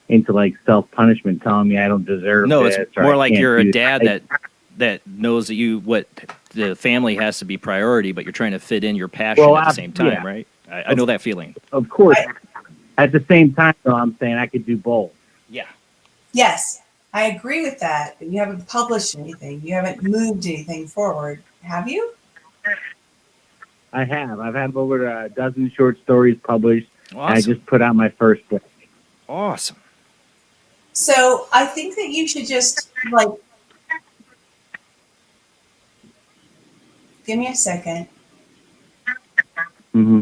into self-punishment, telling me I don't deserve No, this. it's more like you're a do dad that. that knows that what the family has to be priority, but you're trying to fit in your passion at the same time, right? I know that feeling. Of course. At the same time, though, I'm saying I could do both. Yeah. Yes, I agree with that. But you haven't published anything. You haven't moved anything forward. Have you? I have. I've had over a dozen short stories published. Awesome. And I just put out my first book. Awesome. So I think that you should just give me a second. Mm-hmm.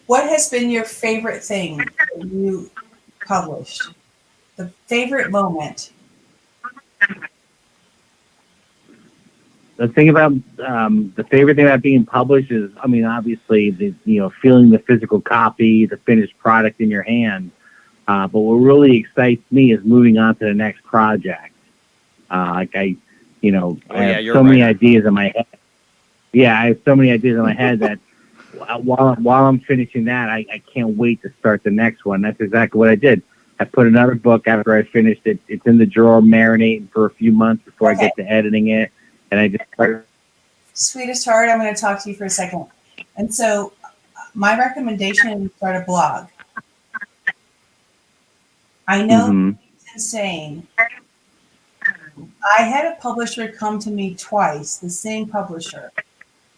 What has been your favorite thing that you published? The favorite moment? The thing about the favorite thing about being published is, obviously, feeling the physical copy, the finished product in your hand. But what really excites me is moving on to the next project. I have so many ideas in my head. Yeah, I have so many ideas in my head that while I'm finishing that, I can't wait to start the next one. That's exactly what I did. I put another book after I finished it. It's in the drawer marinating for a few months before I get to editing it. And I just started. Sweetest heart, I'm going to talk to you for a second. And so my recommendation is to start a blog. I know it's insane. I had a publisher come to me twice, the same publisher.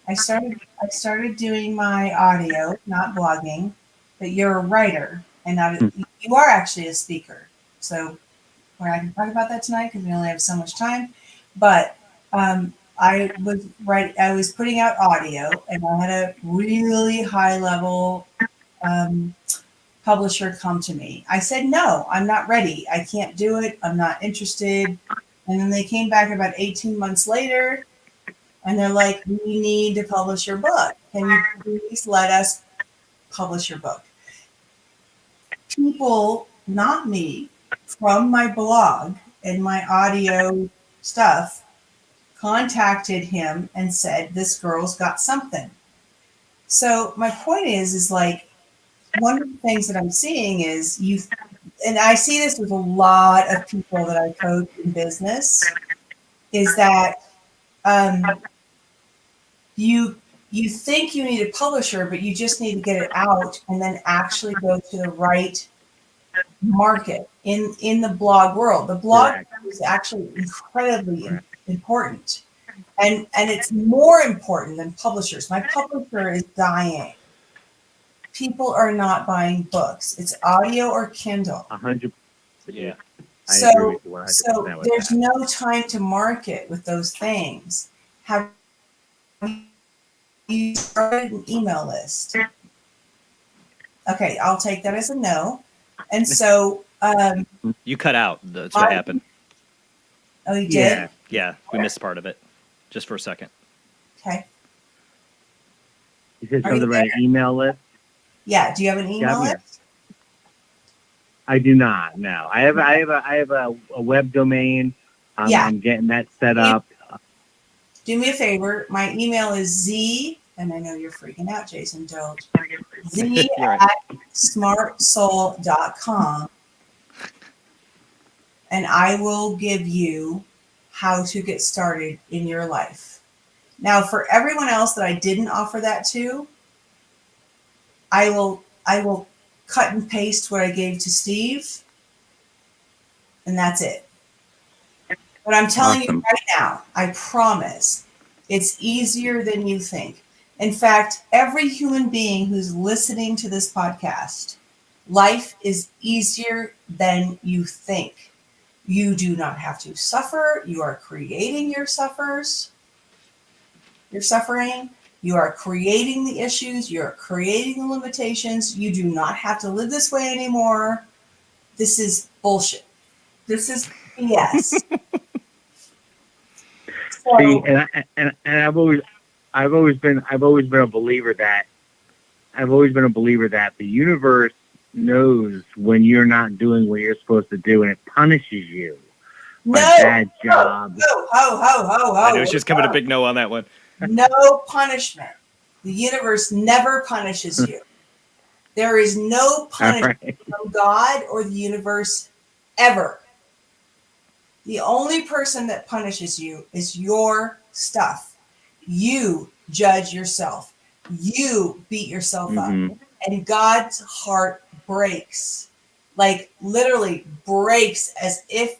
I started doing my audio, not blogging, that you're a writer and not you are actually a speaker. So I can talk about that tonight because we only have so much time. But I was putting out audio, and I had a really high level publisher come to me. I said, no, I'm not ready. I can't do it. I'm not interested. And then they came back about 18 months later, and they're like, we need to publish your book. Can you please let us publish your book? People, not me, from my blog and my audio stuff, contacted him and said, this girl's got something. So my point is like, one of the things that I'm seeing is and I see this with a lot of people that I coach in business, is that you think you need a publisher, but you just need to get it out and then actually go to the right market in the blog world. The blog is actually incredibly important. And it's more important than publishers. My publisher is dying. People are not buying books. It's audio or Kindle. 100%. Yeah. I agree with you 100% So with there's that. no time to market with those things. Have you started an email list? Okay, I'll take that as a no. And so You cut out. That's what happened. Oh, you did? Yeah, we missed part of it. Just for a second. Okay. You said Are you something about an there? email list? Yeah. Do you have an email I'm here. list? I do not. No, I have a web domain. I'm getting that set up. Do me a favor. My email is Z, and I know you're freaking out, Jason. Don't. Z You're at smartsoul.com. And I will give you how to get started in your life. Now, for everyone else that I didn't offer that to, I will cut and paste what I gave to Steve, and that's it. But I'm telling you right now, I promise, it's easier than you think. In fact, every human being who's listening to this podcast, life is easier than you think. You do not have to suffer. You are creating your suffering. You are creating the issues. You're creating the limitations. You do not have to live this way anymore. This is bullshit. This is BS. See, and I've always been a believer that the universe knows when you're not doing what you're supposed to do, and it punishes you. No, bad job. No, ho. I knew she was coming a big no on that one. No punishment. The universe never punishes you. There is no punishment from God or the universe ever. The only person that punishes you is your stuff. You judge yourself. You beat yourself up. And God's heart breaks. Like literally breaks, as if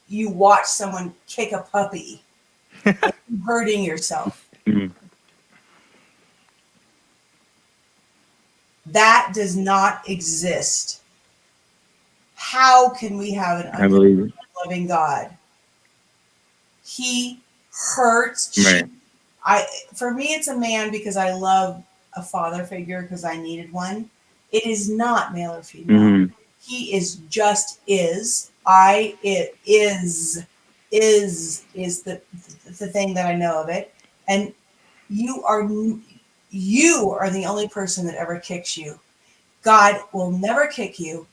you watch someone kick a puppy. And you're hurting yourself. That does not exist. How can we have an loving God? He hurts. For me, it's a man because I love a father figure because I needed one. It is not male or female. He is just is. It is the thing that I know of it. And you are the only person that ever kicks you. God will never kick you.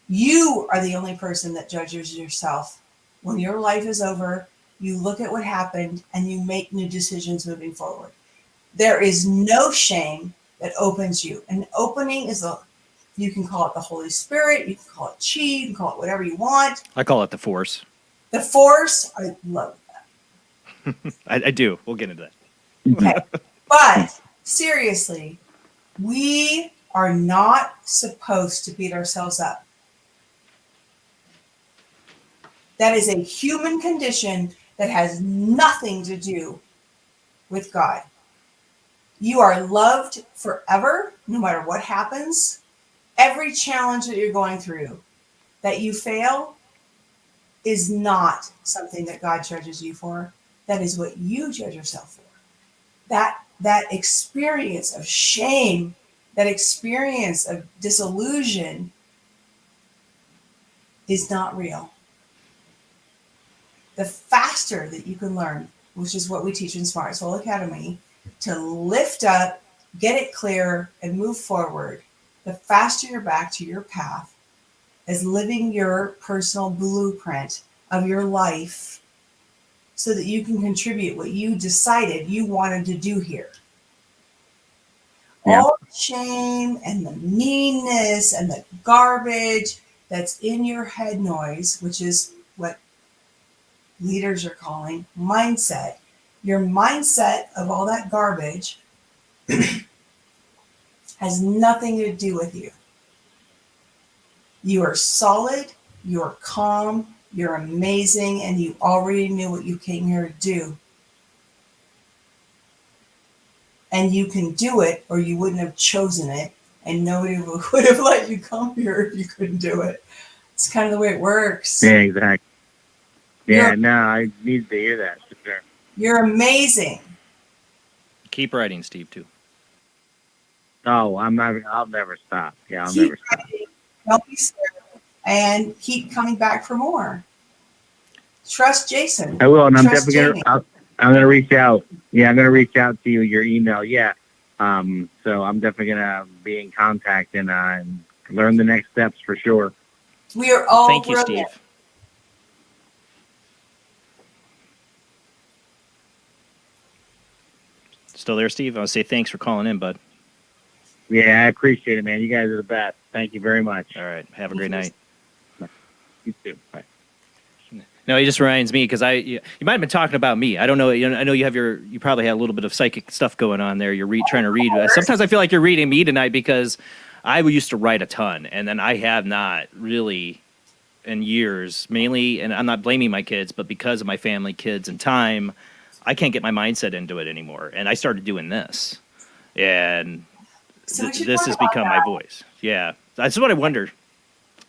You are the only person that judges yourself. When your life is over, you look at what happened and you make new decisions moving forward. There is no shame that opens you. An opening is you can call it the Holy Spirit, you can call it chi, you can call it whatever you want. I call it the Force. The Force, I love that. I do. We'll get into that. Okay. But seriously, we are not supposed to beat ourselves up. That is a human condition that has nothing to do with God. You are loved forever, no matter what happens. Every challenge that you're going through, that you fail, is not something that God judges you for. That is what you judge yourself for. That experience of shame, that experience of disillusion is not real. The faster that you can learn, which is what we teach in Smart Soul Academy, to lift up, get it clear, and move forward, the faster you're back to your path as living your personal blueprint of your life so that you can contribute what you decided you wanted to do here. Yeah. All the shame and the meanness and the garbage that's in your head noise, which is what leaders are calling mindset. Your mindset of all that garbage has nothing to do with you. You are solid, you're calm, you're amazing, and you already knew what you came here to do. And you can do it, or you wouldn't have chosen it, and nobody would have let you come here if you couldn't do it. It's kind of the way it works. Yeah, exactly. Yeah, no, I need to hear that for sure. You're amazing. Keep writing, Steve, too. Oh, I'll never stop. Yeah, I'll Keep never stop. writing, don't be scared, and keep coming back for more. Trust Jason. I will, and I'm Trust definitely I'm gonna reach out. Yeah, I'm gonna reach out to you, your email. Yeah. So I'm definitely gonna be in contact and learn the next steps for sure. We are all Thank you, brilliant. Steve. Still there, Steve? I want to say thanks for calling in, bud. Yeah, I appreciate it, man. You guys are the best. Thank you very much. All right. Have a great night. You too. Bye. No, he just reminds me because you might have been talking about me. I don't know. I know you probably had a little bit of psychic stuff going on there. You're trying to read. Sometimes I feel like you're reading me tonight because I used to write a ton, and then I have not really in years, mainly, and I'm not blaming my kids, but because of my family, kids, and time, I can't get my mindset into it anymore. And I started doing this, and this has become my voice. Yeah, that's what I wonder.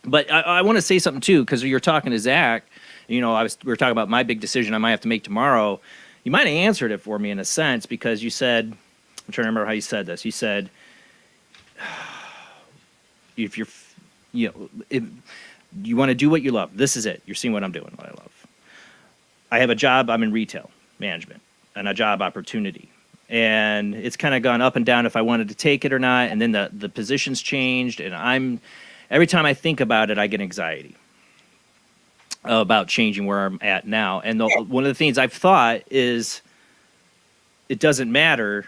But I want to say something too, because you're talking to Zach. We were talking about my big decision I might have to make tomorrow. You might have answered it for me in a sense because you said, I'm trying to remember how you said this. You said, if you want to do what you love, this is it. You're seeing what I'm doing, what I love. I have a job. I'm in retail management and a job opportunity. And it's kind of gone up and down if I wanted to take it or not. And then the position's changed. And every time I think about it, I get anxiety about changing where I'm at now. And one of the things I've thought is it doesn't matter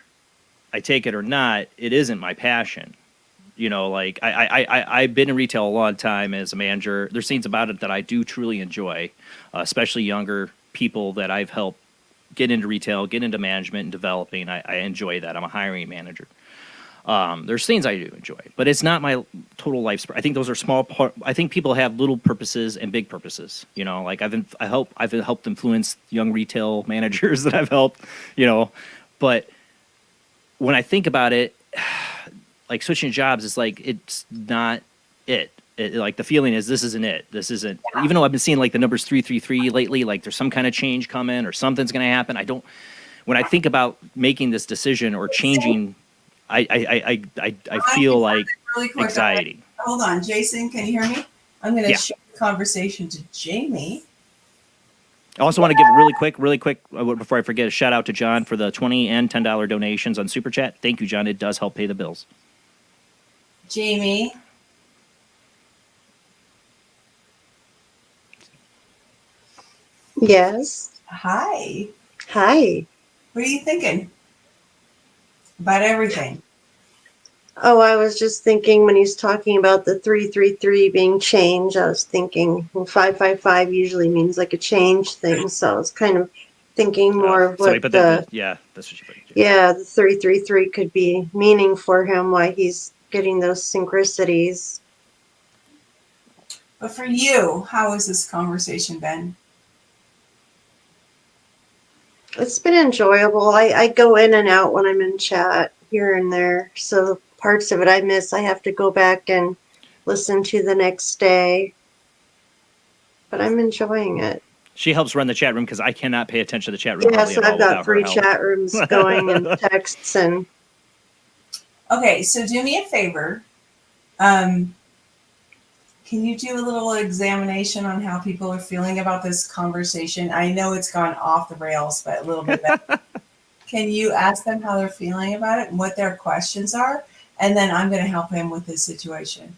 I take it or not, it isn't my passion. Like I've been in retail a long time as a manager. There's things about it that I do truly enjoy, especially younger people that I've helped get into retail, get into management and developing. I enjoy that. I'm a hiring manager. There's things I do enjoy, but it's not my total life. I think those are small part. I think people have little purposes and big purposes. Like I've helped influence young retail managers that I've helped. But when I think about it, like switching jobs, it's like it's not it. Like the feeling is this isn't it. This isn't. Even though I've been seeing like the numbers 333 lately, like there's some kind of change coming or something's going to happen. When I think about making this decision or changing. I feel like really quick. anxiety. Hold on, Jason, can you hear me? I'm going to shift the conversation to Jamie. I also want to give really quick, before I forget, a shout out to John for the $20 and $10 donations on Super Chat. Thank you, John. It does help pay the bills. Jamie. Yes. Hi. Hi. What are you thinking about everything? Oh, I was just thinking when he's talking about the 333 being changed, I was thinking 555 usually means like a change thing. So I was kind of thinking more of what that's what you put. Yeah, the 333 could be meaning for him, why he's getting those synchronicities. But for you, how has this conversation been? It's been enjoyable. I go in and out when I'm in chat. here and there. So parts of it I miss. I have to go back and listen to the next day. But I'm enjoying it. She helps run the chat room because I cannot pay attention to the chat room Yeah, hardly so at all I've got without her 3 help. chat rooms going and texts and Okay, so do me a favor. Can you do a little examination on how people are feeling about this conversation? I know it's gone off the rails, but a little bit better. Can you ask them how they're feeling about it and what their questions are? And then I'm going to help him with his situation.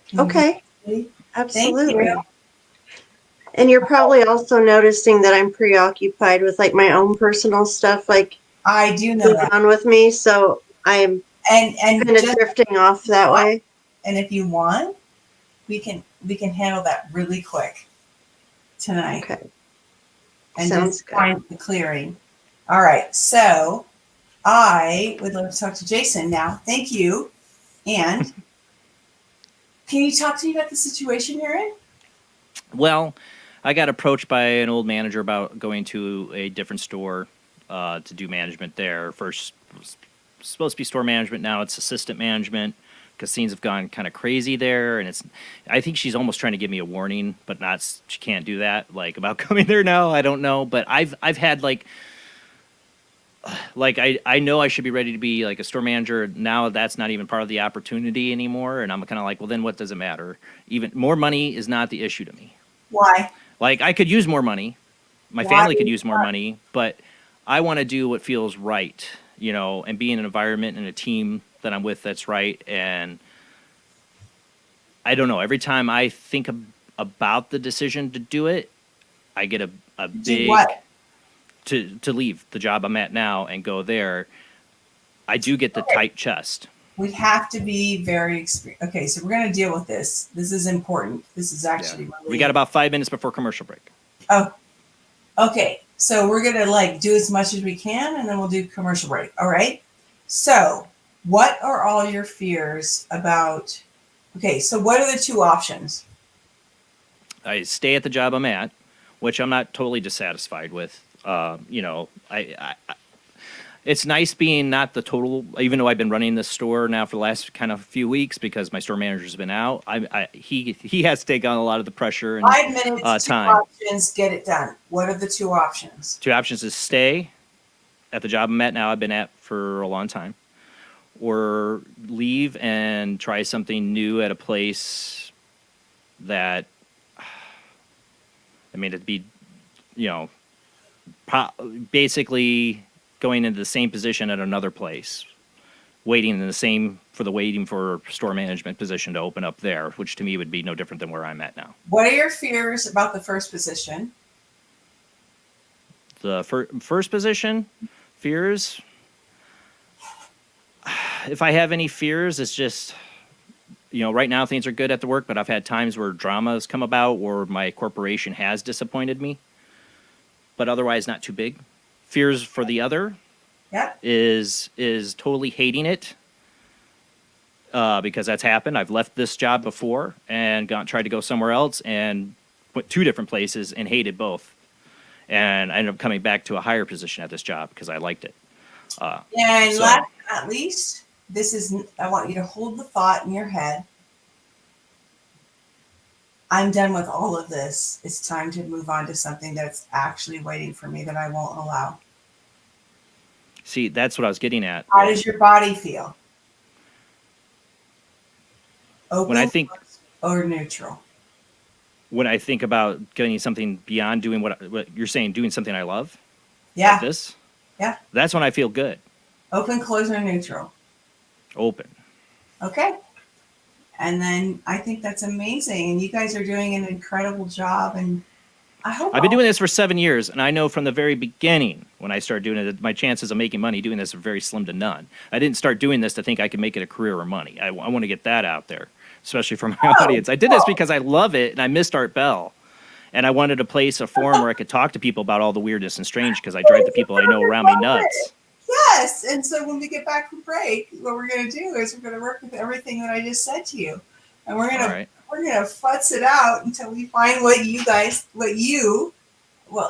Can you okay, do that? absolutely. Thank you. And you're probably also noticing that I'm preoccupied with like my own personal stuff, like I do know moving that. on with me. So I'm And kind of just- drifting off that way. And if you want, we can handle that really quick tonight. Okay. And Sounds just good. find the clearing. All right. So I would love to talk to Jason now. Thank you. And can you talk to me about the situation you're in? Well, I got approached by an old manager about going to a different store to do management there. First, it was supposed to be store management. Now it's assistant management because things have gone kind of crazy there. And I think she's almost trying to give me a warning, but she can't do that. Like about coming there now, I don't know. But I've had like I know I should be ready to be like a store manager. Now that's not even part of the opportunity anymore. And I'm kind of like, well, then what does it matter? Even more money is not the issue to me. Why? Like I could use more money. My Why family could is use more that? money, but I want to do what feels right, and be in an environment and a team that I'm with that's right. And I don't know, every time I think about the decision to do it, I get a big what? to leave the job I'm at now and go there. I do get the tight chest. We have to be very experienced. Okay, so we're going to deal with this. This is important. This is actually really... We got about 5 minutes before commercial break. Oh, okay. So we're going to do as much as we can, and then we'll do commercial break. All right. So what are all your fears about? Okay. So what are the 2 options? I stay at the job I'm at, which I'm not totally dissatisfied with. It's nice being not the total, even though I've been running this store now for the last kind of few weeks because my store manager's been out. He has to take on a lot of the pressure and 5 minutes, 2 time. options, get it done. What are the 2 options? 2 options is stay at the job I'm at now, I've been at for a long time, or leave and try something new at a place that, it'd be, basically going into the same position at another place, waiting for store management position to open up there, which to me would be no different than where I'm at now. What are your fears about the first position? The first position, fears. If I have any fears, it's just, right now things are good at the work, but I've had times where drama has come about or my corporation has disappointed me, but otherwise not too big. Fears for the other is totally hating it because that's happened. I've left this job before and tried to go somewhere else and went 2 different places and hated both. And I ended up coming back to a higher position at this job because I liked it. And last but not least, I want you to hold the thought in your head. I'm done with all of this. It's time to move on to something that's actually waiting for me that I won't allow. See, that's what I was getting at. How does your body feel? Open when I think or neutral? When I think about getting something beyond doing what you're saying, doing something I love. Yeah. Like this. Yeah. That's when I feel good. Open, close, or neutral? Open. Okay. And then I think that's amazing. And you guys are doing an incredible job. And I hope I've been doing this for 7 years, and I know from the very beginning when I started doing it, my chances of making money doing this are very slim to none. I didn't start doing this to think I could make it a career or money. I want to get that out there, especially for my audience. I did this because I love it, and I missed Art Bell. And I wanted to place a forum where I could talk to people about all the weirdness and strange because I drive the people I know around me nuts. Yes. And so when we get back from break, what we're going to do is we're going to work with everything that I just said to you. And we're going to futz it out until we find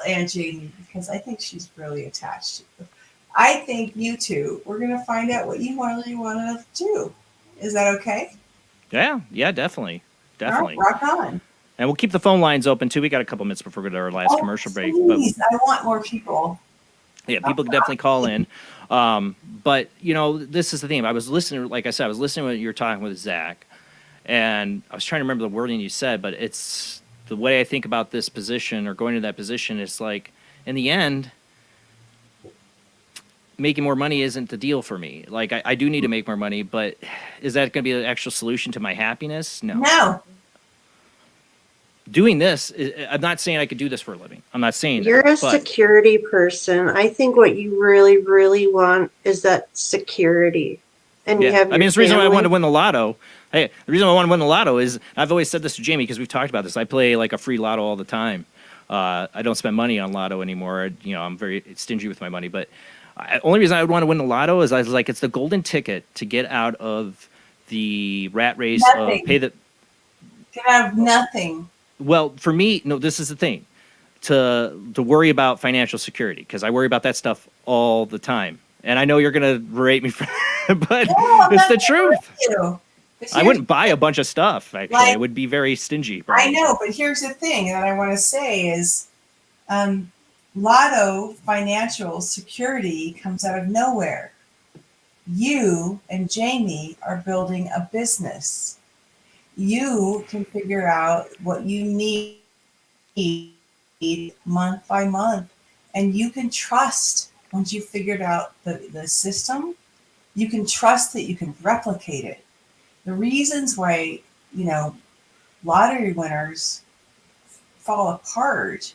and Jamie, because I think she's really attached to you. I think you two, we're going to find out what you really want to do. Is that okay? Yeah, definitely. Definitely. All right, rock on. And we'll keep the phone lines open too. We got a couple minutes before we go to our last commercial break. Please, I want more people. Yeah, people can definitely call in. But, this is the thing. I was listening, like I said, I was listening when you were talking with Zach, and I was trying to remember the wording you said, but it's the way I think about this position or going to that position. It's like, in the end, making more money isn't the deal for me. Like, I do need to make more money, but is that going to be the actual solution to my happiness? No. Doing this, I'm not saying I could do this for a living. I'm not saying You're that, a but security person. I think what you really, really want is that security. And you have your it's the reason why I family. wanted to win the lotto. Hey, the reason I want to win the lotto is I've always said this to Jamie because we've talked about this. I play like a free lotto all the time. I don't spend money on lotto anymore. I'm very stingy with my money. But only reason I would want to win the lotto is I was like, it's the golden ticket to get out of the rat race Nothing. of pay the. Get out of nothing. Well, for me, no, this is the thing. To worry about financial security, because I worry about that stuff all the time. And I know you're going to berate me for but it's the truth. I wouldn't buy a bunch of stuff, actually. I would be very stingy. I know, but here's the thing that I want to say is lotto financial security comes out of nowhere. You and Jamie are building a business. You can figure out what you need month by month, and you can trust once you've figured out the system, you can trust that you can replicate it. The reasons why, lottery winners fall apart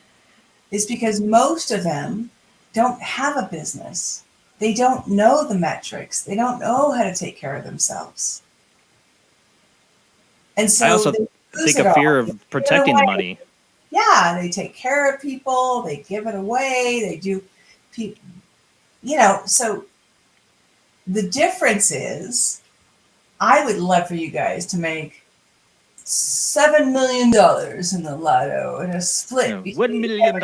is because most of them don't have a business. They don't know the metrics. They don't know how to take care of themselves. And so I also think a fear of protecting the money. Yeah, they take care of people. They give it away. They do, so the difference is I would love for you guys to make $7 million in the lotto in a split. $1 million.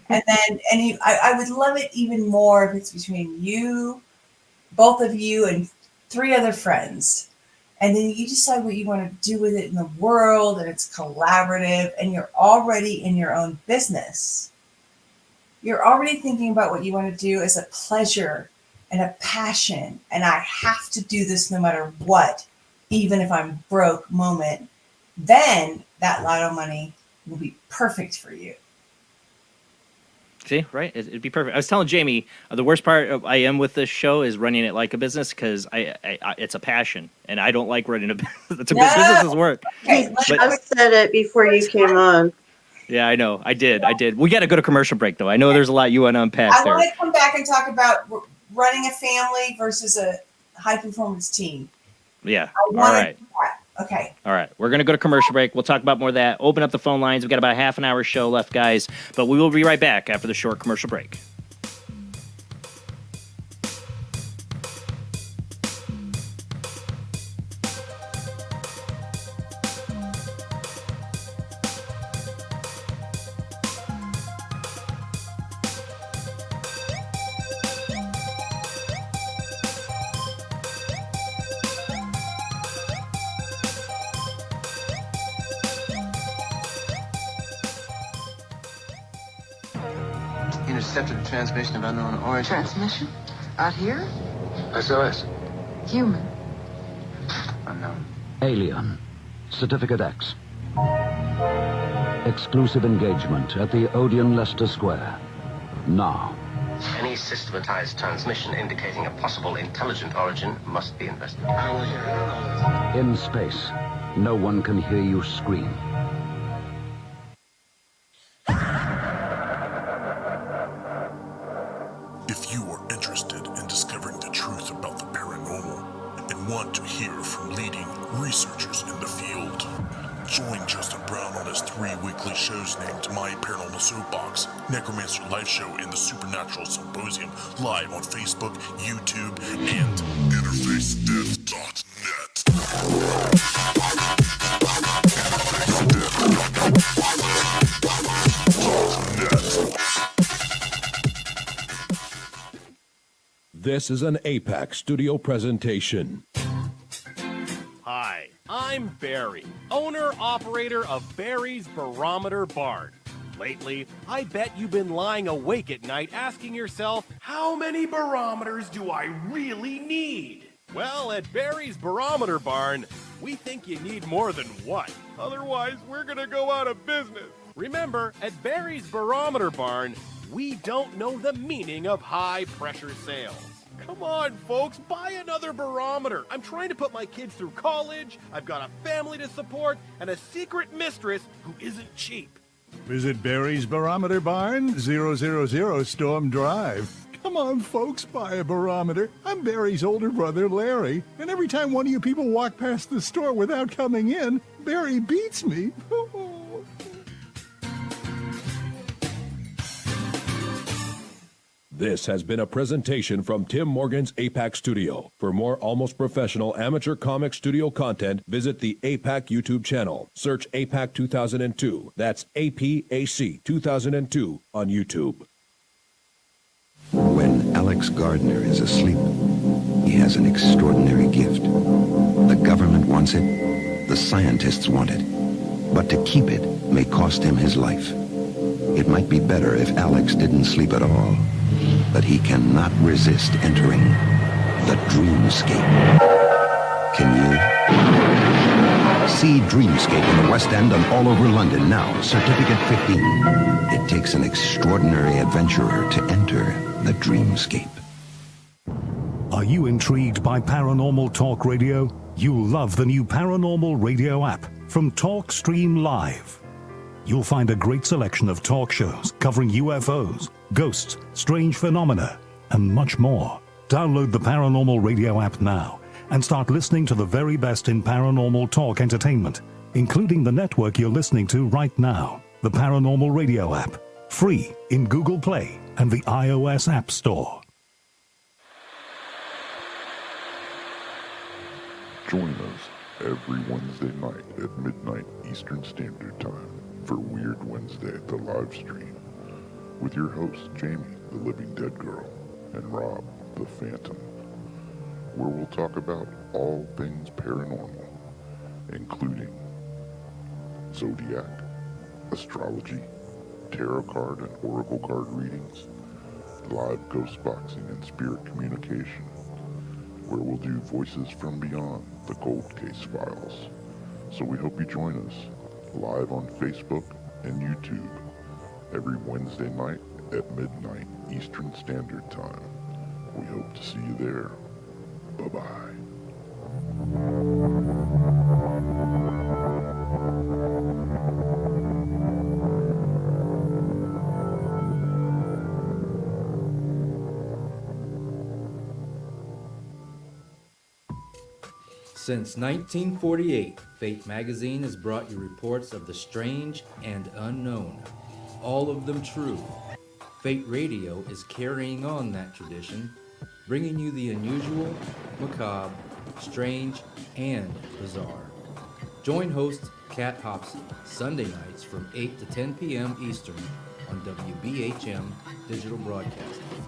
I would love it even more if it's between you, both of you, and 3 other friends. And then you decide what you want to do with it in the world, and it's collaborative, and you're already in your own business. You're already thinking about what you want to do as a pleasure and a passion, and I have to do this no matter what, even if I'm broke moment. Then that lotto money will be perfect for you. See, right? It'd be perfect. I was telling Jamie, the worst part I am with this show is running it like a business because it's a passion, and I don't like running a business. Business is work. Okay, I said it before you came on. Yeah, I know. I did. We got to go to commercial break, though. I know there's a lot you want to unpack I there. want to come back and talk about running a family versus a high-performance team. Yeah. All right. Okay. All right. We're going to go to commercial break. We'll talk about more of that. Open up the phone lines. We've got about a half an hour show left, guys. But we will be right back after the short commercial break. Intercepted the transmission of unknown origin. Transmission? Out here? SOS. Human. Unknown. Alien. Certificate X. Exclusive engagement at the Odeon Leicester Square. Now. Any systematized transmission indicating a possible intelligent origin must be investigated. I don't want to hear it. In space, no one can hear you scream. If you are interested in discovering the truth about the paranormal and want to hear from leading researchers in the field, join Justin Brown on his 3 weekly shows named My Paranormal Soapbox, Necromancer Live Show, and the Supernatural Symposium, live on Facebook, YouTube, and InterfaceDead.net. This is an APAC studio presentation. Hi, I'm Barry, owner-operator of Barry's Barometer Barn. Lately, I bet you've been lying awake at night asking yourself, how many barometers do I really need? Well, at Barry's Barometer Barn, we think you need more than one. Otherwise, we're gonna go out of business. Remember, at Barry's Barometer Barn, we don't know the meaning of high-pressure sales. Come on, folks, buy another barometer. I'm trying to put my kids through college, I've got a family to support, and a secret mistress who isn't cheap. Visit Barry's Barometer Barn, 000 Storm Drive. Come on, folks, buy a barometer. I'm Barry's older brother, Larry, and every time one of you people walk past the store without coming in, Barry beats me. This has been a presentation from Tim Morgan's APAC Studio. For more almost professional amateur comic studio content, visit the APAC YouTube channel. Search APAC 2002. That's APAC 2002 on YouTube. When Alex Gardner is asleep, he has an extraordinary gift. The government wants it, the scientists want it, but to keep it may cost him his life. It might be better if Alex didn't sleep at all, but he cannot resist entering the dreamscape. Can you? See Dreamscape in the West End and all over London now. Certificate 15. It takes an extraordinary adventurer to enter the dreamscape. Are you intrigued by Paranormal Talk Radio? You'll love the new Paranormal Radio app from Talkstream Live. You'll find a great selection of talk shows covering UFOs, ghosts, strange phenomena, and much more. Download the Paranormal Radio app now and start listening to the very best in paranormal talk entertainment, including the network you're listening to right now, the Paranormal Radio app, free in Google Play and the iOS App Store. Join us every Wednesday night at midnight Eastern Standard Time for Weird Wednesday, the live stream, with your hosts Jamie, the Living Dead Girl, and Rob, the Phantom, where we'll talk about all things paranormal, including zodiac, astrology, tarot card and oracle card readings, live ghost boxing and spirit communication, where we'll do Voices from Beyond, the Cold Case Files. So we hope you join us live on Facebook and YouTube every Wednesday night at midnight Eastern Standard Time. We hope to see you there. Bye-bye. Since 1948, Fate magazine has brought you reports of the strange and unknown, all of them true. Fate Radio is carrying on that tradition, bringing you the unusual, macabre, strange, and bizarre. Join host Kat Hobson Sunday nights from 8 to 10 p.m. Eastern on WBHM Digital Broadcasting.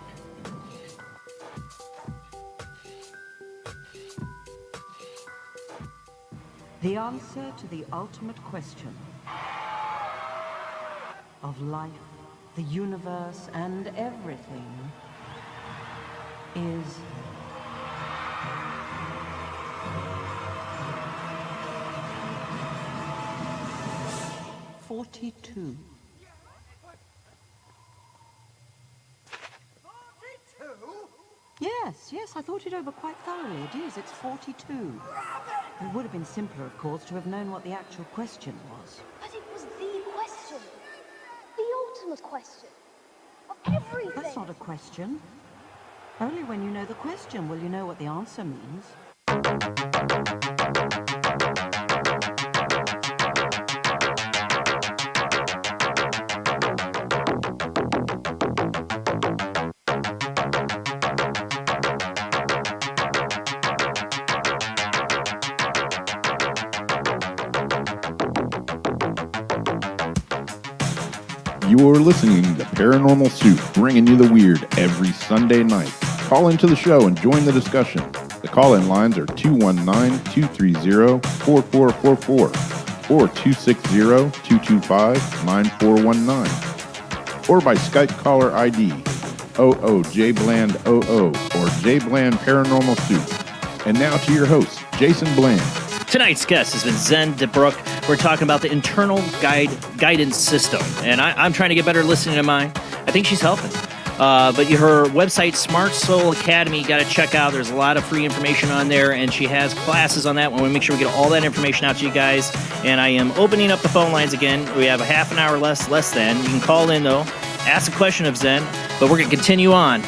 The answer to the ultimate question of life, the universe, and everything is 42. Yes, I thought it over quite thoroughly. It is, it's 42. It would have been simpler, of course, to have known what the actual question was. But it was the question. The ultimate question. Of everything. That's not a question. Only when you know the question will you know what the answer means. You're listening to Paranormal Soup, bringing you the weird every Sunday night. Call into the show and join the discussion. The call-in lines are 219-230-4444 or 260-225-9419 or by Skype caller ID 00JBland00 or JBland Paranormal Soup. And now to your host, Jason Bland. Tonight's guest has been Zen DeBrucke. We're talking about the internal guidance system, and I'm trying to get better listening to mine. I think she's helping. But her website, Smart Soul Academy, you got to check out. There's a lot of free information on there, and she has classes on that. We want to make sure we get all that information out to you guys. And I am opening up the phone lines again. We have a half an hour less than. You can call in, though, ask a question of Zen, but we're going to continue on,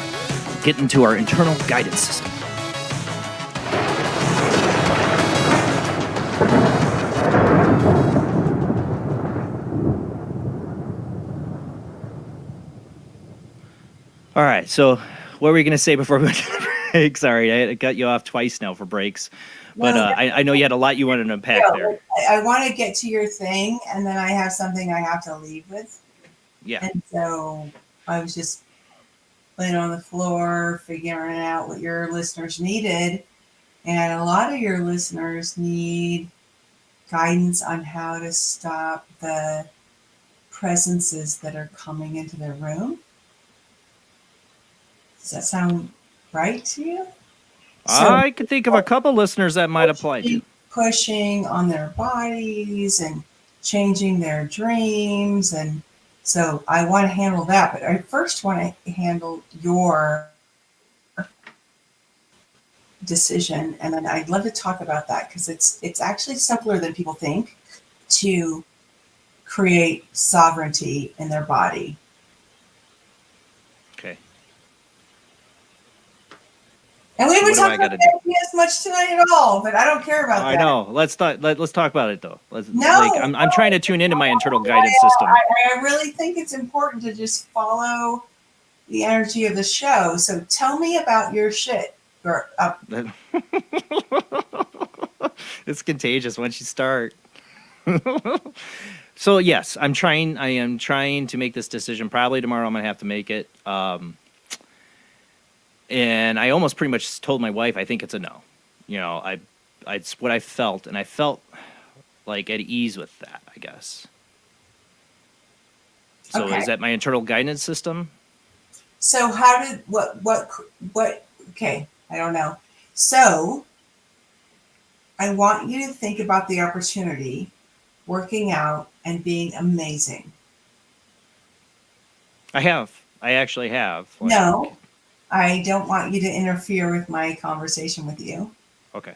get into our internal guidance system. All right, so what were you going to say before we went to the break? Sorry, I got you off twice now for breaks. But I know you had a lot you wanted to unpack there. I want to get to your thing, and then I have something I have to leave with. Yeah. And so I was just laying on the floor, figuring out what your listeners needed. And a lot of your listeners need guidance on how to stop the presences that are coming into their room. Does that sound right to you? I could think of a couple listeners that might apply to. Pushing on their bodies and changing their dreams. And so I want to handle that. But I first want to handle your decision. And then I'd love to talk about that because it's actually simpler than people think to create sovereignty in their body. Okay. And we haven't talked about therapy as much tonight at all, but I don't care about that. I know. Let's talk about it though. No, I'm trying to tune into my internal guidance system. I really think it's important to just follow the energy of the show. So tell me about your shit. It's contagious once you start. So yes, I am trying to make this decision. Probably tomorrow I'm gonna have to make it. And I almost pretty much told my wife I think it's a no. You know, it's what I felt, and I felt like at ease with that, I guess. So Okay. Is that my internal guidance system? So how did what okay, I don't know. So I want you to think about the opportunity, working out and being amazing. I actually have. No, I don't want you to interfere with my conversation with you, Okay.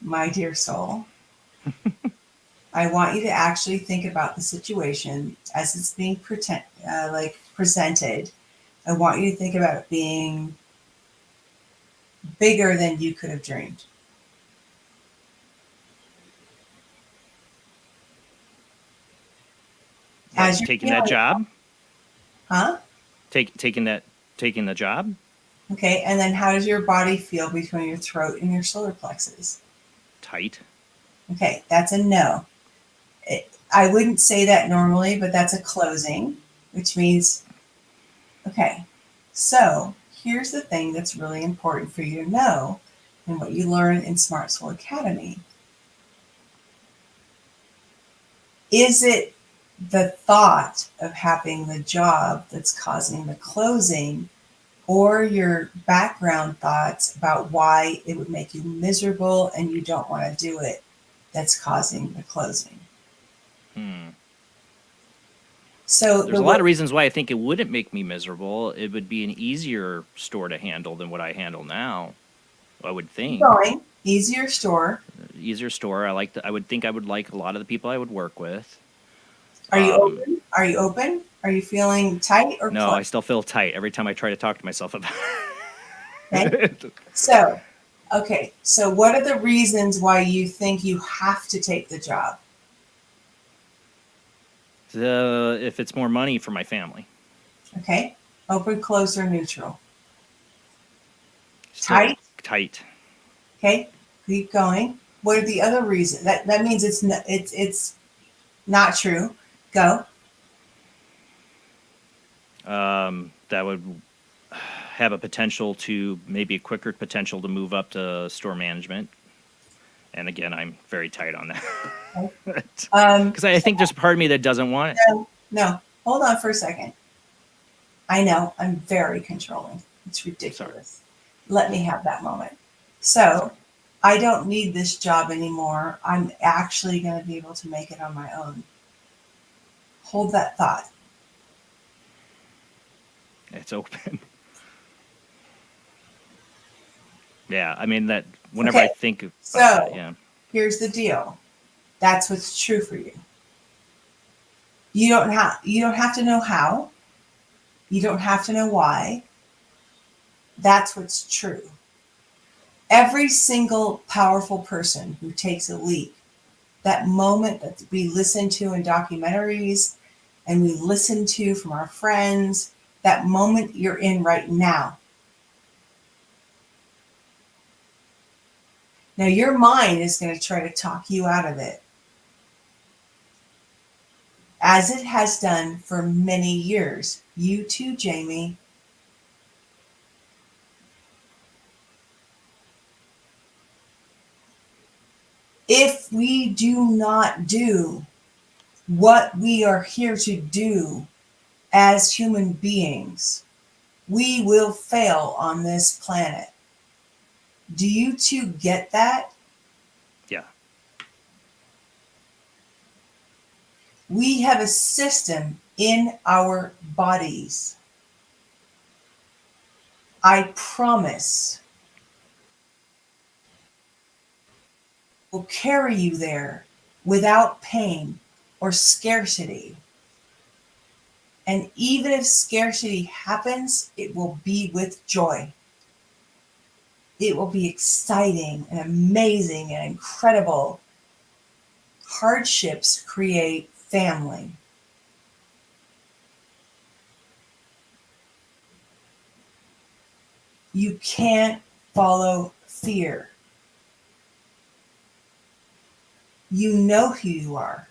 my dear soul. I want you to actually think about the situation as it's being presented. I want you to think about it being bigger than you could have dreamed. As you're Taking that feeling- job? Huh? Taking the job? Okay, and then how does your body feel between your throat and your solar plexus? Tight. Okay, that's a no. I wouldn't say that normally, but that's a closing, which means, okay, so here's the thing that's really important for you to know and what you learn in Smart Soul Academy. Is it the thought of having the job that's causing the closing, or your background thoughts about why it would make you miserable and you don't want to do it that's causing the closing? So there's a lot of reasons why I think it wouldn't make me miserable. It would be an easier store to handle than what I handle now, I would think. Going easier store. Easier store. I would think I would like a lot of the people I would work with. Are you open? Are you open? Are you feeling tight or no? closed? I still feel tight every time I try to talk to myself about it. Okay. So what are the reasons why you think you have to take the job? If it's more money for my family. Okay. Open, closed, or neutral? Still Tight? Tight. Okay. Keep going. What are the other reasons? That means it's not true. Go. That would have a potential to maybe a quicker potential to move up to store management. And again, I'm very tight on that. Because I think there's a part of me that doesn't want it. No, hold on for a second. I know I'm very controlling. It's ridiculous. Let me have that moment. So I don't need this job anymore. I'm actually going to be able to make it on my own. Hold that thought. It's open. Yeah, I mean that whenever Okay, I think of so that, yeah. here's the deal. That's what's true for you. You don't have to know how. You don't have to know why. That's what's true. Every single powerful person who takes a leap, that moment that we listen to in documentaries and we listen to from our friends, that moment you're in right now. Now your mind is going to try to talk you out of it, as it has done for many years. You too, Jamie. If we do not do what we are here to do as human beings, we will fail on this planet. Do you two get that? Yeah. We have a system in our bodies. I promise will carry you there without pain or scarcity. And even if scarcity happens, it will be with joy. It will be exciting and amazing and incredible. Hardships create family. You can't follow fear. You know who you are.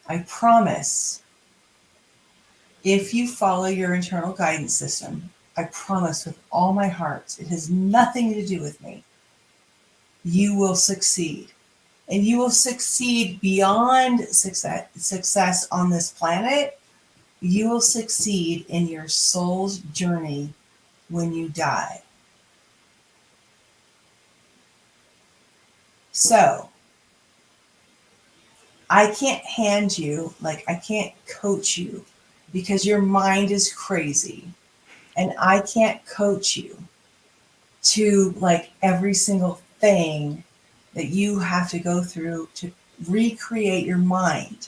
I promise, if you follow your internal guidance system, I promise with all my heart, it has nothing to do with me, you will succeed. And you will succeed beyond success on this planet. You will succeed in your soul's journey when you die. So, I can't hand you, I can't coach you because your mind is crazy. And I can't coach you to every single thing that you have to go through to recreate your mind.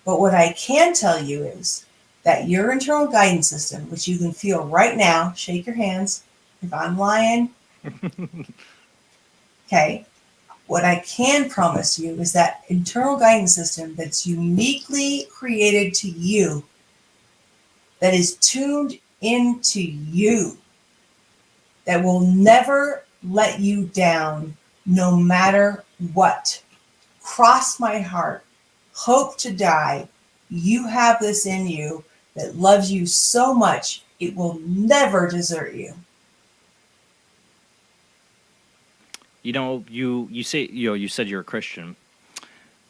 But what I can tell you is that your internal guidance system, which you can feel right now, shake your hands if I'm lying. Okay. What I can promise you is that internal guidance system that's uniquely created to you, that is tuned into you, that will never let you down no matter what. Cross my heart, hope to die. You have this in you that loves you so much, it will never desert you. You know, you say you said you're a Christian.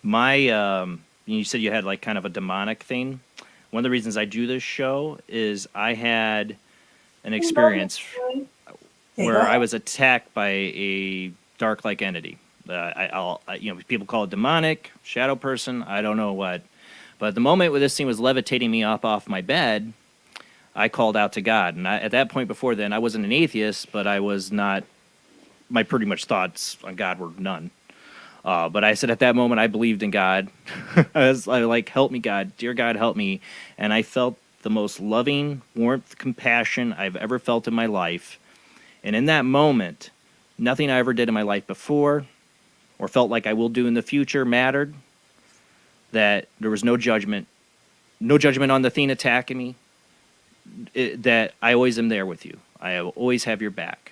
You said you had kind of a demonic thing. One of the reasons I do this show is I had an experience where I was attacked by a dark-like entity. People call it demonic, shadow person. I don't know what, but at the moment where this thing was levitating me up off my bed, I called out to God. And at that point, before then, I wasn't an atheist, but I was not. My pretty much thoughts on God were none. But I said at that moment I believed in God. I was like, help me, God. Dear God, help me. And I felt the most loving warmth, compassion I've ever felt in my life. And in that moment, nothing I ever did in my life before or felt like I will do in the future mattered. That there was no judgment on the thing attacking me. That I always am there with you. I always have your back.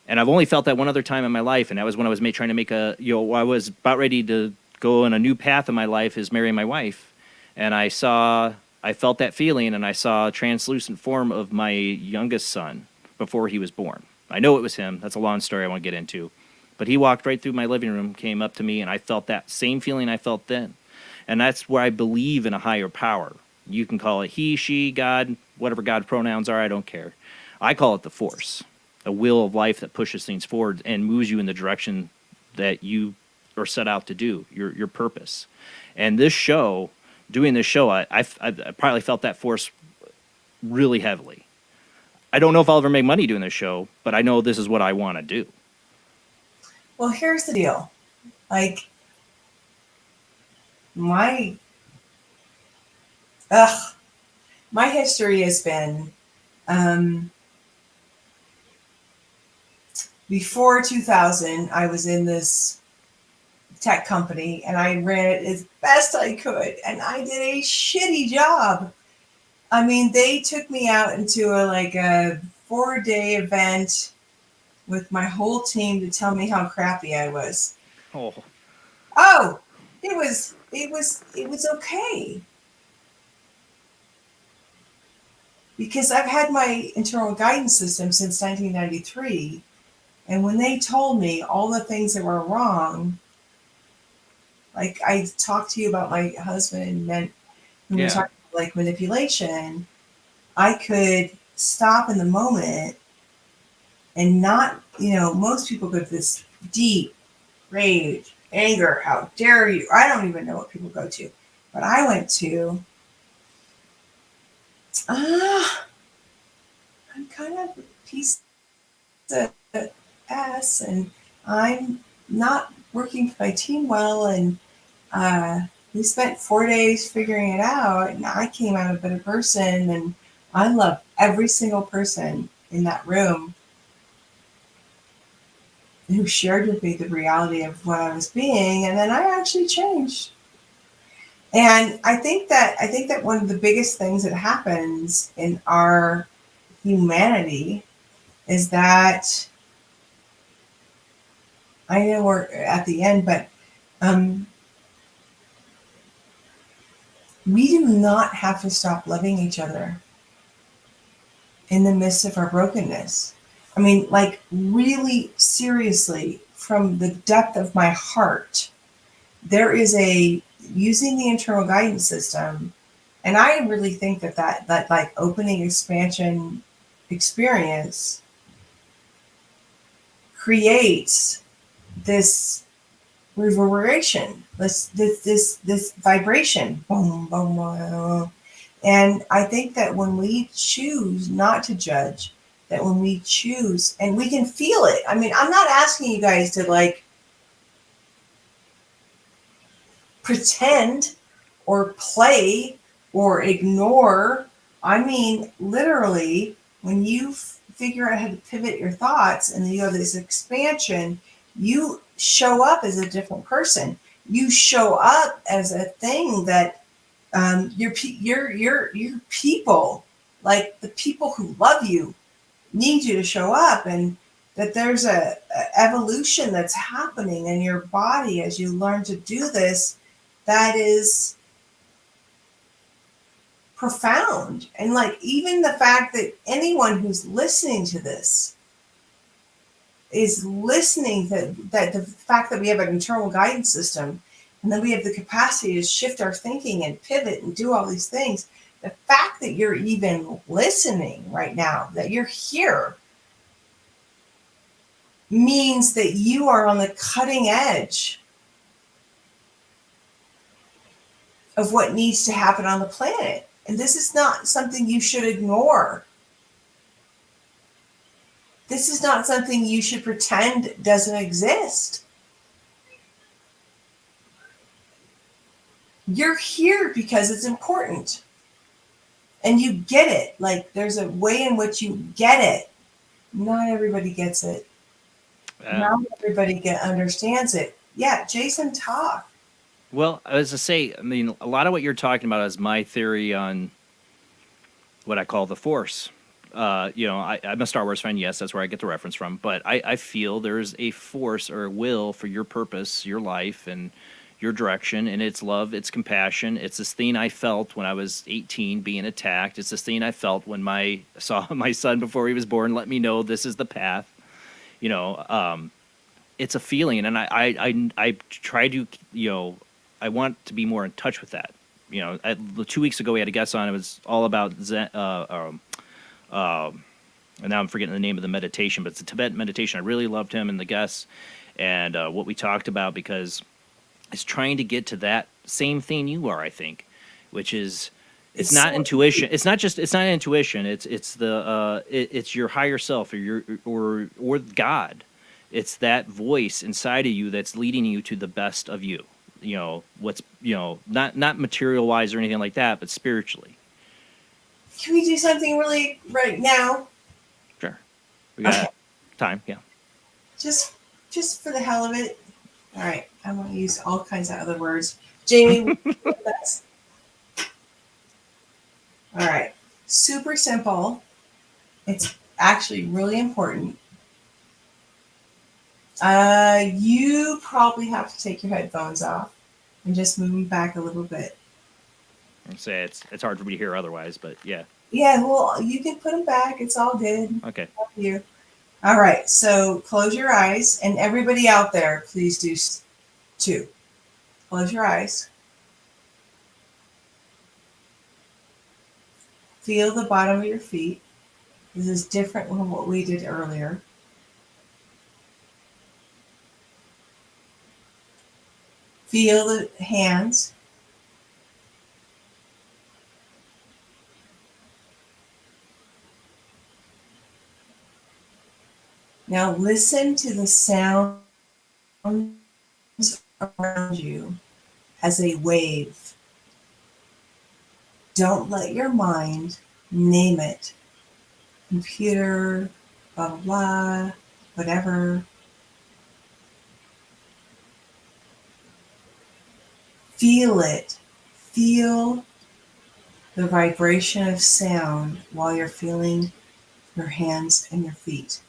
And I've only felt that one other time in my life, and that was when I was trying to make I was about ready to go on a new path in my life, is marry my wife. and I felt that feeling, and I saw a translucent form of my youngest son before he was born. I know it was him. That's a long story I won't get into. But he walked right through my living room, came up to me, and I felt that same feeling I felt then. And that's where I believe in a higher power. You can call it he, she, God, whatever God's pronouns are, I don't care. I call it the force, a will of life that pushes things forward and moves you in the direction that you are set out to do, your purpose. And this show, doing this show, I probably felt that force really heavily. I don't know if I'll ever make money doing this show, but I know this is what I want to do. Well, here's the deal. Like, my history has been, before 2000, I was in this tech company and I ran it as best I could, and I did a shitty job. I mean, they took me out into a 4-day event with my whole team to tell me how crappy I was. Oh, it was okay. Because I've had my internal guidance system since 1993, and when they told me all the things that were wrong, like I talked to you about my husband and we were talking about, like, manipulation, I could stop in the moment and not, most people go to this deep rage, anger, how dare you? I don't even know what people go to. But I went to, I'm kind of a piece of ass, and I'm not working for my team well, and we spent 4 days figuring it out, and I came out a better person, and I love every single person in that room who shared with me the reality of what I was being, and then I actually changed. And I think that one of the biggest things that happens in our humanity is that, I know we're at the end, but we do not have to stop loving each other in the midst of our brokenness. I mean, like, really seriously, from the depth of my heart, there is using the internal guidance system. And I really think that like opening expansion experience creates this reverberation, this vibration, boom, boom, boom. And I think that when we choose not to judge, that when we choose, and we can feel it. I mean, I'm not asking you guys to like pretend or play or ignore. I mean, literally, when you figure out how to pivot your thoughts and then you have this expansion, you show up as a different person. You show up as a thing that your people, like the people who love you, need you to show up, and that there's a evolution that's happening in your body as you learn to do this that is profound. And like, even the fact that anyone who's listening to this is listening, that the fact that we have an internal guidance system, and then we have the capacity to shift our thinking and pivot and do all these things. The fact that you're even listening right now, that you're here, means that you are on the cutting edge of what needs to happen on the planet. And this is not something you should ignore. This is not something you should pretend doesn't exist. You're here because it's important. And you get it. Like, there's a way in which you get it. Not everybody gets it. Not everybody understands it. Yeah, Jason, talk. Well, as I say, I mean, a lot of what you're talking about is my theory on what I call the Force. I'm a Star Wars fan. Yes, that's where I get the reference from. But I feel there's a force or a will for your purpose, your life, and your direction, and it's love, it's compassion. It's this thing I felt when I was 18 being attacked. It's this thing I felt when I saw my son before he was born let me know this is the path. You know, it's a feeling, and I try to, you know, I want to be more in touch with that. You know, 2 weeks ago we had a guest on. It was all about Zen, and now I'm forgetting the name of the meditation, but it's a Tibetan meditation. I really loved him and the guests and what we talked about, because it's trying to get to that same thing you are, I think, which is it's not intuition. It's not intuition. It's your higher self or God. It's that voice inside of you that's leading you to the best of you. You know, what's, you know, not material wise or anything like that, but spiritually. Can we do something really right now? Sure. We got time, yeah. Just for the hell of it. All right. I'm going to use all kinds of other words. Jamie, that's all right. Super simple. It's actually really important. You probably have to take your headphones off and just move them back a little bit. I'd say it's hard for me to hear otherwise, but yeah. Yeah, well, you can put them back. It's all good. Okay. Up to you. All right. So close your eyes, and everybody out there, please do too. Close your eyes. Feel the bottom of your feet. This is different from what we did earlier. Feel the hands. Now listen to the sounds around you as a wave. Don't let your mind name it. Computer, blah, blah, blah, whatever. Feel it. Feel the vibration of sound while you're feeling your hands and your feet.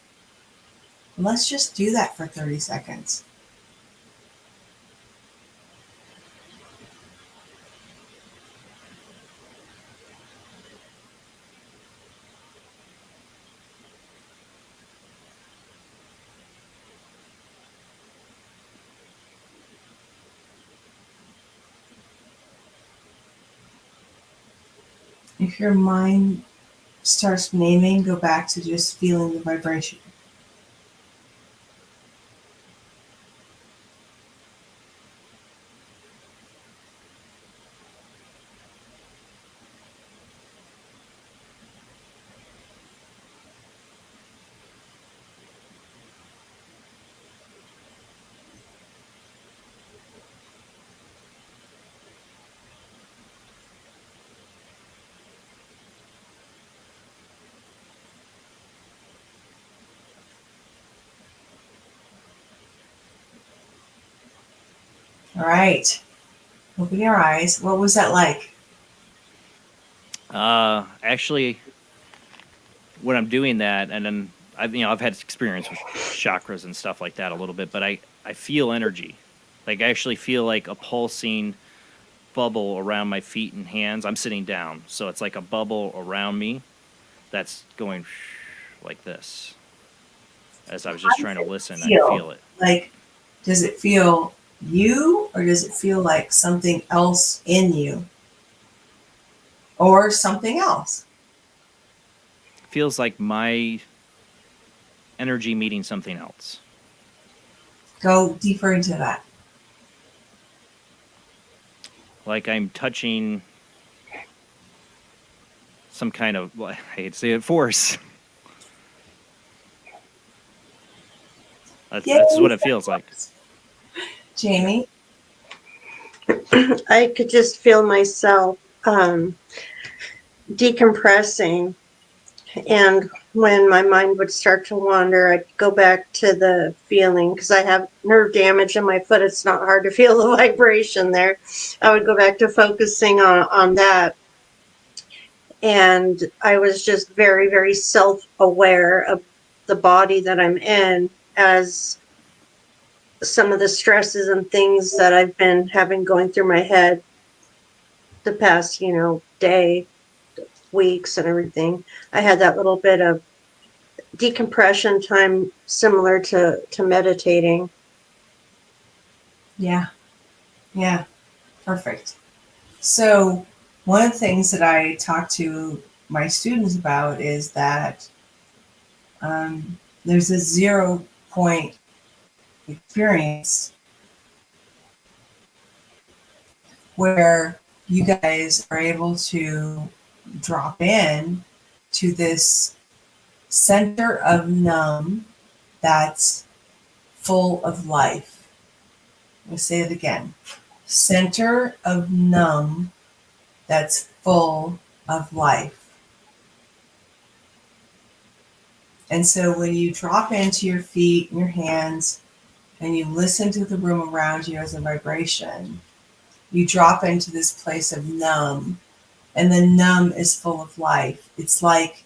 Let's just do that for 30 seconds. If your mind starts naming, go back to just feeling the vibration. All right. Open your eyes. What was that like? Actually, when I'm doing that, and then I've had experience with chakras and stuff like that a little bit, but I feel energy. Like I actually feel like a pulsing bubble around my feet and hands. I'm sitting down, so it's like a bubble around me that's going like this. As I was just trying to listen, I feel it. Like, does it feel you, or does it feel like something else in you? Or something else? Feels like my energy meeting something else. Go deeper into that. Like I'm touching some kind of, well, I hate to say it, force. That's what it feels like. Jamie? I could just feel myself decompressing. And when my mind would start to wander, I'd go back to the feeling, because I have nerve damage in my foot. It's not hard to feel the vibration there. I would go back to focusing on that. And I was just very, very self-aware of the body that I'm in as some of the stresses and things that I've been having going through my head the past, day, weeks and everything. I had that little bit of decompression time similar to meditating. Yeah. Yeah. Perfect. So one of the things that I talk to my students about is that there's a 0 point experience where you guys are able to drop in to this center of numb that's full of life. Let me say it again. Center of numb that's full of life. And so when you drop into your feet and your hands and you listen to the room around you as a vibration, you drop into this place of numb, and the numb is full of life. It's like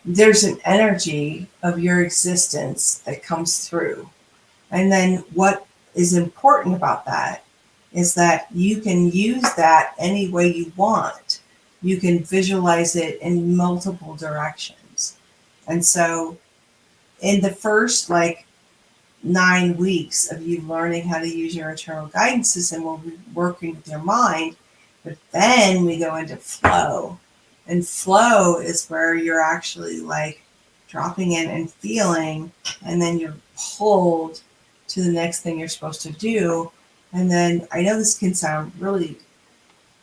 there's an energy of your existence that comes through. And then what is important about that is that you can use that any way you want. You can visualize it in multiple directions. And so in the first 9 weeks of you learning how to use your internal guidance system, we'll be working with your mind, but then we go into flow. And flow is where you're actually dropping in and feeling, and then you're pulled to the next thing you're supposed to do. And then I know this can sound really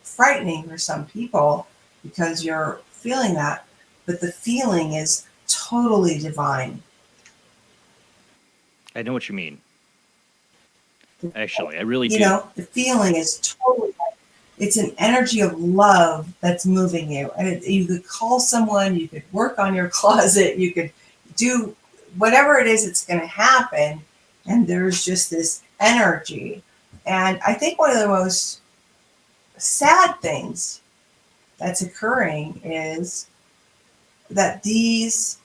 frightening for some people because you're feeling that, but the feeling is totally divine. I know what you mean. Actually, I really do. The feeling is totally, it's an energy of love that's moving you. And you could call someone, you could work on your closet, you could do whatever it is that's going to happen. And there's just this energy. And I think one of the most sad things that's occurring is that these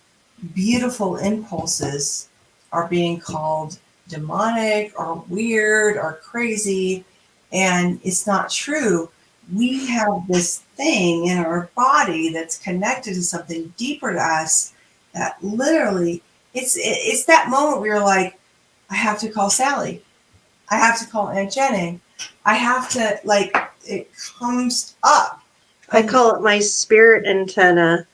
beautiful impulses are being called demonic or weird or crazy, and it's not true. We have this thing in our body that's connected to something deeper to us that literally it's that moment where you're like, I have to call Sally, I have to call Aunt Jenny, I have to, it comes up. I call it my spirit antenna.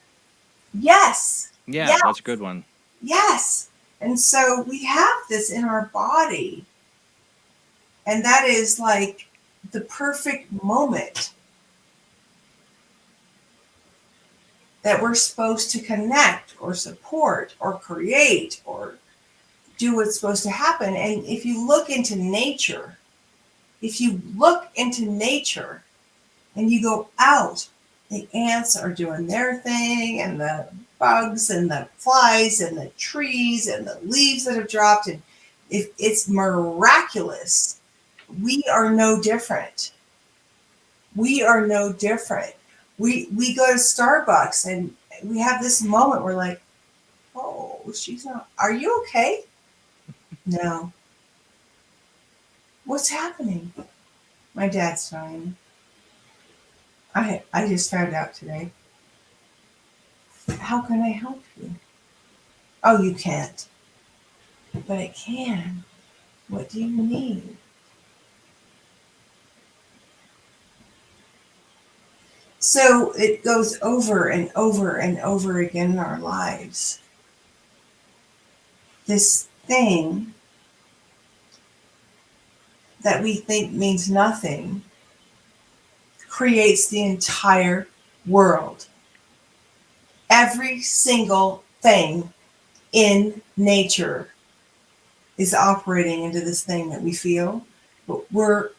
Yes. Yeah, yes. That's a good one. Yes. And so we have this in our body. And that is the perfect moment that we're supposed to connect or support or create or do what's supposed to happen. And if you look into nature and you go out, the ants are doing their thing, and the bugs and the flies and the trees and the leaves that have dropped, and it's miraculous. We are no different. We are no different. We go to Starbucks and we have this moment where like, oh, she's not, are you okay? No. What's happening? My dad's dying. I just found out today. How can I help you? Oh, you can't. But I can. What do you need? So it goes over and over and over again in our lives. This thing that we think means nothing creates the entire world. Every single thing in nature is operating into this thing that we feel, but we're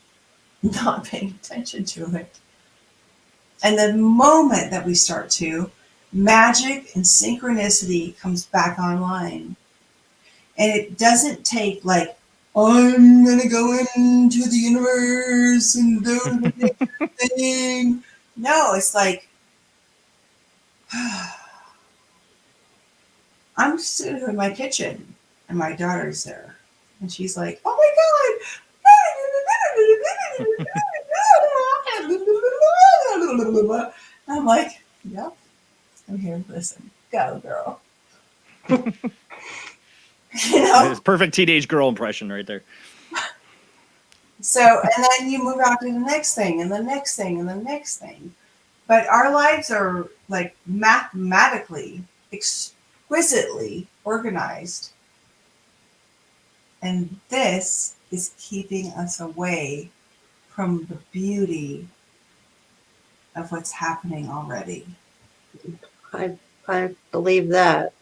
not paying attention to it. And the moment that we start to, magic and synchronicity comes back online. And it doesn't take like, I'm going to go into the universe and do the thing. No, it's like, I'm sitting in my kitchen and my daughter's there. And she's like, oh my God. I'm like, yep, I'm here. Listen, go, girl. You know? It's perfect teenage girl impression right there. So, and then you move on to the next thing and the next thing and the next thing. But our lives are like mathematically, exquisitely organized. And this is keeping us away from the beauty of what's happening already. I believe that.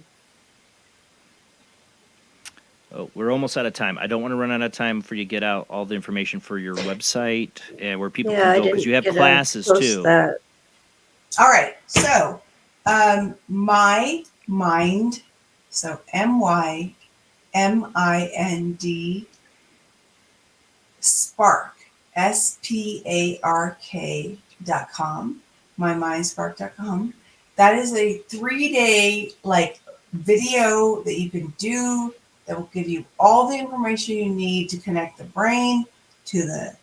Oh, we're almost out of time. I don't want to run out of time for you to get out all the information for your website and where people can go, because you have classes too. That. All right. So, my mind, so MYMIND, Spark, SPARK.com, mymindspark.com. That is a 3-day like video that you can do that will give you all the information you need to connect the brain to the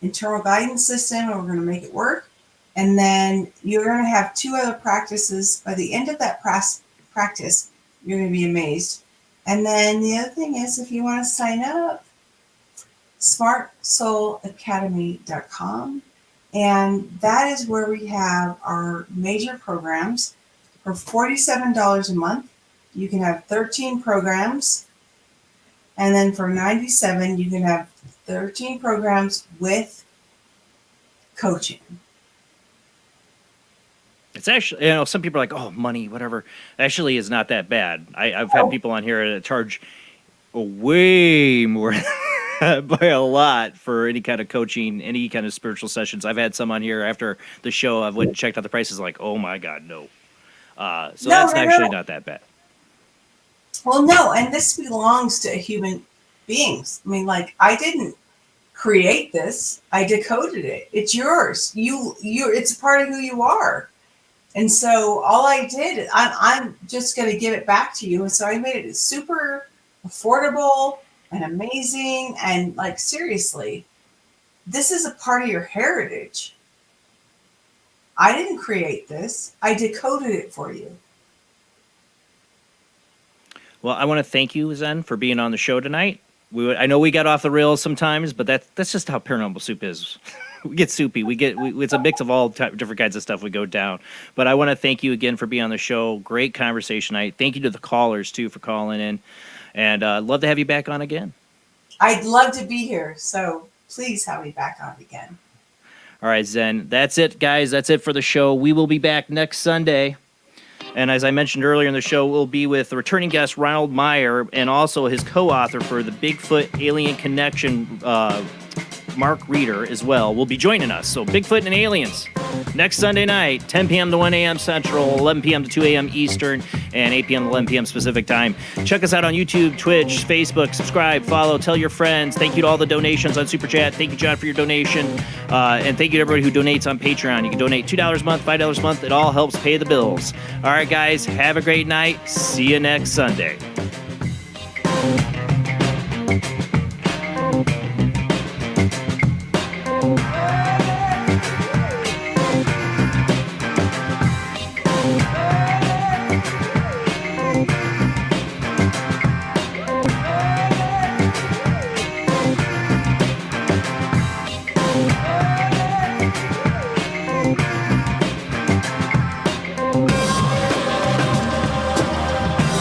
internal guidance system, and we're going to make it work. And then you're going to have 2 other practices. By the end of that practice, you're going to be amazed. And then the other thing is, if you want to sign up, smartsoulacademy.com. And that is where we have our major programs. For $47 a month, you can have 13 programs. And then for $97, you can have 13 programs with coaching. It's actually, some people are like, oh, money, whatever. Actually, is not that bad. I've had people on here that charge way more by a lot for any kind of coaching, any kind of spiritual sessions. I've had some on here after the show. I've went and checked out the prices, like, oh my God, no. So that's actually not that bad. Well, no, and this belongs to human beings. I mean, like, I didn't create this. I decoded it. It's yours. It's a part of who you are. And so all I did, I'm just going to give it back to you. And so I made it super affordable and amazing. And like, seriously, this is a part of your heritage. I didn't create this. I decoded it for you. Well, I want to thank you, Zen, for being on the show tonight. I know we got off the rails sometimes, but that's just how Paranormal Soup is. We get soupy. It's a mix of all different kinds of stuff we go down. But I want to thank you again for being on the show. Great conversation tonight. Thank you to the callers, too, for calling in. And I'd love to have you back on again. I'd love to be here. So please have me back on again. All right, Zen. That's it, guys. That's it for the show. We will be back next Sunday. And as I mentioned earlier in the show, we'll be with the returning guest, Ronald Meyer, and also his co-author for the Bigfoot Alien Connection, Mark Reeder, as well, will be joining us. So Bigfoot and Aliens, next Sunday night, 10 p.m. to 1 a.m. Central, 11 p.m. to 2 a.m. Eastern, and 8 p.m. to 11 p.m. Pacific Time. Check us out on YouTube, Twitch, Facebook. Subscribe, follow, tell your friends. Thank you to all the donations on Super Chat. Thank you, John, for your donation. And thank you to everybody who donates on Patreon. You can donate $2 a month, $5 a month. It all helps pay the bills. All right, guys, have a great night. See you next Sunday.